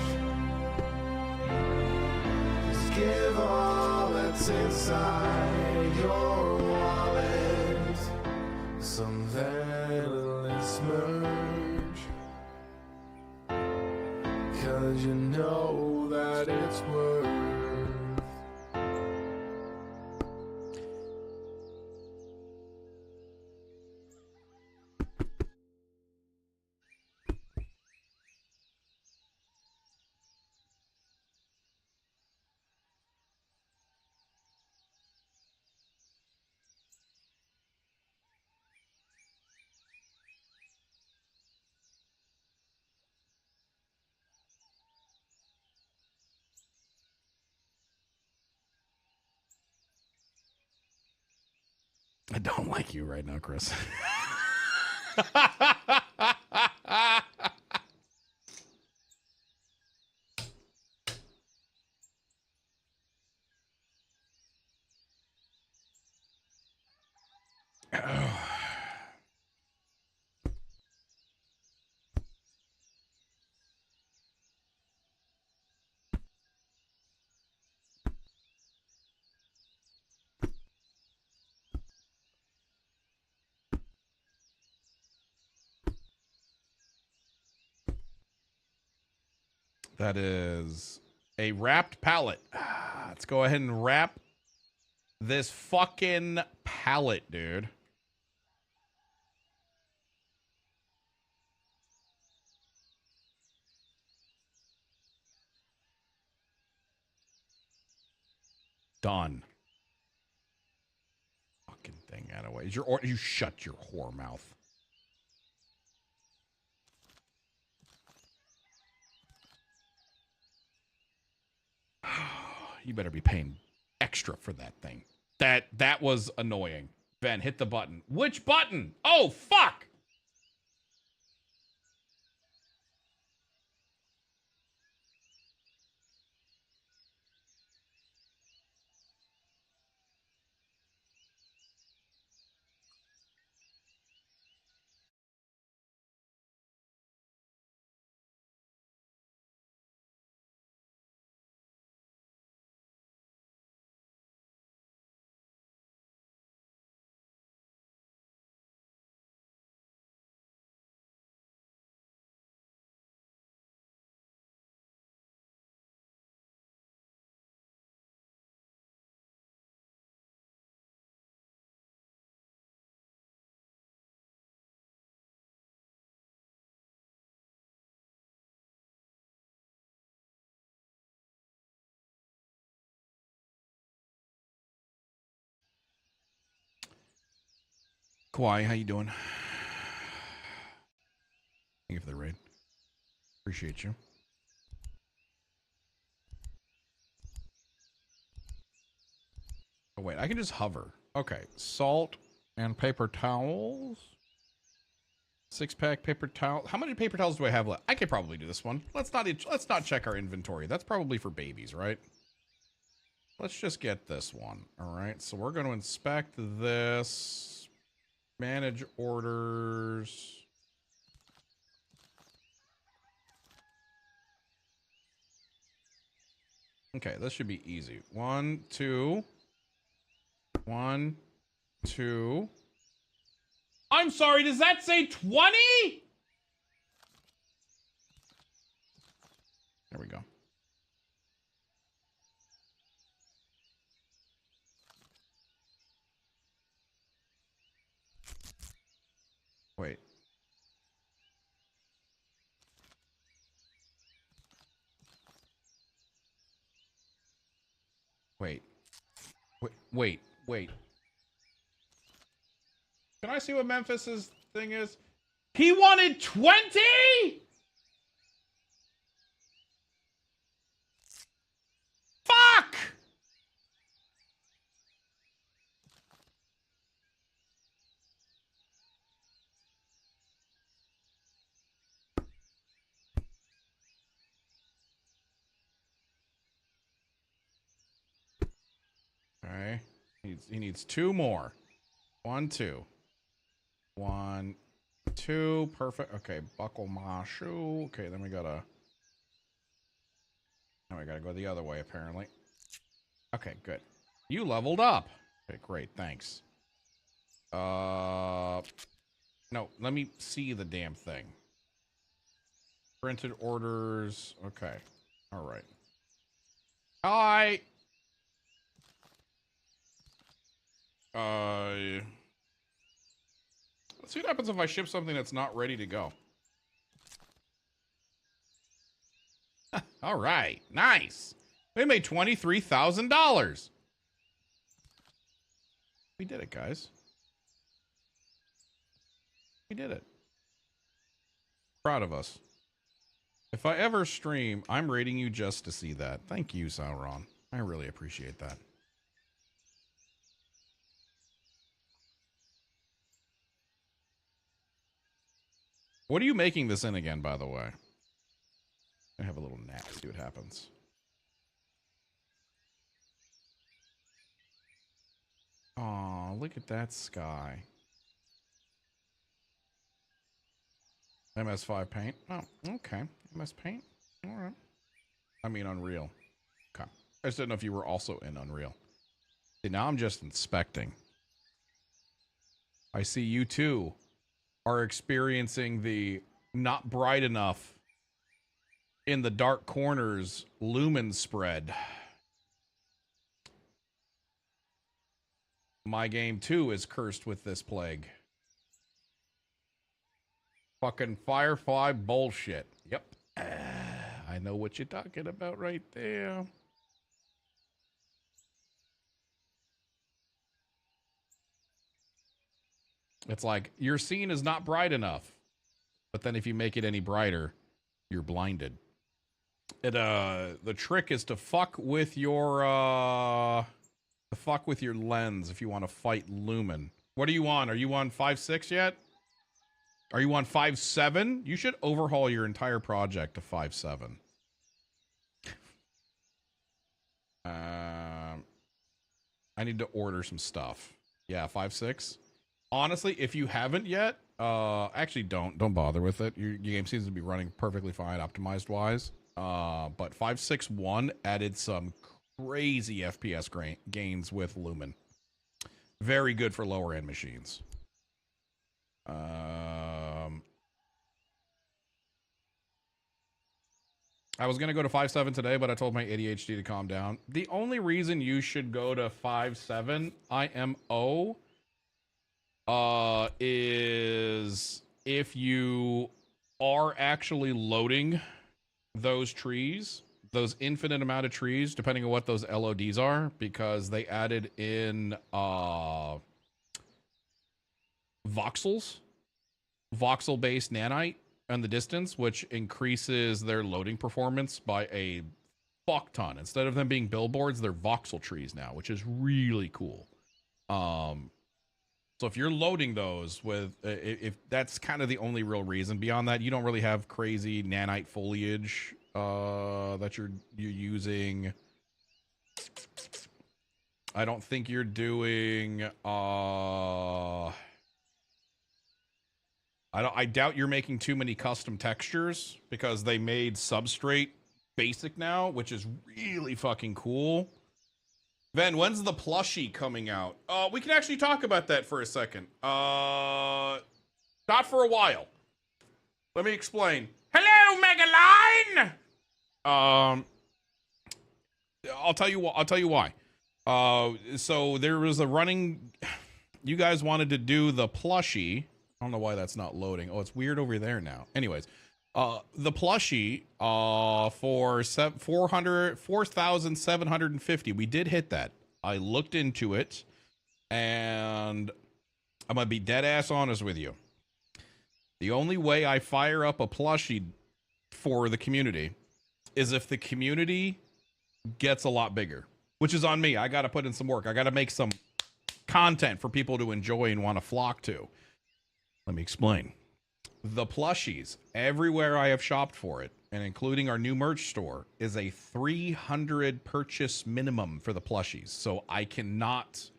Just give all that's inside your wallet. Some Vanillis merch. 'Cause you know that it's worth. I don't like you right now, Chris. That is a wrapped pallet. Let's go ahead and wrap this fucking pallet, dude. Done. Fucking thing out of the way. Is your you shut your whore mouth. You better be paying extra for that thing. That was annoying. Ben, hit the button. Which button? Oh, fuck! Kawhi, how you doing? Thank you for the raid. Appreciate you. Oh, wait, I can just hover. Okay, salt and paper towels. 6-pack paper towel. How many paper towels do I have left? I could probably do this one. Let's not check our inventory. That's probably for babies, right? Let's just get this one. All right, so we're going to inspect this. Manage orders. Okay, this should be easy. 1, 2. 1, 2. I'm sorry, does that say 20? There we go. Wait. Wait. Wait. Can I see what Memphis's thing is? He wanted 20? Fuck! Okay. He needs 2 more. 1, 2. 1, 2. Perfect. Okay, buckle my shoe. Okay, then we gotta... Now we gotta go the other way, apparently. Okay, good. You leveled up. Okay, great. Thanks. No, let me see the damn thing. Printed orders. Okay. All right. Hi. Let's see what happens if I ship something that's not ready to go. All right. Nice. We made $23,000. We did it, guys. We did it. Proud of us. If I ever stream, I'm rating you just to see that. Thank you, Sauron. I really appreciate that. What are you making this in again, by the way? I have a little nap, see what happens. Aw, look at that sky. MS5 paint. Oh, okay. MS paint. All right. I mean, Unreal. Okay. I just didn't know if you were also in Unreal. See, now I'm just inspecting. I see you too are experiencing the not bright enough in the dark corners lumen spread. My game too is cursed with this plague. Fucking Firefly bullshit. Yep. I know what you're talking about right there. It's like your scene is not bright enough, but then if you make it any brighter, you're blinded. The trick is to fuck with your lens if you want to fight lumen. What are you on? Are you on 5.6 yet? Are you on 5.7? You should overhaul your entire project to 5.7. I need to order some stuff. Yeah, 5.6. Honestly, if you haven't yet, actually don't bother with it. Your game seems to be running perfectly fine, optimized wise. But 5.6.1 added some crazy FPS gains with Lumen. Very good for lower end machines. I was gonna go to 5.7 today, but I told my ADHD to calm down. The only reason you should go to 5.7 IMO is if you are actually loading those trees, those infinite amount of trees, depending on what those LODs are, because they added in voxels, voxel-based nanite on the distance, which increases their loading performance by a fuck ton. Instead of them being billboards, they're voxel trees now, which is really cool. So if you're loading those with, if that's kind of the only real reason. Beyond that, you don't really have crazy nanite foliage that you're using. I don't think you're doing. I doubt you're making too many custom textures because they made substrate basic now, which is really fucking cool. Ven, when's the plushie coming out? We can actually talk about that for a second. Not for a while. Let me explain. Hello, Megaline! I'll tell you why. So there was a running. You guys wanted to do the plushie. I don't know why that's not loading. Oh, it's weird over there now. Anyways, the plushie for 4,750. We did hit that. I looked into it, and I'm gonna be dead ass honest with you. The only way I fire up a plushie for the community is if the community gets a lot bigger, which is on me. I got to put in some work. I got to make some content for people to enjoy and want to flock to. Let me explain. The plushies, everywhere I have shopped for it, and including our new merch store, is a 300 purchase minimum for the plushies. So I cannot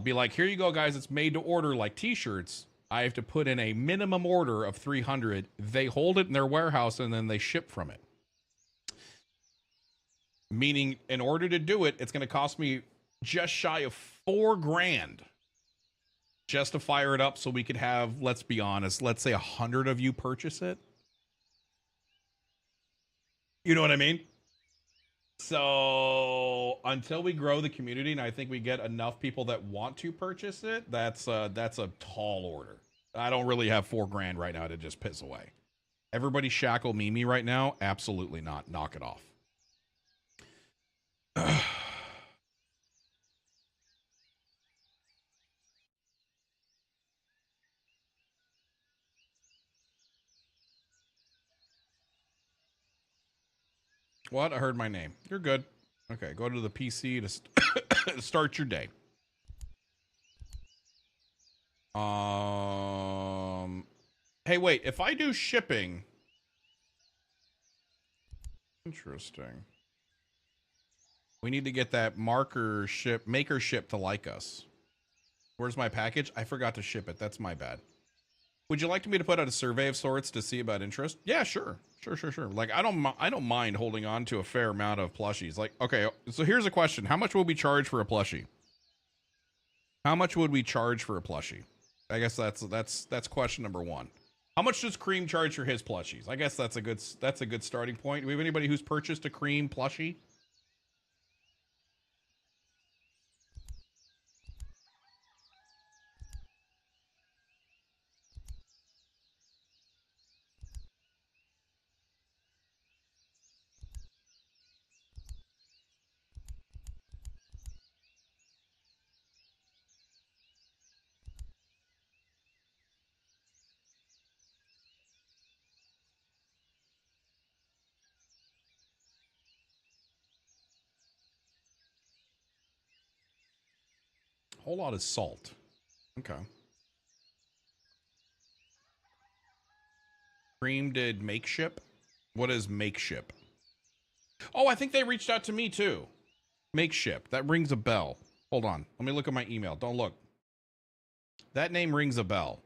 be like, here you go, guys. It's made to order like t-shirts. I have to put in a minimum order of 300. They hold it in their warehouse and then they ship from it. Meaning, in order to do it, it's going to cost me just shy of $4,000 just to fire it up so we could have, let's be honest, let's say 100 of you purchase it. You know what I mean? So until we grow the community and I think we get enough people that want to purchase it, that's a tall order. I don't really have $4,000 right now to just piss away. Everybody shackle me right now? Absolutely not. Knock it off. What? I heard my name. You're good. Okay, go to the PC to start your day. Hey, wait, if I do shipping... Interesting. We need to get that maker ship to like us. Where's my package? I forgot to ship it. That's my bad. Would you like me to put out a survey of sorts to see about interest? Yeah, sure. Sure. Like, I don't mind holding on to a fair amount of plushies. Like, okay, so here's a question. How much would we charge for a plushie? How much would we charge for a plushie? I guess that's question number one. How much does Cream charge for his plushies? I guess that's a good starting point. Do we have anybody who's purchased a Cream plushie? Whole lot of salt. Okay. Cream did make ship. What is make ship? Oh, I think they reached out to me too. Make ship. That rings a bell. Hold on. Let me look at my email. Don't look. That name rings a bell.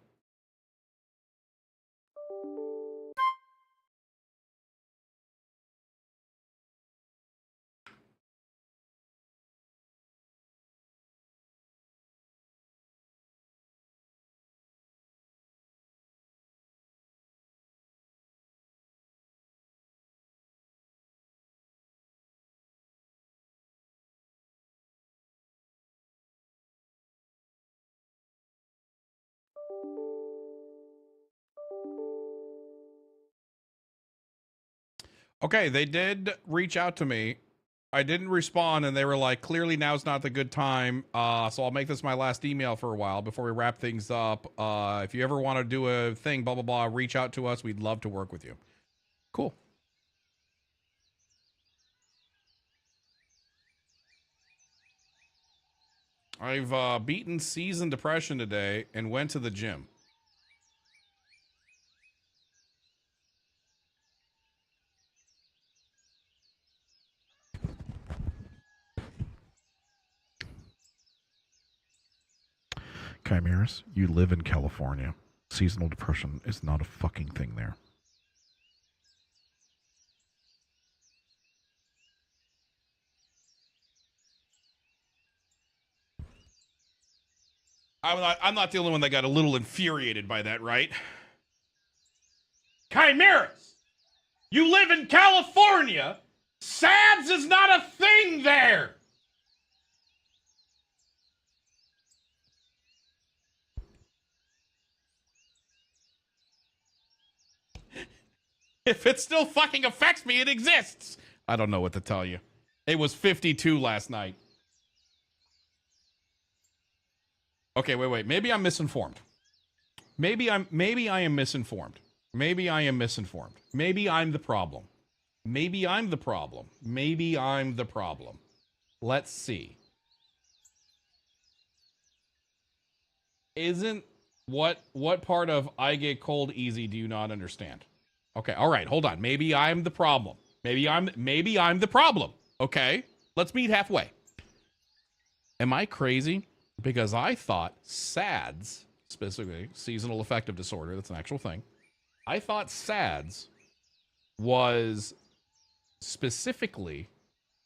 Okay, they did reach out to me. I didn't respond, and they were like, clearly now's not the good time, so I'll make this my last email for a while before we wrap things up. If you ever want to do a thing, blah, blah, blah, reach out to us. We'd love to work with you. Cool. I've beaten season depression today and went to the gym. Chimeras, you live in California. Seasonal depression is not a fucking thing there. I'm not the only one that got a little infuriated by that, right? Chimeras, you live in California. SADS is not a thing there. If it still fucking affects me, it exists. I don't know what to tell you. It was 52 last night. Okay, wait. Maybe I'm misinformed. Maybe I am misinformed. Maybe I am misinformed. Maybe I'm the problem. Maybe I'm the problem. Maybe I'm the problem. Let's see. Isn't what part of I get cold easy do you not understand? Okay, all right, hold on. Maybe I'm the problem. Maybe I'm the problem. Okay? Let's meet halfway. Am I crazy? Because I thought SADS, specifically seasonal affective disorder, that's an actual thing. I thought SADS was specifically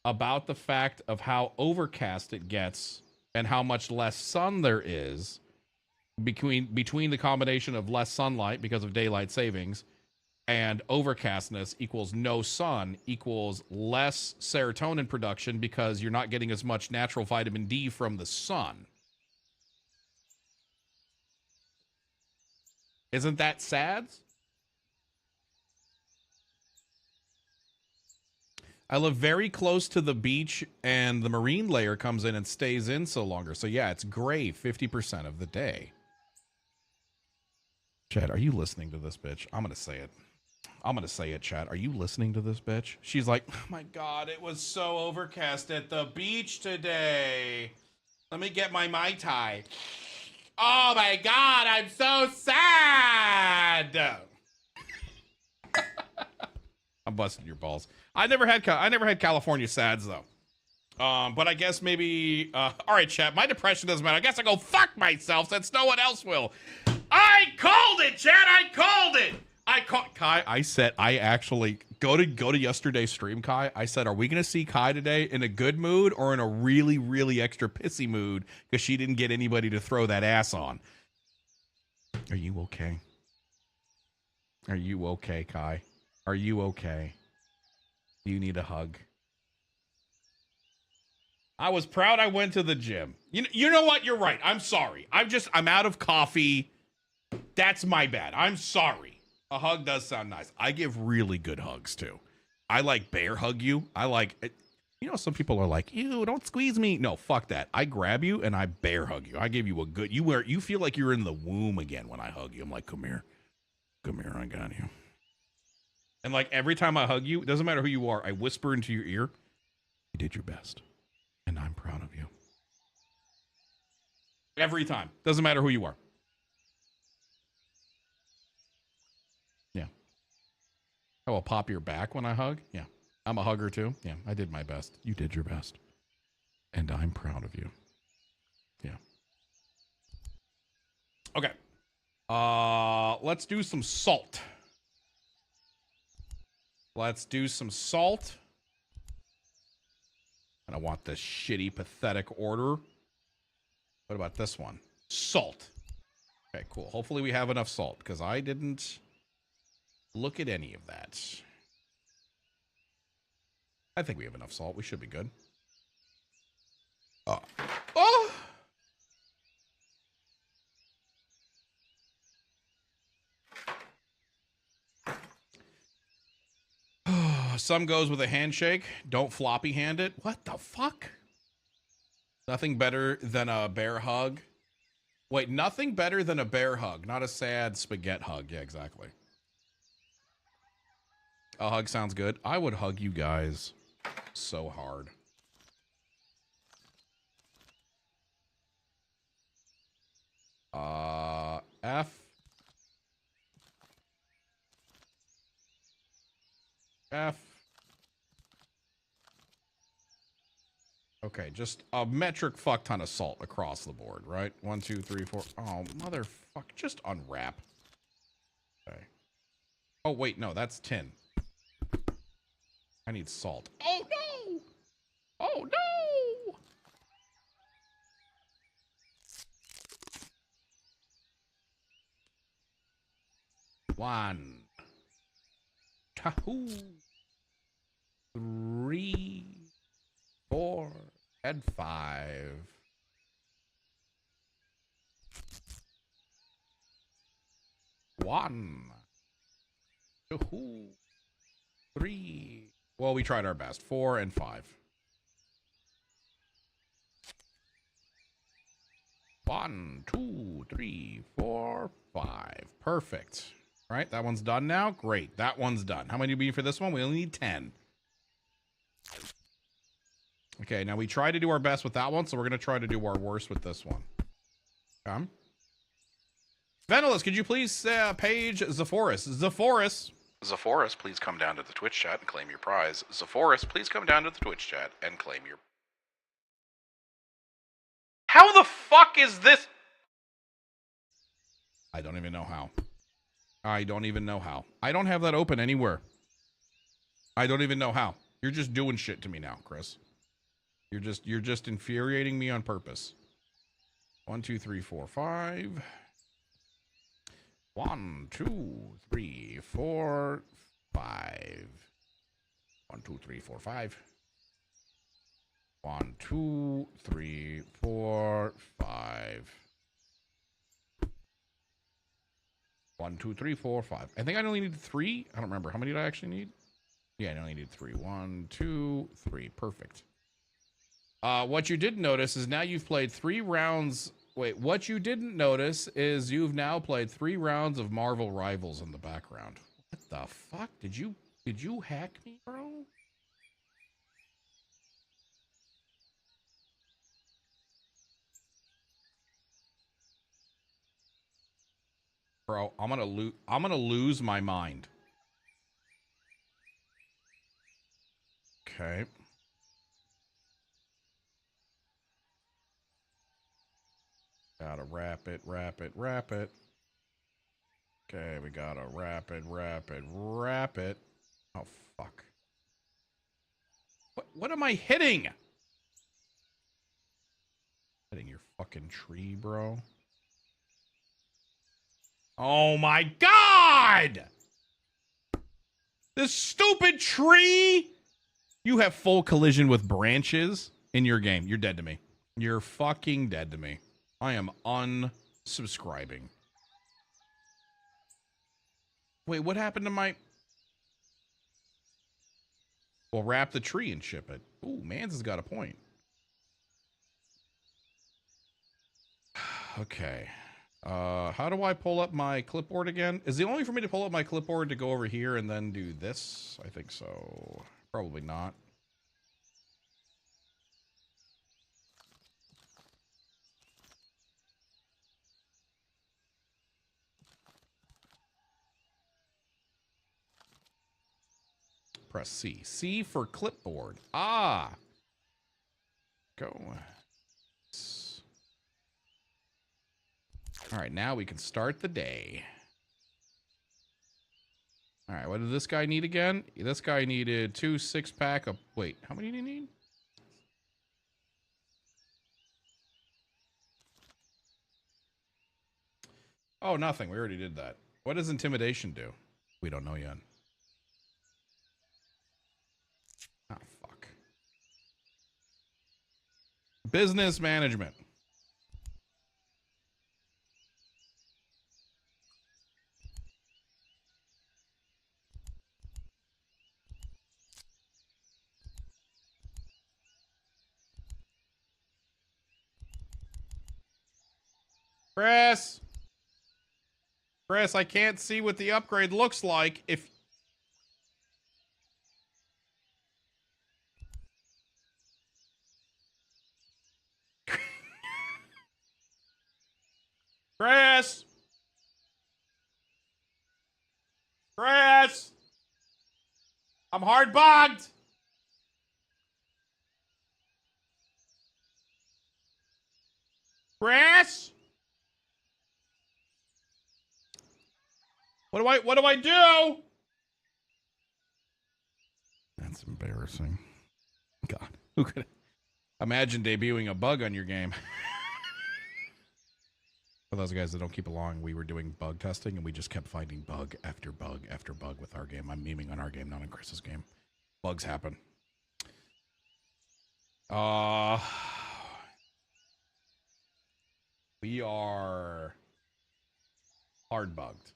about the fact of how overcast it gets and how much less sun there is between the combination of less sunlight because of daylight savings and overcastness equals no sun equals less serotonin production because you're not getting as much natural vitamin D from the sun. Isn't that sad? I live very close to the beach and the marine layer comes in and stays in so longer. So yeah, it's gray 50% of the day. Chad, are you listening to this bitch? I'm going to say it. I'm going to say it, Chad. Are you listening to this bitch? She's like, oh my God, it was so overcast at the beach today. Let me get my Mai Tai. Oh my God, I'm so sad. I'm busting your balls. I never had California sads though. But I guess maybe. All right, chat. My depression doesn't matter. I guess I go fuck myself since no one else will. I called it, chat. I called it. Kai. I said I actually go to yesterday's stream. Kai. I said, are we gonna see Kai today in a good mood or in a really really extra pissy mood because she didn't get anybody to throw that ass on? Are you okay? Are you okay, Kai? Are you okay? Do you need a hug? I was proud I went to the gym. You know what? You're right. I'm sorry. I'm out of coffee. That's my bad. I'm sorry. A hug does sound nice. I give really good hugs too. I like bear hug you. I like, some people are like, ew, don't squeeze me. No, fuck that. I grab you and I bear hug you. I give you a good, you feel like you're in the womb again when I hug you. I'm like, come here. Come here. I got you. And like every time I hug you, it doesn't matter who you are. I whisper into your ear, you did your best. And I'm proud of you. Every time. Doesn't matter who you are. Yeah. I will pop your back when I hug. Yeah. I'm a hugger too. Yeah. I did my best. You did your best. And I'm proud of you. Yeah. Okay. Let's do some salt. Let's do some salt. And I want this shitty, pathetic order. What about this one? Salt. Okay, cool. Hopefully we have enough salt, because I didn't look at any of that. I think we have enough salt. We should be good. Oh. Some goes with a handshake. Don't floppy hand it. What the fuck? Nothing better than a bear hug. Wait, nothing better than a bear hug, not a sad spaghetti hug. Yeah, exactly. A hug sounds good. I would hug you guys so hard. F. Okay, just a metric fuck ton of salt across the board, right? 1, 2, 3, 4. Oh, motherfucker. Just unwrap. Okay. Oh, wait, no, that's tin. I need salt. Oh, no! Oh, no! One. 2, 3, 4, and 5. One. 2, 3. Well, we tried our best. 4 and 5. 1, 2, 3, 4, 5. Perfect. All right, that one's done now. Great. That one's done. How many do we need for this one? We only need 10. Okay, now we tried to do our best with that one, so we're going to try to do our worst with this one. Come. Venilus, could you please page Zephorus? Zephorus, please come down to the Twitch chat and claim your prize. Zephorus, please come down to the Twitch chat and claim your... How the fuck is this? I don't even know how. I don't even know how. I don't have that open anywhere. I don't even know how. You're just doing shit to me now, Chris. You're just infuriating me on purpose. 1, 2, 3, 4, 5. 1, 2, 3, 4, 5. 1, 2, 3, 4, 5. 1, 2, 3, 4, 5. 1, 2, 3, 4, 5. I think I only need 3. I don't remember. How many did I actually need? Yeah, I only need 3. 1, 2, 3. Perfect. What you didn't notice is now you've played 3 rounds. Wait, what you didn't notice is you've now played 3 rounds of Marvel Rivals in the background. What the fuck? Did you hack me, bro? Bro, I'm gonna lose my mind. Okay. Gotta wrap it, wrap it, wrap it. Okay, we gotta wrap it, wrap it, wrap it. Oh, fuck. What am I hitting? Hitting your fucking tree, bro. Oh my god! This stupid tree! You have full collision with branches in your game. You're dead to me. You're fucking dead to me. I am unsubscribing. Wait, what happened to my... Well, wrap the tree and ship it. Ooh, Mans has got a point. Okay. How do I pull up my clipboard again? Is it only for me to pull up my clipboard to go over here and then do this? I think so. Probably not. Press C. C for clipboard. Ah. Go. All right, now we can start the day. All right, what did this guy need again? This guy needed 2 6-pack of... Wait, how many did he need? Oh, nothing. We already did that. What does intimidation do? We don't know yet. Oh, fuck. Business management. Chris! Chris, I can't see what the upgrade looks like if... Chris! Chris! I'm hard bugged! Chris? What do I do? That's embarrassing. God, who could imagine debuting a bug on your game? For those guys that don't keep along, we were doing bug testing and we just kept finding bug after bug after bug with our game. I'm memeing on our game, not on Chris's game. Bugs happen. We are hard bugged.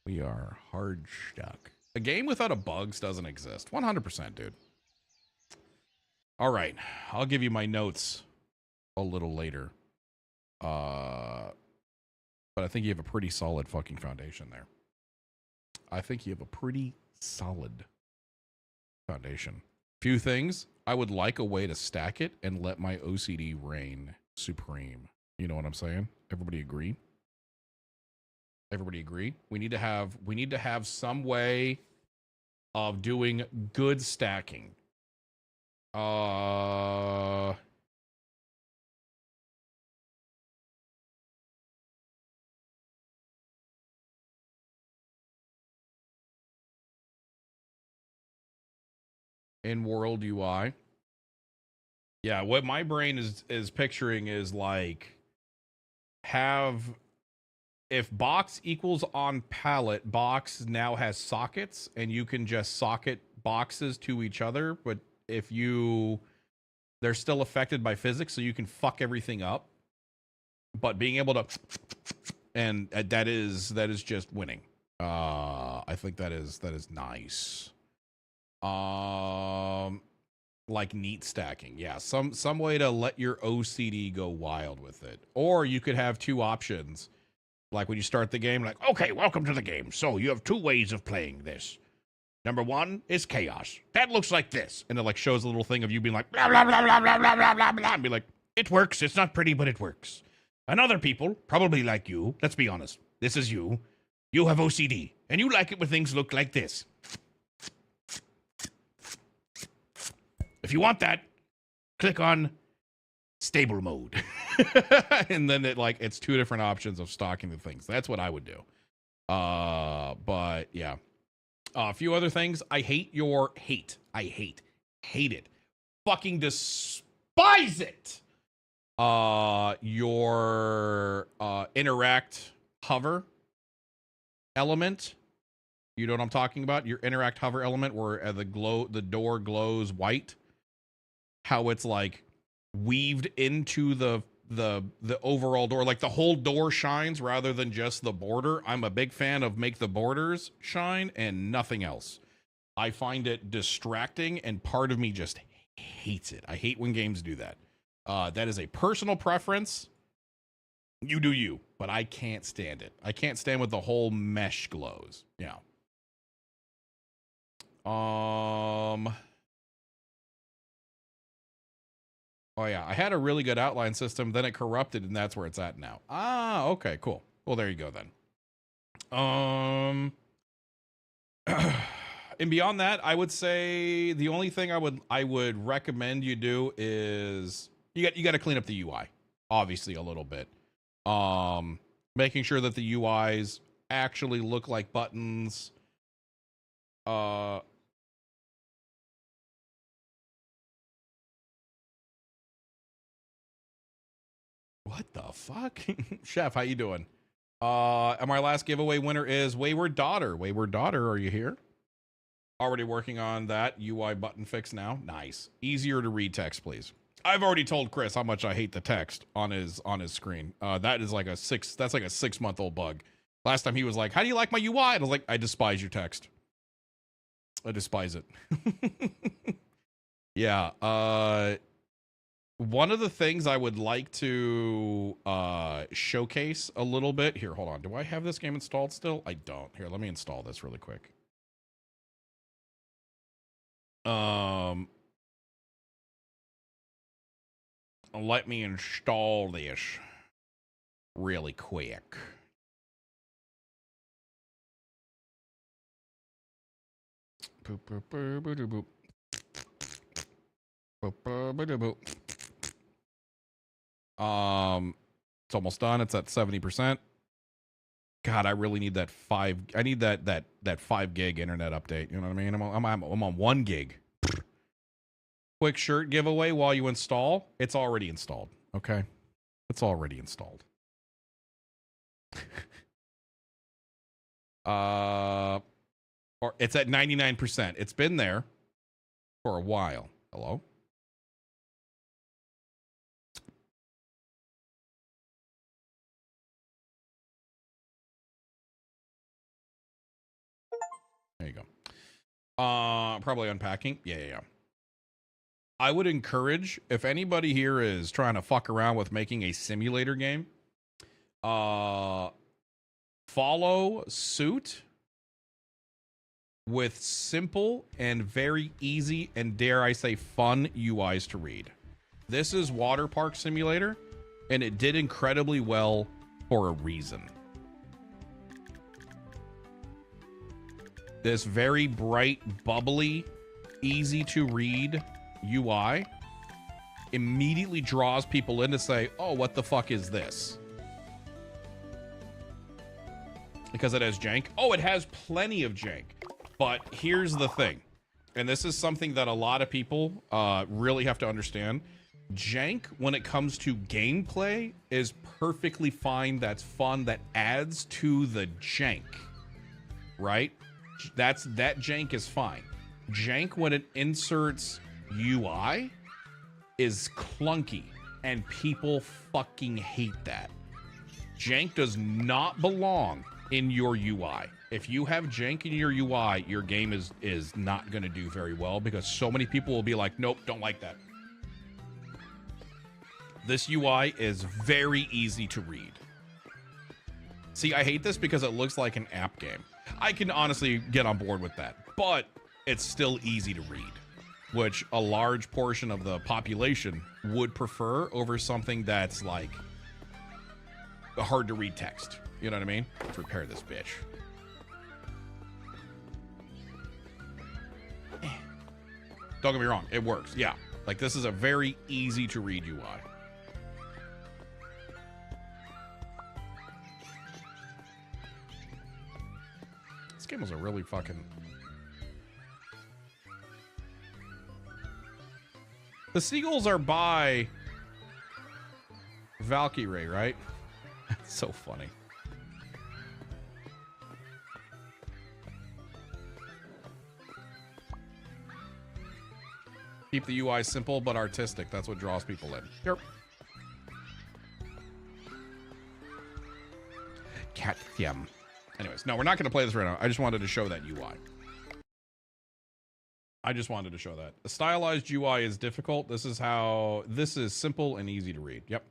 We are hard stuck. A game without a bugs doesn't exist. 100%, dude. All right. I'll give you my notes a little later. But I think you have a pretty solid fucking foundation there. I think you have a pretty solid foundation. Few things. I would like a way to stack it and let my OCD reign supreme. You know what I'm saying? Everybody agree? Everybody agree? We need to have some way of doing good stacking. In world UI. Yeah, what my brain is picturing is like if box equals on palette, box now has sockets and you can just socket boxes to each other, but they're still affected by physics, so you can fuck everything up. But being able to, and that is just winning. I think that is nice. Like neat stacking. Yeah, some way to let your OCD go wild with it. Or you could have two options. Like when you start the game, like, okay, welcome to the game. So you have two ways of playing this. Number one is chaos. That looks like this. And it like shows a little thing of you being like, blah, blah, blah, blah, blah, blah, blah, blah, blah, and be like, it works. It's not pretty, but it works. And other people, probably like you, let's be honest, this is you. You have OCD, and you like it when things look like this. If you want that, click on stable mode. And then it's two different options of stocking the things. That's what I would do. But yeah. A few other things. I hate it. Fucking despise it. Your interact hover element. You know what I'm talking about? Your interact hover element where the door glows white. How it's like weaved into the overall door, like the whole door shines rather than just the border. I'm a big fan of make the borders shine and nothing else. I find it distracting and part of me just hates it. I hate when games do that. That is a personal preference. You do you, but I can't stand it. I can't stand with the whole mesh glows. Yeah. Oh yeah, I had a really good outline system, then it corrupted, and that's where it's at now. Ah, okay, cool. Well, there you go then. And beyond that, I would say the only thing I would recommend you do is you got to clean up the UI, obviously a little bit. Making sure that the UIs actually look like buttons. What the fuck? Chef, how you doing? And my last giveaway winner is Wayward Daughter. Wayward Daughter, are you here? Already working on that UI button fix now. Nice. Easier to read text, please. I've already told Chris how much I hate the text on his screen. That is like a 6-month-old bug. Last time he was like, "How do you like my UI?" And I was like, "I despise your text. I despise it." Yeah. One of the things I would like to showcase a little bit here. Hold on. Do I have this game installed still? I don't. Here, let me install this really quick. Let me install this really quick. Boop, boop, boop, boop, boop. Boop, boop, boop, boop. It's almost done. It's at 70%. God, I really need that 5. I need that 5 gig internet update. You know what I mean? I'm on 1 gig. Quick shirt giveaway while you install. It's already installed. Okay, it's already installed. Or it's at 99%. It's been there for a while. Hello. There you go. Probably unpacking. Yeah. I would encourage, if anybody here is trying to fuck around with making a simulator game, follow suit with simple and very easy and, dare I say, fun UIs to read. This is Water Park Simulator, and it did incredibly well for a reason. This very bright, bubbly, easy to read UI immediately draws people in to say, "Oh, what the fuck is this?" Because it has jank. Oh, it has plenty of jank. But here's the thing, and this is something that a lot of people really have to understand. Jank, when it comes to gameplay, is perfectly fine. That's fun. That adds to the jank, right? That jank is fine. Jank, when it inserts UI, is clunky, and people fucking hate that. Jank does not belong in your UI. If you have jank in your UI, your game is not going to do very well, because so many people will be like, "Nope, don't like that." This UI is very easy to read. See, I hate this because it looks like an app game. I can honestly get on board with that, but it's still easy to read, which a large portion of the population would prefer over something that's like hard to read text. You know what I mean? Let's repair this bitch. Don't get me wrong, it works. Yeah. Like, this is a very easy to read UI. This game was a really fucking... The seagulls are by Valkyrie, right? That's so funny. Keep the UI simple but artistic. That's what draws people in. Yep. Cat theme. Anyways, no, we're not going to play this right now. I just wanted to show that UI. I just wanted to show that. The stylized UI is difficult. This is simple and easy to read. Yep.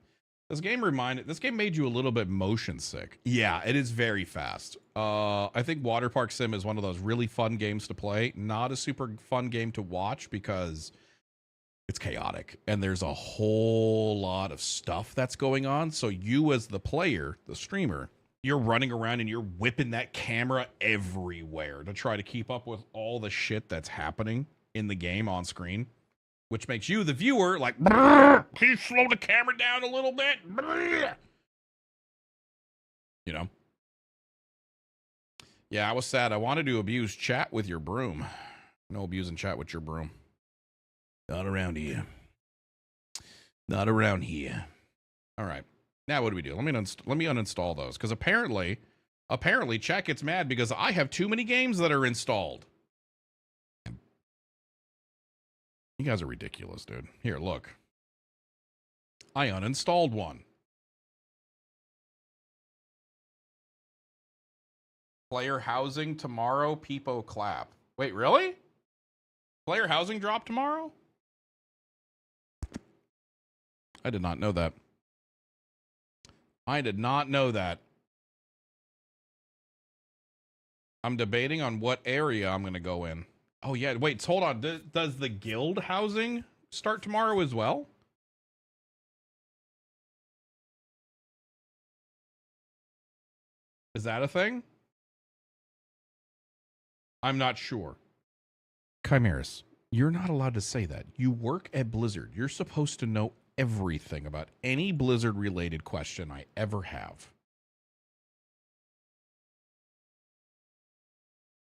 This game made you a little bit motion sick. Yeah, it is very fast. I think Water Park Sim is one of those really fun games to play. Not a super fun game to watch because it's chaotic and there's a whole lot of stuff that's going on. So you as the player, the streamer, you're running around and you're whipping that camera everywhere to try to keep up with all the shit that's happening in the game on screen, which makes you, the viewer, like, can you slow the camera down a little bit? You know? Yeah, I was sad. I wanted to abuse chat with your broom. No abusing chat with your broom. Not around here. Not around here. All right. Now what do we do? Let me uninstall those, because apparently chat gets mad because I have too many games that are installed. You guys are ridiculous, dude. Here, look. I uninstalled one. Player housing tomorrow, Peepo clap. Wait, really? Player housing drop tomorrow? I did not know that. I did not know that. I'm debating on what area I'm going to go in. Oh, yeah. Wait, hold on. Does the guild housing start tomorrow as well? Is that a thing? I'm not sure. Chimeras, you're not allowed to say that. You work at Blizzard. You're supposed to know everything about any Blizzard-related question I ever have.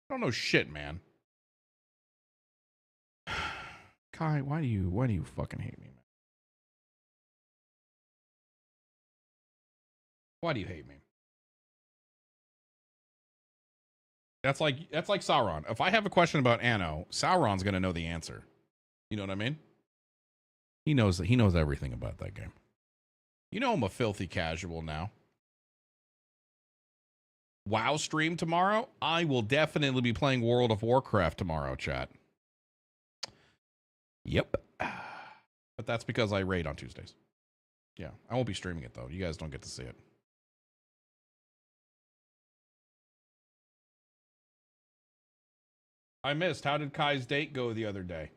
I don't know shit, man. Kai, why do you fucking hate me, man? Why do you hate me? That's like Sauron. If I have a question about Anno, Sauron's gonna know the answer. You know what I mean? He knows everything about that game. You know I'm a filthy casual now. WoW stream tomorrow? I will definitely be playing World of Warcraft tomorrow, chat. Yep. But that's because I raid on Tuesdays. Yeah, I won't be streaming it, though. You guys don't get to see it. I missed. How did Kai's date go the other day?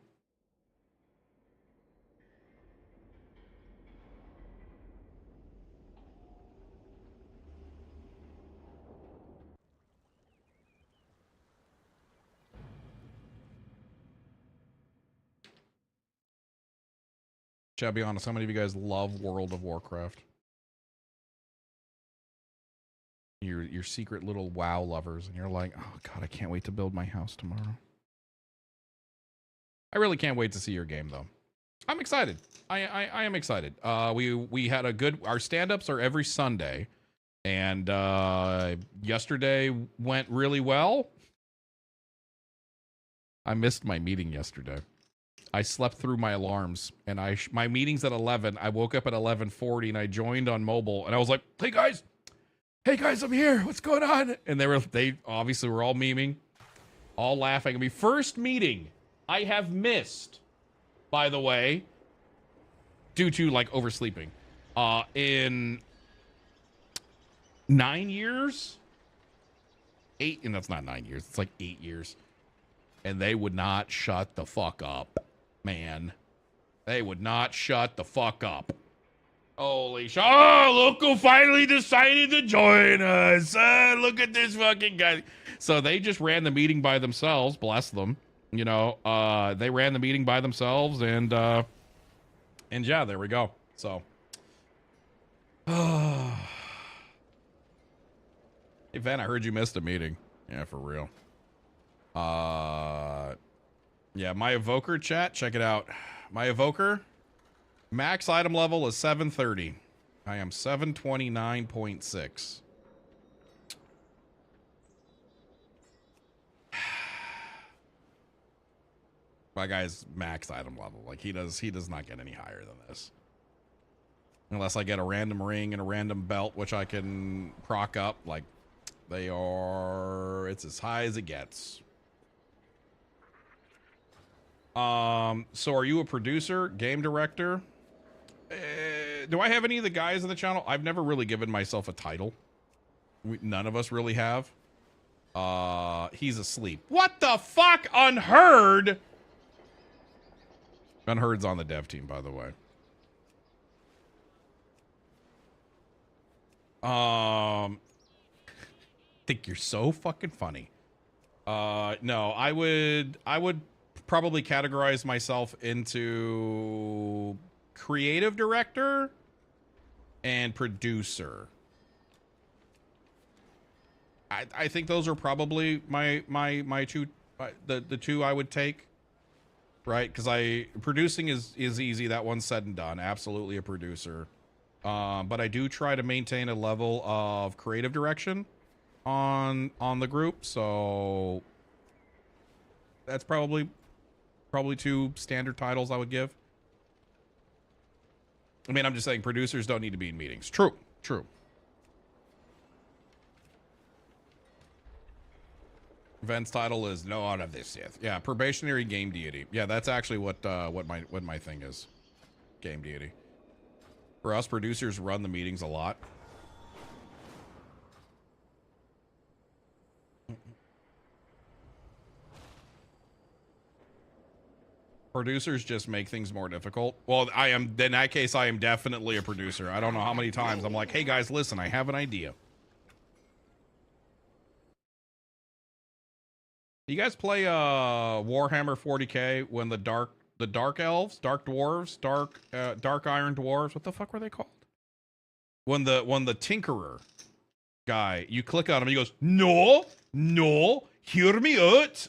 Shall I be honest? How many of you guys love World of Warcraft? Your secret little WoW lovers, and you're like, oh god, I can't wait to build my house tomorrow. I really can't wait to see your game, though. I'm excited. I am excited. We had a good. Our stand-ups are every Sunday, and yesterday went really well. I missed my meeting yesterday. I slept through my alarms, and my meeting's at 11. I woke up at 11:40, and I joined on mobile, and I was like, hey guys, I'm here. What's going on? And they obviously were all memeing, all laughing at me. First meeting I have missed, by the way, due to like oversleeping, in 9 years, 8, and that's not 9 years. It's like 8 years. And they would not shut the fuck up, man. They would not shut the fuck up. Holy shit. Oh, look who finally decided to join us. Look at this fucking guy. So they just ran the meeting by themselves. Bless them. You know, they ran the meeting by themselves, and yeah, there we go. So, hey, Van, I heard you missed a meeting. Yeah, for real. Yeah, my evoker chat, check it out. My evoker, max item level is 730. I am 729.6. My guy's max item level. Like he does not get any higher than this. Unless I get a random ring and a random belt, which I can proc up. Like it's as high as it gets. So are you a producer, game director? Do I have any of the guys on the channel? I've never really given myself a title. None of us really have. He's asleep. What the fuck? Unheard? Unheard's on the dev team, by the way. Think you're so fucking funny. No, I would probably categorize myself into creative director and producer. I think those are probably my two, the two I would take, right? Because producing is easy. That one's said and done. Absolutely a producer. But I do try to maintain a level of creative direction on the group. So that's probably two standard titles I would give. I mean, I'm just saying producers don't need to be in meetings. True. Ven's title is no out of this yet. Yeah, probationary game deity. Yeah, that's actually what my thing is. Game deity. For us, producers run the meetings a lot. Producers just make things more difficult. Well, in that case, I am definitely a producer. I don't know how many times I'm like, hey guys, listen, I have an idea. You guys play Warhammer 40K when the dark elves, dark dwarves, dark iron dwarves, what the fuck were they called? When the tinkerer guy, you click on him, he goes, no, hear me out.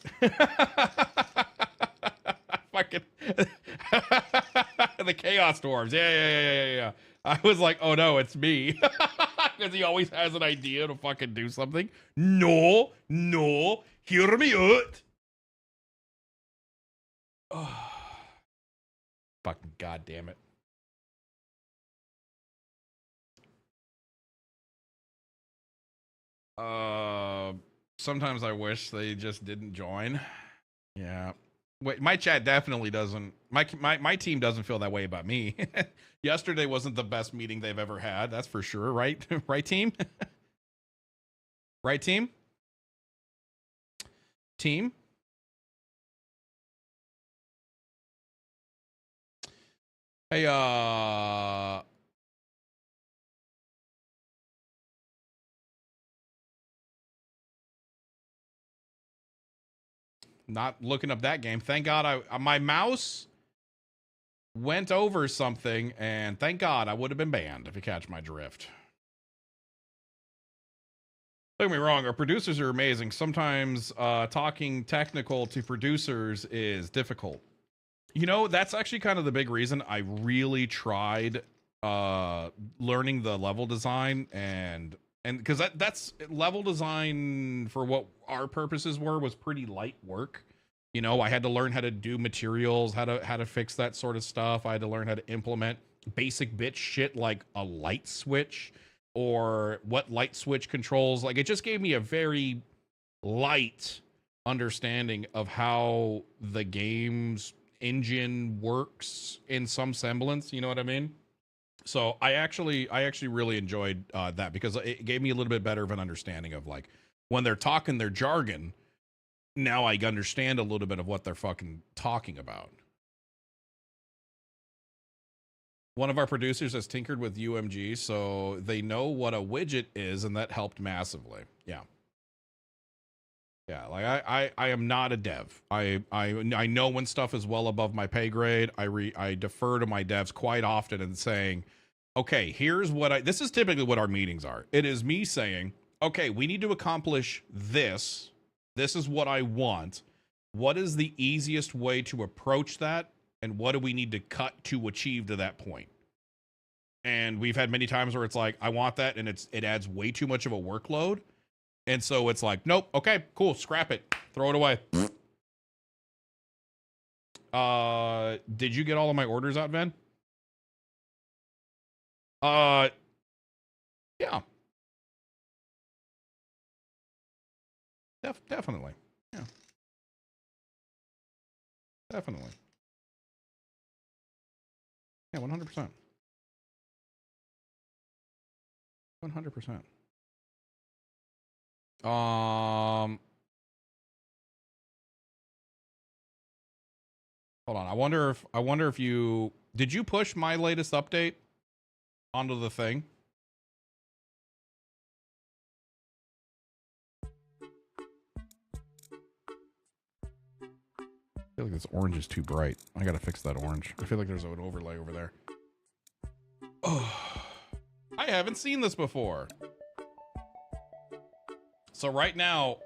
Fucking the chaos dwarves. Yeah. I was like, oh no, it's me. Because he always has an idea to fucking do something. No, hear me out. Oh, fucking goddamn it. Sometimes I wish they just didn't join. Yeah. Wait, my chat definitely doesn't. My team doesn't feel that way about me. Yesterday wasn't the best meeting they've ever had. That's for sure, right? Right, team? Right, team? Team? Hey, not looking up that game. Thank God my mouse went over something, and thank God I would have been banned, if you catch my drift. Don't get me wrong, our producers are amazing. Sometimes talking technical to producers is difficult. You know, that's actually kind of the big reason I really tried learning the level design and because that's level design for what our purposes was pretty light work. You know, I had to learn how to do materials, how to fix that sort of stuff. I had to learn how to implement basic bit shit like a light switch or what light switch controls. Like, it just gave me a very light understanding of how the game's engine works in some semblance. You know what I mean? So I actually really enjoyed that because it gave me a little bit better of an understanding of, like, when they're talking their jargon, now I understand a little bit of what they're fucking talking about. One of our producers has tinkered with UMG, so they know what a widget is, and that helped massively. Yeah. Yeah, like I am not a dev. I know when stuff is well above my pay grade. I defer to my devs quite often and saying, okay, here's what this is typically what our meetings are. It is me saying, okay, we need to accomplish this. This is what I want. What is the easiest way to approach that? And what do we need to cut to achieve to that point? And we've had many times where it's like, I want that, and it adds way too much of a workload. And so it's like, nope, okay, cool, scrap it, throw it away. Did you get all of my orders out, Ven? Yeah. Definitely. Yeah. Definitely. Yeah, 100%. 100%. Hold on. I wonder if you did you push my latest update onto the thing? I feel like this orange is too bright. I gotta fix that orange. I feel like there's an overlay over there. Oh, I haven't seen this before. So right now,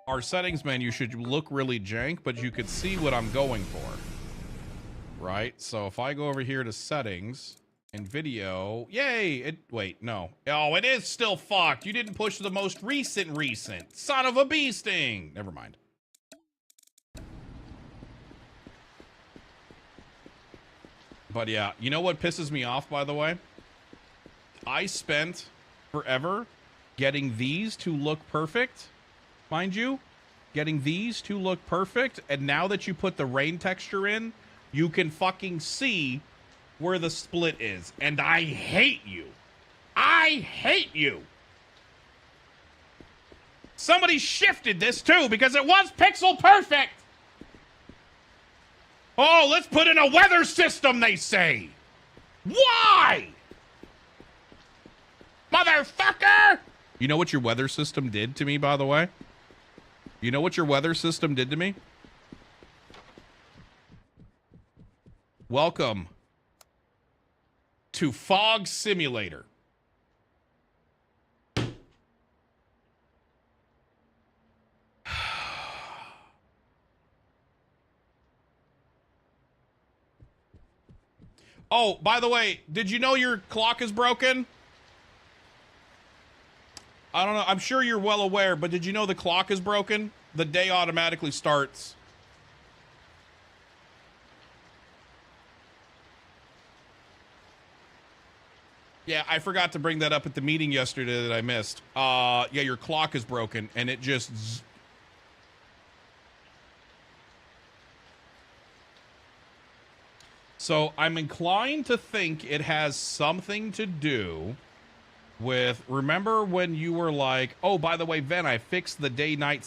our settings menu should look really jank, but you could see what I'm going for. Right? So if I go over here to settings and video, yay! Wait, no. Oh, it is still fucked. You didn't push the most recent. Son of a bee sting. Never mind. But yeah, you know what pisses me off, by the way? I spent forever getting these to look perfect, mind you, getting these to look perfect, and now that you put the rain texture in, you can fucking see where the split is, and I hate you. I hate you. Somebody shifted this too, because it was pixel perfect. Oh, let's put in a weather system, they say. Why? Motherfucker! You know what your weather system did to me, by the way? You know what your weather system did to me? Welcome to Fog Simulator. Oh, by the way, did you know your clock is broken? I don't know. I'm sure you're well aware, but did you know the clock is broken? The day automatically starts. Yeah, I forgot to bring that up at the meeting yesterday that I missed. Yeah, your clock is broken, and it just... So I'm inclined to think it has something to do with, remember when you were like, oh, by the way, Ven, I fixed the day-night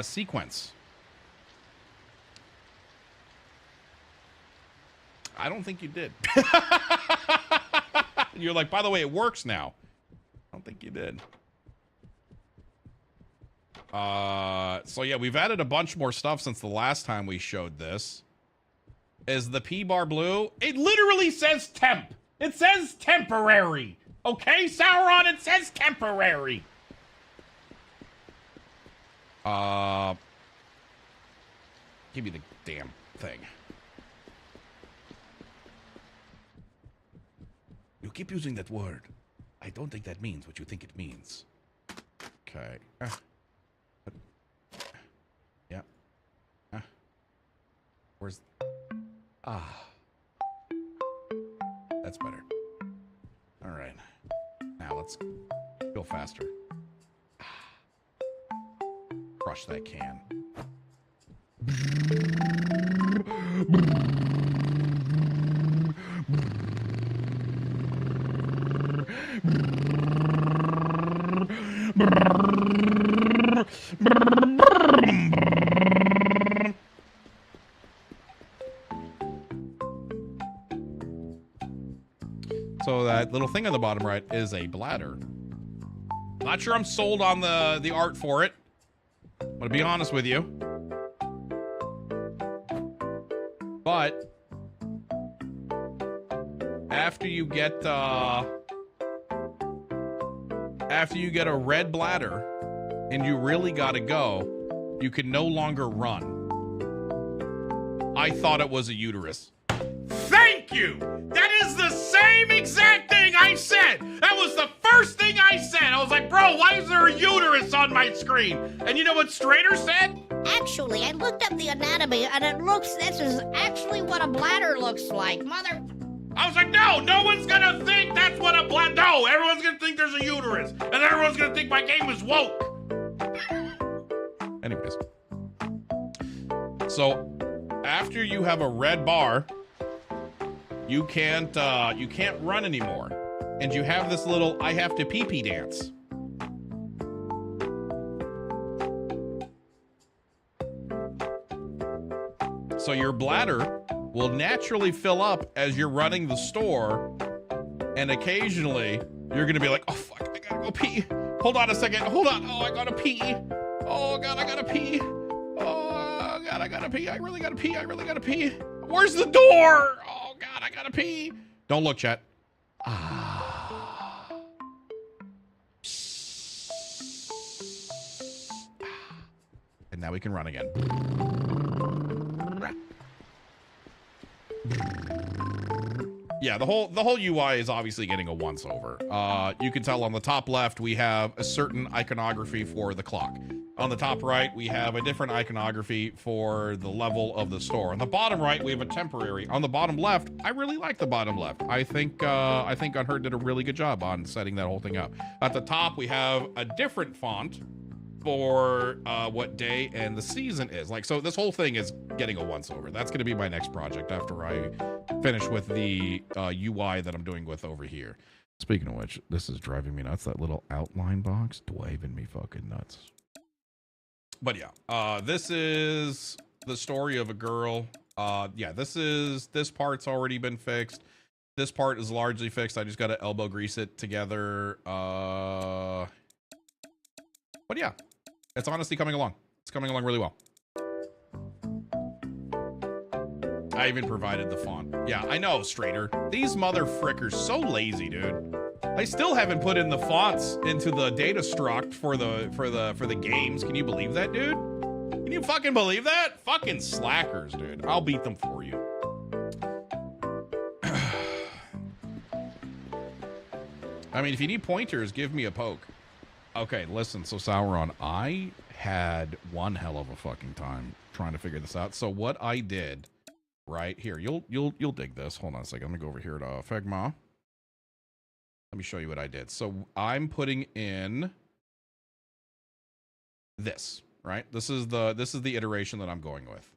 sequence. I don't think you did. You're like, by the way, it works now. I don't think you did. So yeah, we've added a bunch more stuff since the last time we showed this. Is the P-bar blue? It literally says temp. It says temporary. Okay, Sauron, it says temporary. Give me the damn thing. You keep using that word. I don't think that means what you think it means. Okay. Yeah. Where's... Ah. That's better. All right. Now let's go faster. Crush that can. So that little thing on the bottom right is a bladder. Not sure I'm sold on the art for it. I'm gonna be honest with you. But after you get a red bladder and you really gotta go, you can no longer run. I thought it was a uterus. Thank you! That is the same exact thing I said! That was the first thing I said! I was like, bro, why is there a uterus on my screen? And you know what Strader said? Actually, I looked up the anatomy, and this is actually what a bladder looks like, mother... I was like, no one's gonna think that's what a bladder... No, everyone's gonna think there's a uterus. And everyone's gonna think my game is woke. Anyways. So, after you have a red bar, you can't run anymore. And you have this little I have to pee-pee dance. So your bladder will naturally fill up as you're running the store, and occasionally you're gonna be like, oh fuck, I gotta go pee. Hold on a second, hold on, oh I gotta pee. Oh god, I gotta pee. Oh god, I gotta pee, I really gotta pee, I really gotta pee. Where's the door? Oh god, I gotta pee. Don't look, chat. And now we can run again. Yeah, the whole UI is obviously getting a once over. You can tell on the top left we have a certain iconography for the clock. On the top right we have a different iconography for the level of the store. On the bottom right we have a temporary. On the bottom left, I really like the bottom left. I think Unheard did a really good job on setting that whole thing up. At the top we have a different font for what day and the season is. Like, so this whole thing is getting a once over. That's going to be my next project after I finish with the UI that I'm doing with over here. Speaking of which, this is driving me nuts. That little outline box driving me fucking nuts. But yeah, this is the story of a girl. Yeah, this part's already been fixed. This part is largely fixed. I just got to elbow grease it together. But yeah, it's honestly coming along. It's coming along really well. I even provided the font. Yeah, I know, Strader. These mother frickers so lazy, dude. I still haven't put in the fonts into the data struct for the games. Can you believe that, dude? Can you fucking believe that? Fucking slackers, dude. I'll beat them for you. I mean, if you need pointers, give me a poke. Okay, listen, so Sauron, I had one hell of a fucking time trying to figure this out. So what I did, right here, you'll dig this. Hold on a second. Let me go over here to Figma. Let me show you what I did. So I'm putting in this, right? This is the iteration that I'm going with.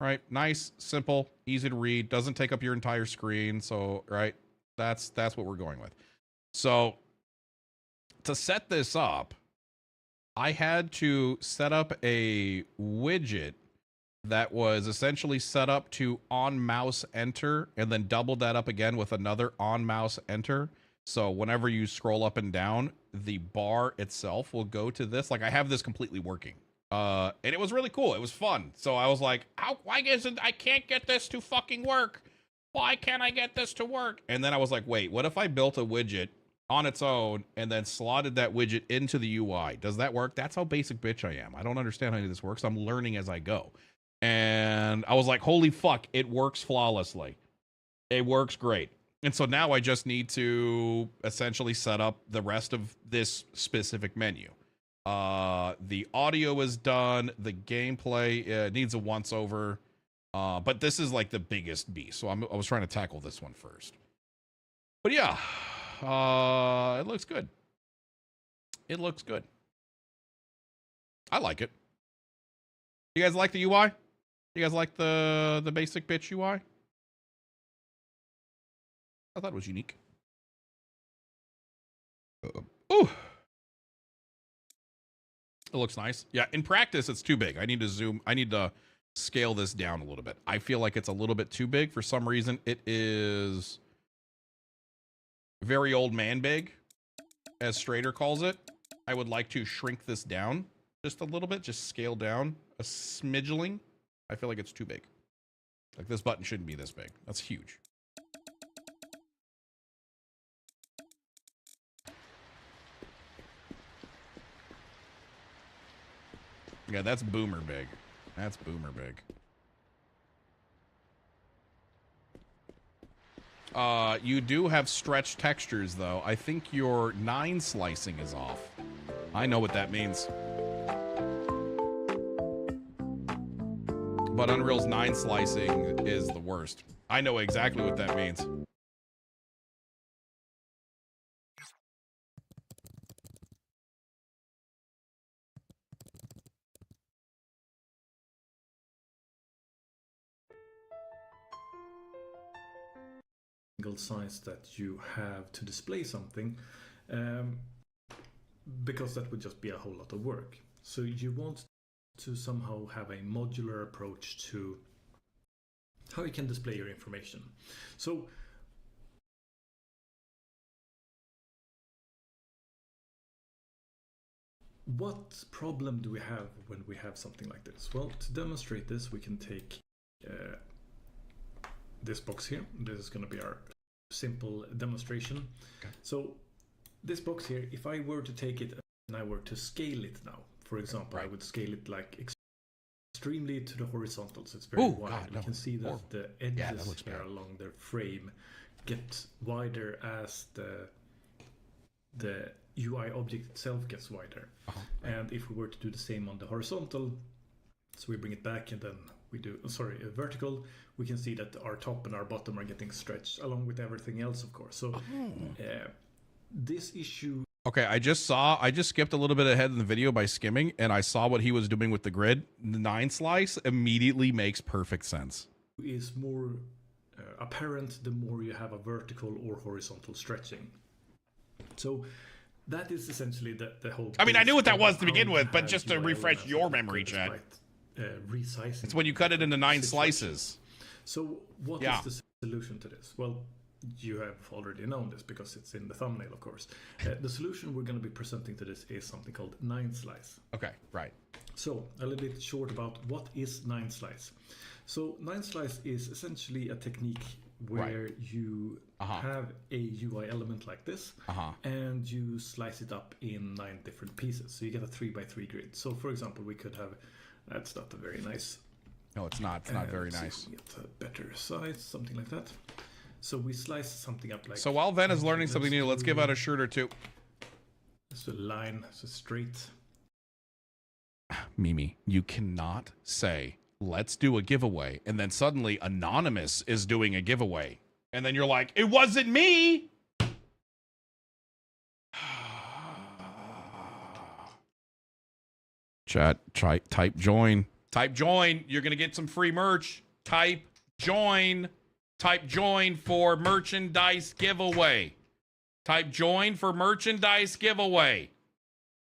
Right? Nice, simple, easy to read, doesn't take up your entire screen. So, right? That's what we're going with. So to set this up, I had to set up a widget that was essentially set up to on mouse enter and then double that up again with another on mouse enter. So whenever you scroll up and down, the bar itself will go to this. Like, I have this completely working. And it was really cool. It was fun. So I was like, why isn't, I can't get this to fucking work. Why can't I get this to work? And then I was like, wait, what if I built a widget on its own and then slotted that widget into the UI? Does that work? That's how basic bitch I am. I don't understand how any of this works. I'm learning as I go. And I was like, holy fuck, it works flawlessly. It works great. And so now I just need to essentially set up the rest of this specific menu. The audio is done. The gameplay needs a once over. But this is like the biggest beast. So I was trying to tackle this one first. But yeah, it looks good. It looks good. I like it. You guys like the UI? You guys like the basic bitch UI? I thought it was unique. Ooh. It looks nice. Yeah, in practice, it's too big. I need to zoom. I need to scale this down a little bit. I feel like it's a little bit too big. For some reason, it is very old man big, as Strader calls it, I would like to shrink this down just a little bit, just scale down a smidgeling. I feel like it's too big. Like this button shouldn't be this big. That's huge. Yeah, that's boomer big. That's boomer big. You do have stretch textures, though. I think your 9 slicing is off. I know what that means. But Unreal's 9 slicing is the worst. I know exactly what that means. Size that you have to display something, because that would just be a whole lot of work. So you want to somehow have a modular approach to how you can display your information. So what problem do we have when we have something like this? Well, to demonstrate this, we can take this box here. This is going to be our simple demonstration. Okay. So this box here, if I were to take it and I were to scale it now, for example, I would scale it like extremely to the horizontal, so it's very wide. God, no. You can see that the edges here along the frame get wider as the UI object itself gets wider. And if we were to do the same on the horizontal, so we bring it back and then we do, vertical, we can see that our top and our bottom are getting stretched along with everything else, of course. So this issue... Okay, I just skipped a little bit ahead in the video by skimming, and I saw what he was doing with the grid. The 9 slice immediately makes perfect sense. Is more apparent the more you have a vertical or horizontal stretching. So that is essentially the whole... I mean, I knew what that was to begin with, but just to refresh your memory, Chad. Resizing. It's when you cut it into 9 slices. So what is the solution to this? Well, you have already known this because it's in the thumbnail, of course. The solution we're going to be presenting to this is something called 9 slice. Okay, right. So a little bit short about what is 9 slice. So 9 slice is essentially a technique where you have a UI element like this, and you slice it up in 9 different pieces. So you get a 3x3 grid. So for example, we could have, that's not a very nice. No, it's not. It's not very nice. Get a better size, something like that. So we slice something up like... So while Ven is learning something new, let's give out a shirt or two. It's a line, it's a straight. Mimi, you cannot say, let's do a giveaway, and then suddenly Anonymous is doing a giveaway. And then you're like, it wasn't me! Chat, type join. Type join. You're going to get some free merch. Type join. Type join for merchandise giveaway. Type join for merchandise giveaway.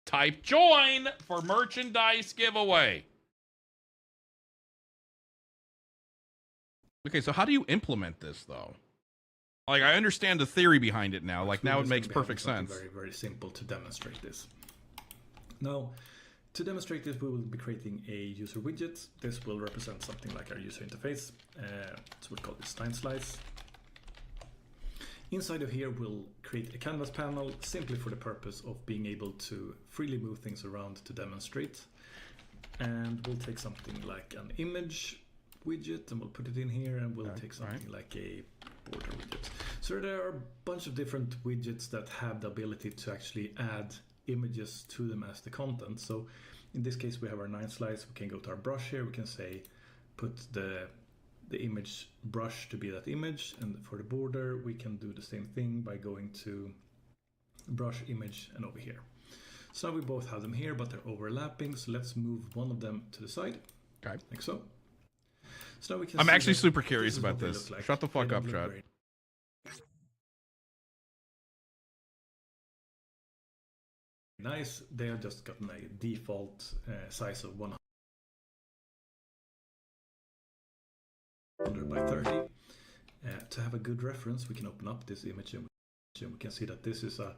Type join for merchandise giveaway. Okay, so how do you implement this, though? Like, I understand the theory behind it now. Like, now it makes perfect sense. Very, very simple to demonstrate this. Now, to demonstrate this, we will be creating a user widget. This will represent something like our user interface. So we'll call this 9 slice. Inside of here, we'll create a canvas panel simply for the purpose of being able to freely move things around to demonstrate. And we'll take something like an image widget and we'll put it in here, and we'll take something like a border widget. So there are a bunch of different widgets that have the ability to actually add images to them as the content. So in this case, we have our 9 slice. We can go to our brush here. We can say put the image brush to be that image, and for the border we can do the same thing by going to brush, image, and over here. So now we both have them here, but they're overlapping. So let's move one of them to the side, like so. So now we can. I'm actually super curious about this. Like. Shut the fuck up, Chad. Nice. They have just gotten a default size of 100 by 30. To have a good reference, we can open up this image and We can see that this is a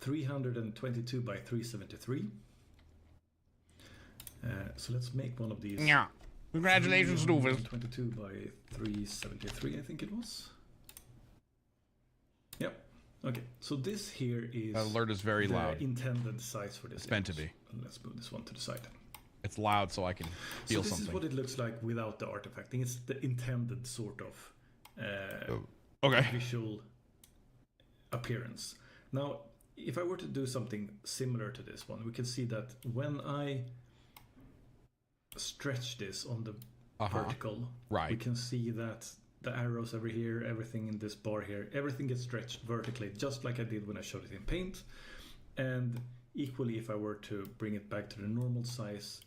322 by 373. So let's make one of these. Yeah. Congratulations, Rufus. 22 by 373, I think it was. Yep. Okay. So this here is That alert is very the loud. intended size for this. It's meant to be. And let's move this one to the side. It's loud, so I can feel So this something. is what it looks like without the artifacting. It's the intended sort of Okay. visual appearance. Now, if I were to do something similar to this one, we can see that when I stretch this on the vertical, Right. we can see that the arrows over here, everything in this bar here, everything gets stretched vertically, just like I did when I showed it in Paint. And equally, if I were to bring it back to the normal size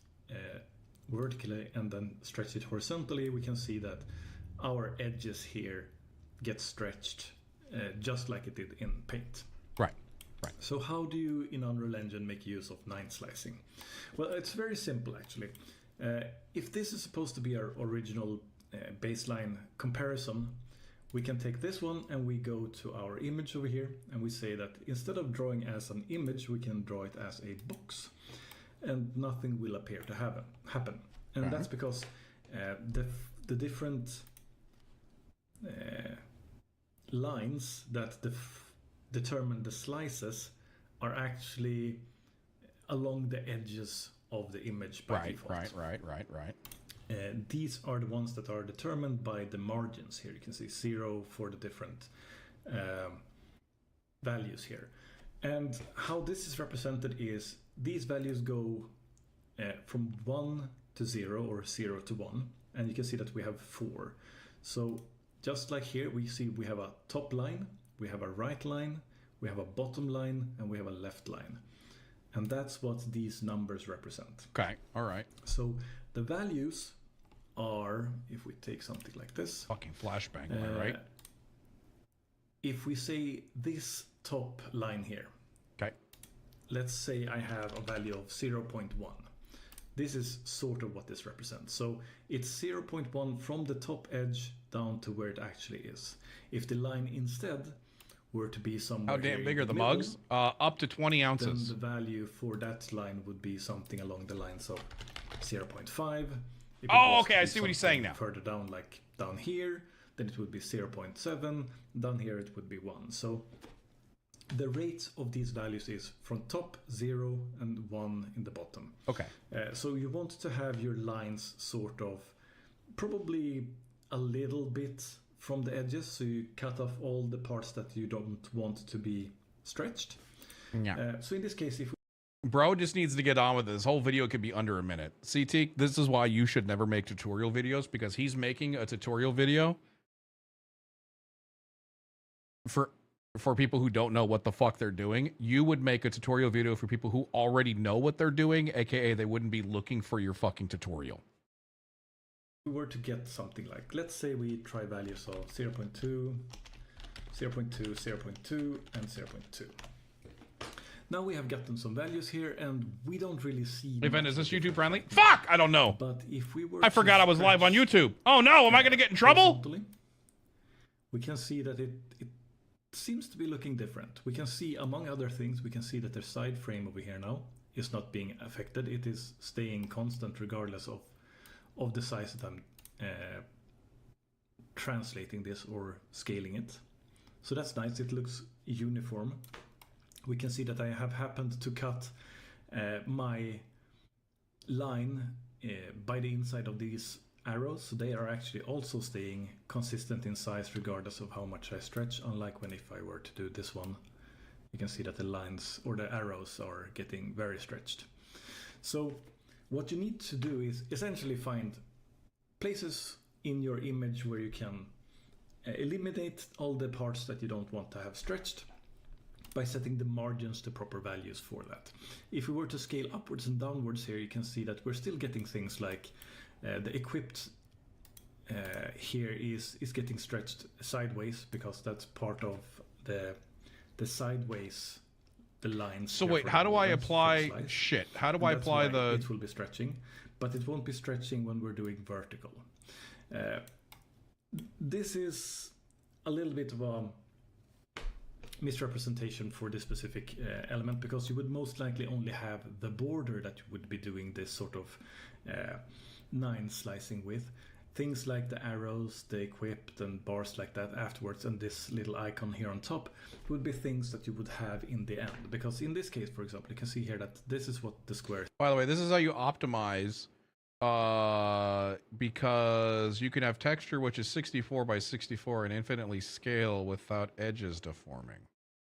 vertically and then stretch it horizontally, we can see that our edges here get stretched just like it did in Paint. Right. Right. So how do you, in Unreal Engine, make use of line slicing? Well, it's very simple, actually. If this is supposed to be our original baseline comparison, we can take this one and we go to our image over here and we say that instead of drawing as an image, we can draw it as a box, and nothing will appear to happen. And that's because the different lines that determine the slices are actually along the edges of the image by default. Right. These are the ones that are determined by the margins here. You can see 0 for the different values here. And how this is represented is these values go from 1 to 0 or 0 to 1. And you can see that we have 4. So just like here, we see we have a top line, we have a right line, we have a bottom line, and we have a left line. And that's what these numbers represent. Okay. All right. So the values are, if we take something like this, Fucking flashbang, am I right? if we say this top line here, Okay. let's say I have a value of 0.1. This is sort of what this represents. So it's 0.1 from the top edge down to where it actually is. If the line instead were to be somewhere How damn here big in are the middle, mugs? Up to 20 then ounces. the value for that line would be something along the lines of 0.5. If it Oh, was okay, to I be see what he's something saying now. Further down, like down here, then it would be 0.7. Down here it would be 1. So the rate of these values is from top 0 and 1 in the bottom. Okay. So you want to have your lines sort of probably a little bit from the edges, so you cut off all the parts that you don't want to be stretched. Yeah. So in this case, if Bro just needs to get on with it. This whole video could be under a minute. CT, this is why you should never make tutorial videos, because he's making a tutorial video for people who don't know what the fuck they're doing. You would make a tutorial video for people who already know what they're doing, aka they wouldn't be looking for your fucking tutorial. we were to get something like, let's say we try values of 0.2, 0.2, 0.2, and 0.2. Now we have gotten some values here, and we don't really see... Event, is this YouTube friendly? Fuck! I don't know. But if we were I forgot I was live on YouTube. Oh no, am I gonna get in trouble? We can see that it seems to be looking different. We can see, among other things, we can see that the side frame over here now is not being affected. It is staying constant regardless of the size that I'm translating this or scaling it. So that's nice. It looks uniform. We can see that I have happened to cut my line by the inside of these arrows. So they are actually also staying consistent in size regardless of how much I stretch, unlike when if I were to do this one, you can see that the lines or the arrows are getting very stretched. So what you need to do is essentially find places in your image where you can eliminate all the parts that you don't want to have stretched by setting the margins to proper values for that. If we were to scale upwards and downwards here, you can see that we're still getting things like the equipped here is getting stretched sideways, because that's part of the sideways, the lines. So wait, how do I apply shit? How do I apply the... It will be stretching, but it won't be stretching when we're doing vertical. This is a little bit of a misrepresentation for this specific element, because you would most likely only have the border that you would be doing this sort of 9 slicing with. Things like the arrows, the equipped and bars like that afterwards, and this little icon here on top would be things that you would have in the end. Because in this case, for example, you can see here that this is what the square. By the way, this is how you optimize, because you can have texture which is 64 by 64 and infinitely scale without edges deforming.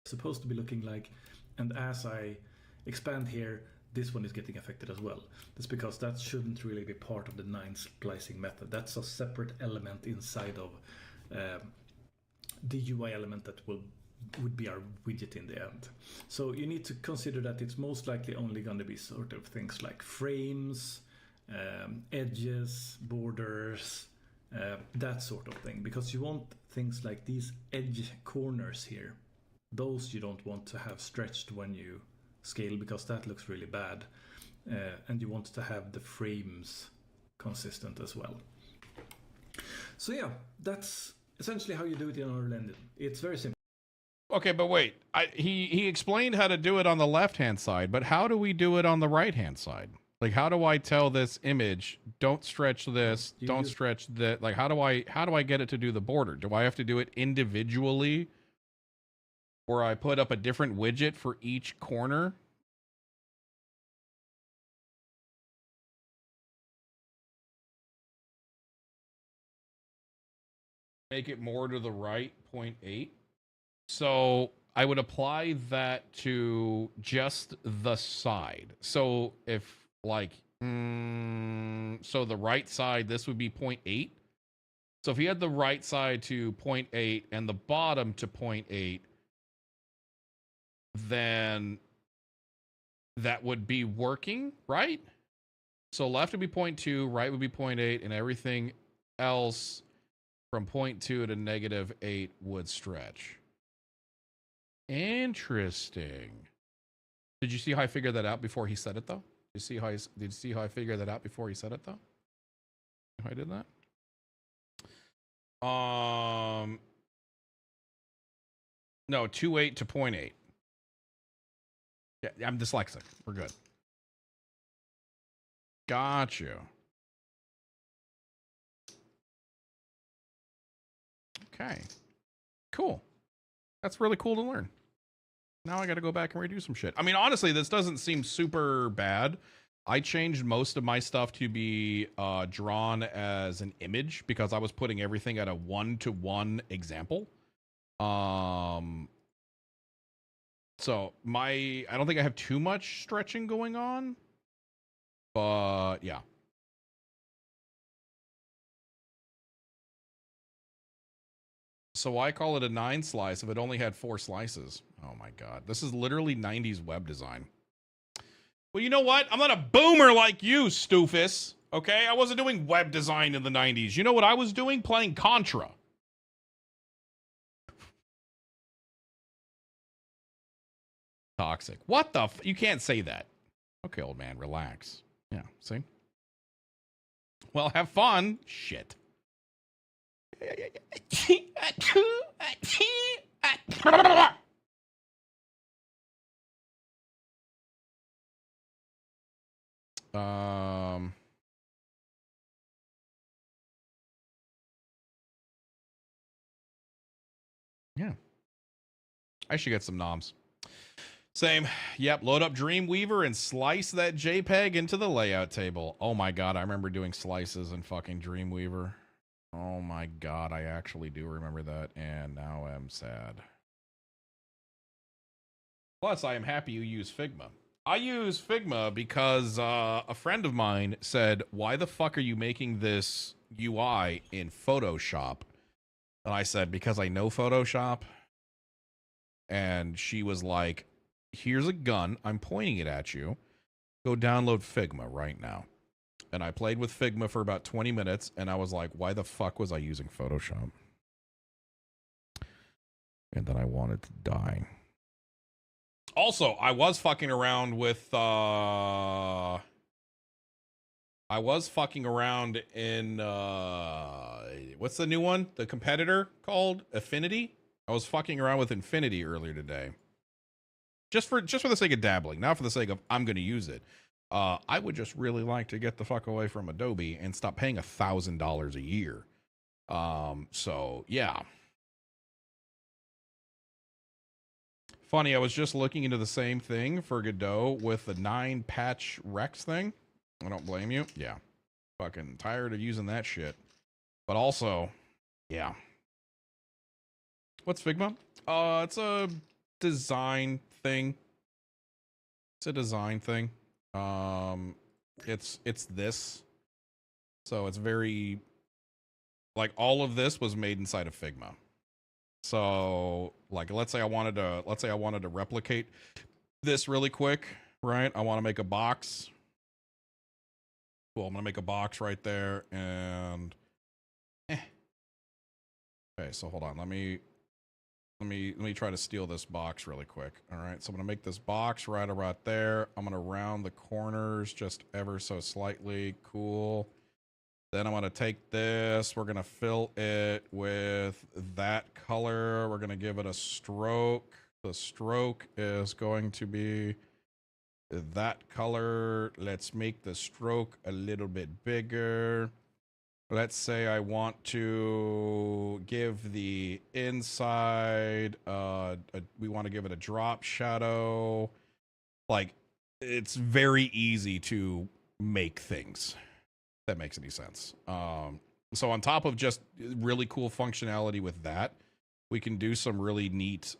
Supposed to be looking like, and as I expand here, this one is getting affected as well. That's because that shouldn't really be part of the 9 splicing method. That's a separate element inside of the UI element that would be our widget in the end. So you need to consider that it's most likely only going to be sort of things like frames, edges, borders, that sort of thing, because you want things like these edge corners here. Those you don't want to have stretched when you scale, because that looks really bad, and you want to have the frames consistent as well. So yeah, that's essentially how you do it in Unreal Engine. It's very simple. Okay, but wait, he explained how to do it on the left-hand side, but how do we do it on the right-hand side? Like, how do I tell this image, don't stretch this, don't stretch that? Like, how do I get it to do the border? Do I have to do it individually, where I put up a different widget for each corner? Make it more to the right, 0.8. So I would apply that to just the side. So if like, so the right side, this would be 0.8. So if you had the right side to 0.8 and the bottom to 0.8, then that would be working, right? So left would be 0.2, right would be 0.8, and everything else from 0.2 to -8 would stretch. Interesting. Did you see how I figured that out before he said it, though? Did you see how I figured that out before he said it, though? How I did that? No, 2.8 to 0.8. Yeah, I'm dyslexic. We're good. Got you. Okay. Cool. That's really cool to learn. Now I got to go back and redo some shit. I mean, honestly, this doesn't seem super bad. I changed most of my stuff to be drawn as an image because I was putting everything at a 1-to-1 example. So I don't think I have too much stretching going on, but yeah. So why call it a 9 slice if it only had 4 slices? Oh my God. This is literally 90s web design. Well, you know what? I'm not a boomer like you, Stoofus. Okay? I wasn't doing web design in the 90s. You know what I was doing? Playing Contra. Toxic. What the you can't say that. Okay, old man, relax. Yeah, see? Well, have fun. Shit. Yeah. I should get some noms. Same. Yep. Load up Dreamweaver and slice that JPEG into the layout table. Oh my God. I remember doing slices in fucking Dreamweaver. Oh my God. I actually do remember that. And now I'm sad. Plus, I am happy you use Figma. I use Figma because a friend of mine said, why the fuck are you making this UI in Photoshop? And I said, because I know Photoshop. And she was like, here's a gun. I'm pointing it at you. Go download Figma right now. And I played with Figma for about 20 minutes. And I was like, why the fuck was I using Photoshop? And then I wanted to die. Also, I was fucking around with, I was fucking around in, what's the new one? The competitor called Affinity? I was fucking around with Infinity earlier today. Just for the sake of dabbling, not for the sake of I'm going to use it. I would just really like to get the fuck away from Adobe and stop paying $1,000 a year. So yeah. Funny, I was just looking into the same thing for Godot with the 9-patch Rex thing. I don't blame you. Yeah. Fucking tired of using that shit. But also, yeah. What's Figma? It's a design thing. It's a design thing. It's this. So it's very, like, all of this was made inside of Figma. So, like, let's say I wanted to replicate this really quick, right? I want to make a box. Cool, I'm gonna make a box right there, and okay, so hold on, let me try to steal this box really quick. All right, so I'm gonna make this box right about there. I'm gonna round the corners just ever so slightly. Cool. Then I'm gonna take this, we're gonna fill it with that color. We're gonna give it a stroke. The stroke is going to be that color. Let's make the stroke a little bit bigger. Let's say I want to give the inside, we want to give it a drop shadow. Like, it's very easy to make things. If that makes any sense. So on top of just really cool functionality with that, we can do some really neat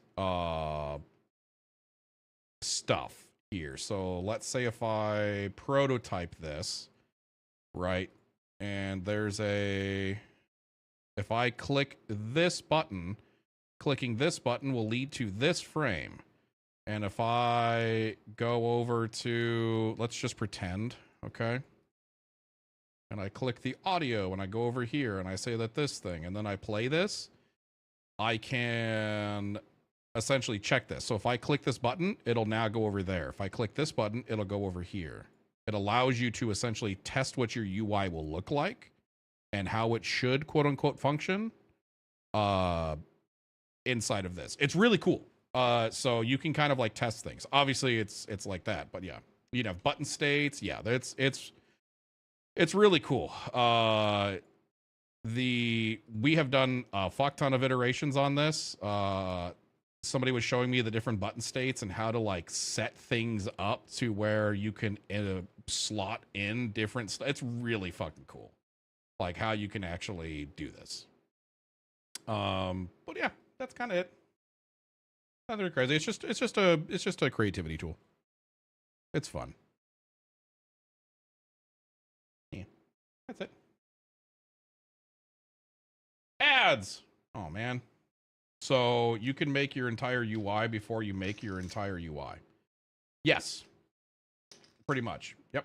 stuff here. So let's say if I prototype this, right? And there's if I click this button, clicking this button will lead to this frame. And if I go over to, let's just pretend, okay? And I click the audio and I go over here and I say that this thing, and then I play this, I can essentially check this. So if I click this button, it'll now go over there. If I click this button, it'll go over here. It allows you to essentially test what your UI will look like and how it should, quote unquote, function inside of this. It's really cool. So you can kind of like test things. Obviously it's like that, but yeah, you know, button states. Yeah, it's really cool. We have done a fuck ton of iterations on this. Somebody was showing me the different button states and how to like set things up to where you can slot in different it's really fucking cool, like how you can actually do this. But yeah, that's kind of it. Not very crazy. It's just a creativity tool. It's fun. Yeah, that's it. Ads. Oh man. So you can make your entire UI before you make your entire UI. Yes. Pretty much. Yep.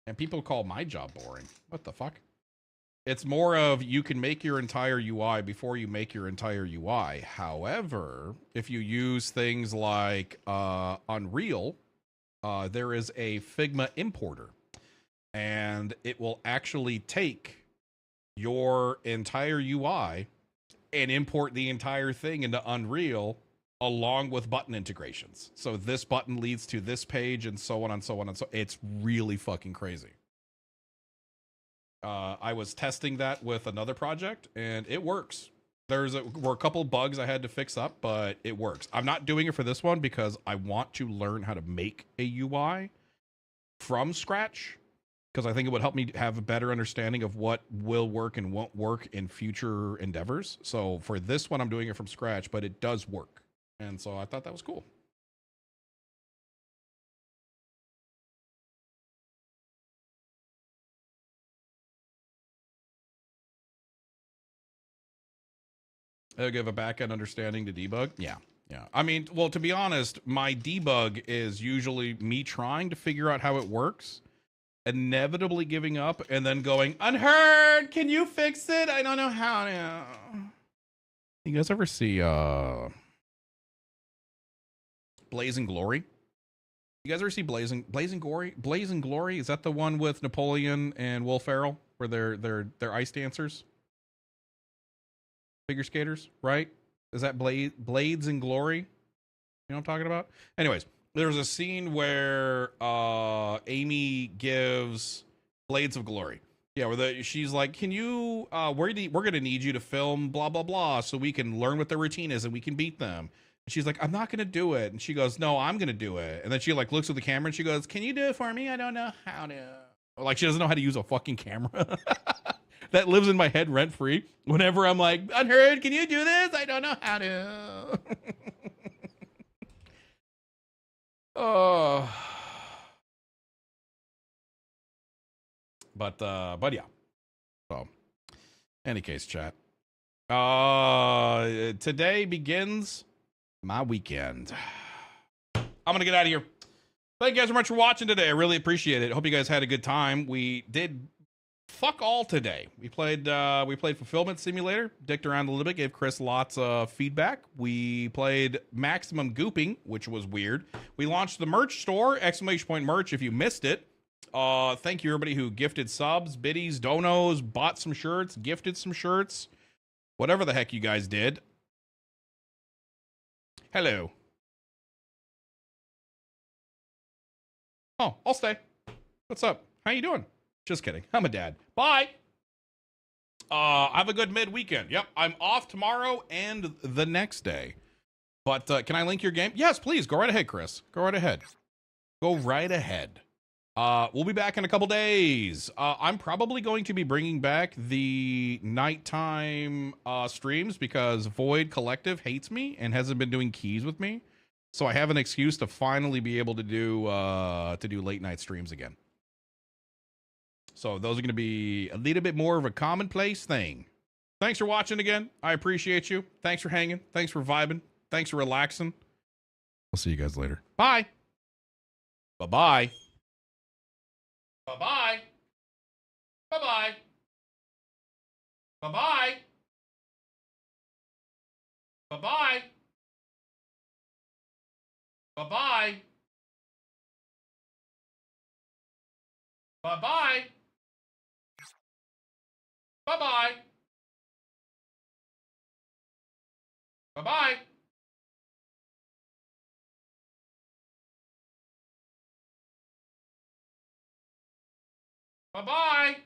And people call my job boring. What the fuck? It's more of you can make your entire UI before you make your entire UI. However, if you use things like Unreal, there is a Figma importer. And it will actually take your entire UI and import the entire thing into Unreal along with button integrations. So this button leads to this page and so on and so on and so. It's really fucking crazy. I was testing that with another project and it works. Were a couple bugs I had to fix up, but it works. I'm not doing it for this one because I want to learn how to make a UI from scratch, because I think it would help me have a better understanding of what will work and won't work in future endeavors. So for this one, I'm doing it from scratch, but it does work. And so I thought that was cool. It'll give a back-end understanding to debug. Yeah. Yeah. I mean, well, to be honest, my debug is usually me trying to figure out how it works, inevitably giving up, and then going, unheard, can you fix it? I don't know how to. You guys ever see Blazing Glory? You guys ever see Blazing Glory? Blazing Glory, is that the one with Napoleon and Will Ferrell, where they're ice dancers? Figure skaters, right? Is that Blades in Glory? You know what I'm talking about? Anyways, there's a scene where Amy gives Blades of Glory. Yeah, where she's like, "Can you? We're gonna need you to film blah blah blah, so we can learn what their routine is and we can beat them." And she's like, "I'm not gonna do it." And she goes, "No, I'm gonna do it." And then she like looks at the camera and she goes, "Can you do it for me? I don't know how to." Like she doesn't know how to use a fucking camera. That lives in my head rent free. Whenever I'm like, "Unheard, can you do this? I don't know how to." Oh. But yeah. So, any case, chat. Today begins my weekend. I'm gonna get out of here. Thank you guys so much for watching today. I really appreciate it. Hope you guys had a good time. We did fuck all today. We played Fulfillment Simulator, dicked around a little bit, gave Chris lots of feedback. We played Maximum Gooping, which was weird. We launched the merch store, ! Merch, if you missed it. Thank you everybody who gifted subs, biddies, donos, bought some shirts, gifted some shirts, whatever the heck you guys did. Hello. Oh, I'll stay. What's up? How you doing? Just kidding. I'm a dad. Bye. Have a good mid-weekend. Yep, I'm off tomorrow and the next day. But can I link your game? Yes, please. Go right ahead, Chris. Go right ahead. Go right ahead. We'll be back in a couple days. I'm probably going to be bringing back the nighttime streams because Void Collective hates me and hasn't been doing keys with me. So I have an excuse to finally be able to do late night streams again. So those are going to be a little bit more of a commonplace thing. Thanks for watching again. I appreciate you. Thanks for hanging. Thanks for vibing. Thanks for relaxing. I'll see you guys later. Bye. Bye-bye. Bye-bye. Bye-bye. Bye-bye. Bye-bye. Bye-bye. Bye-bye. Bye-bye. Bye-bye. Bye-bye.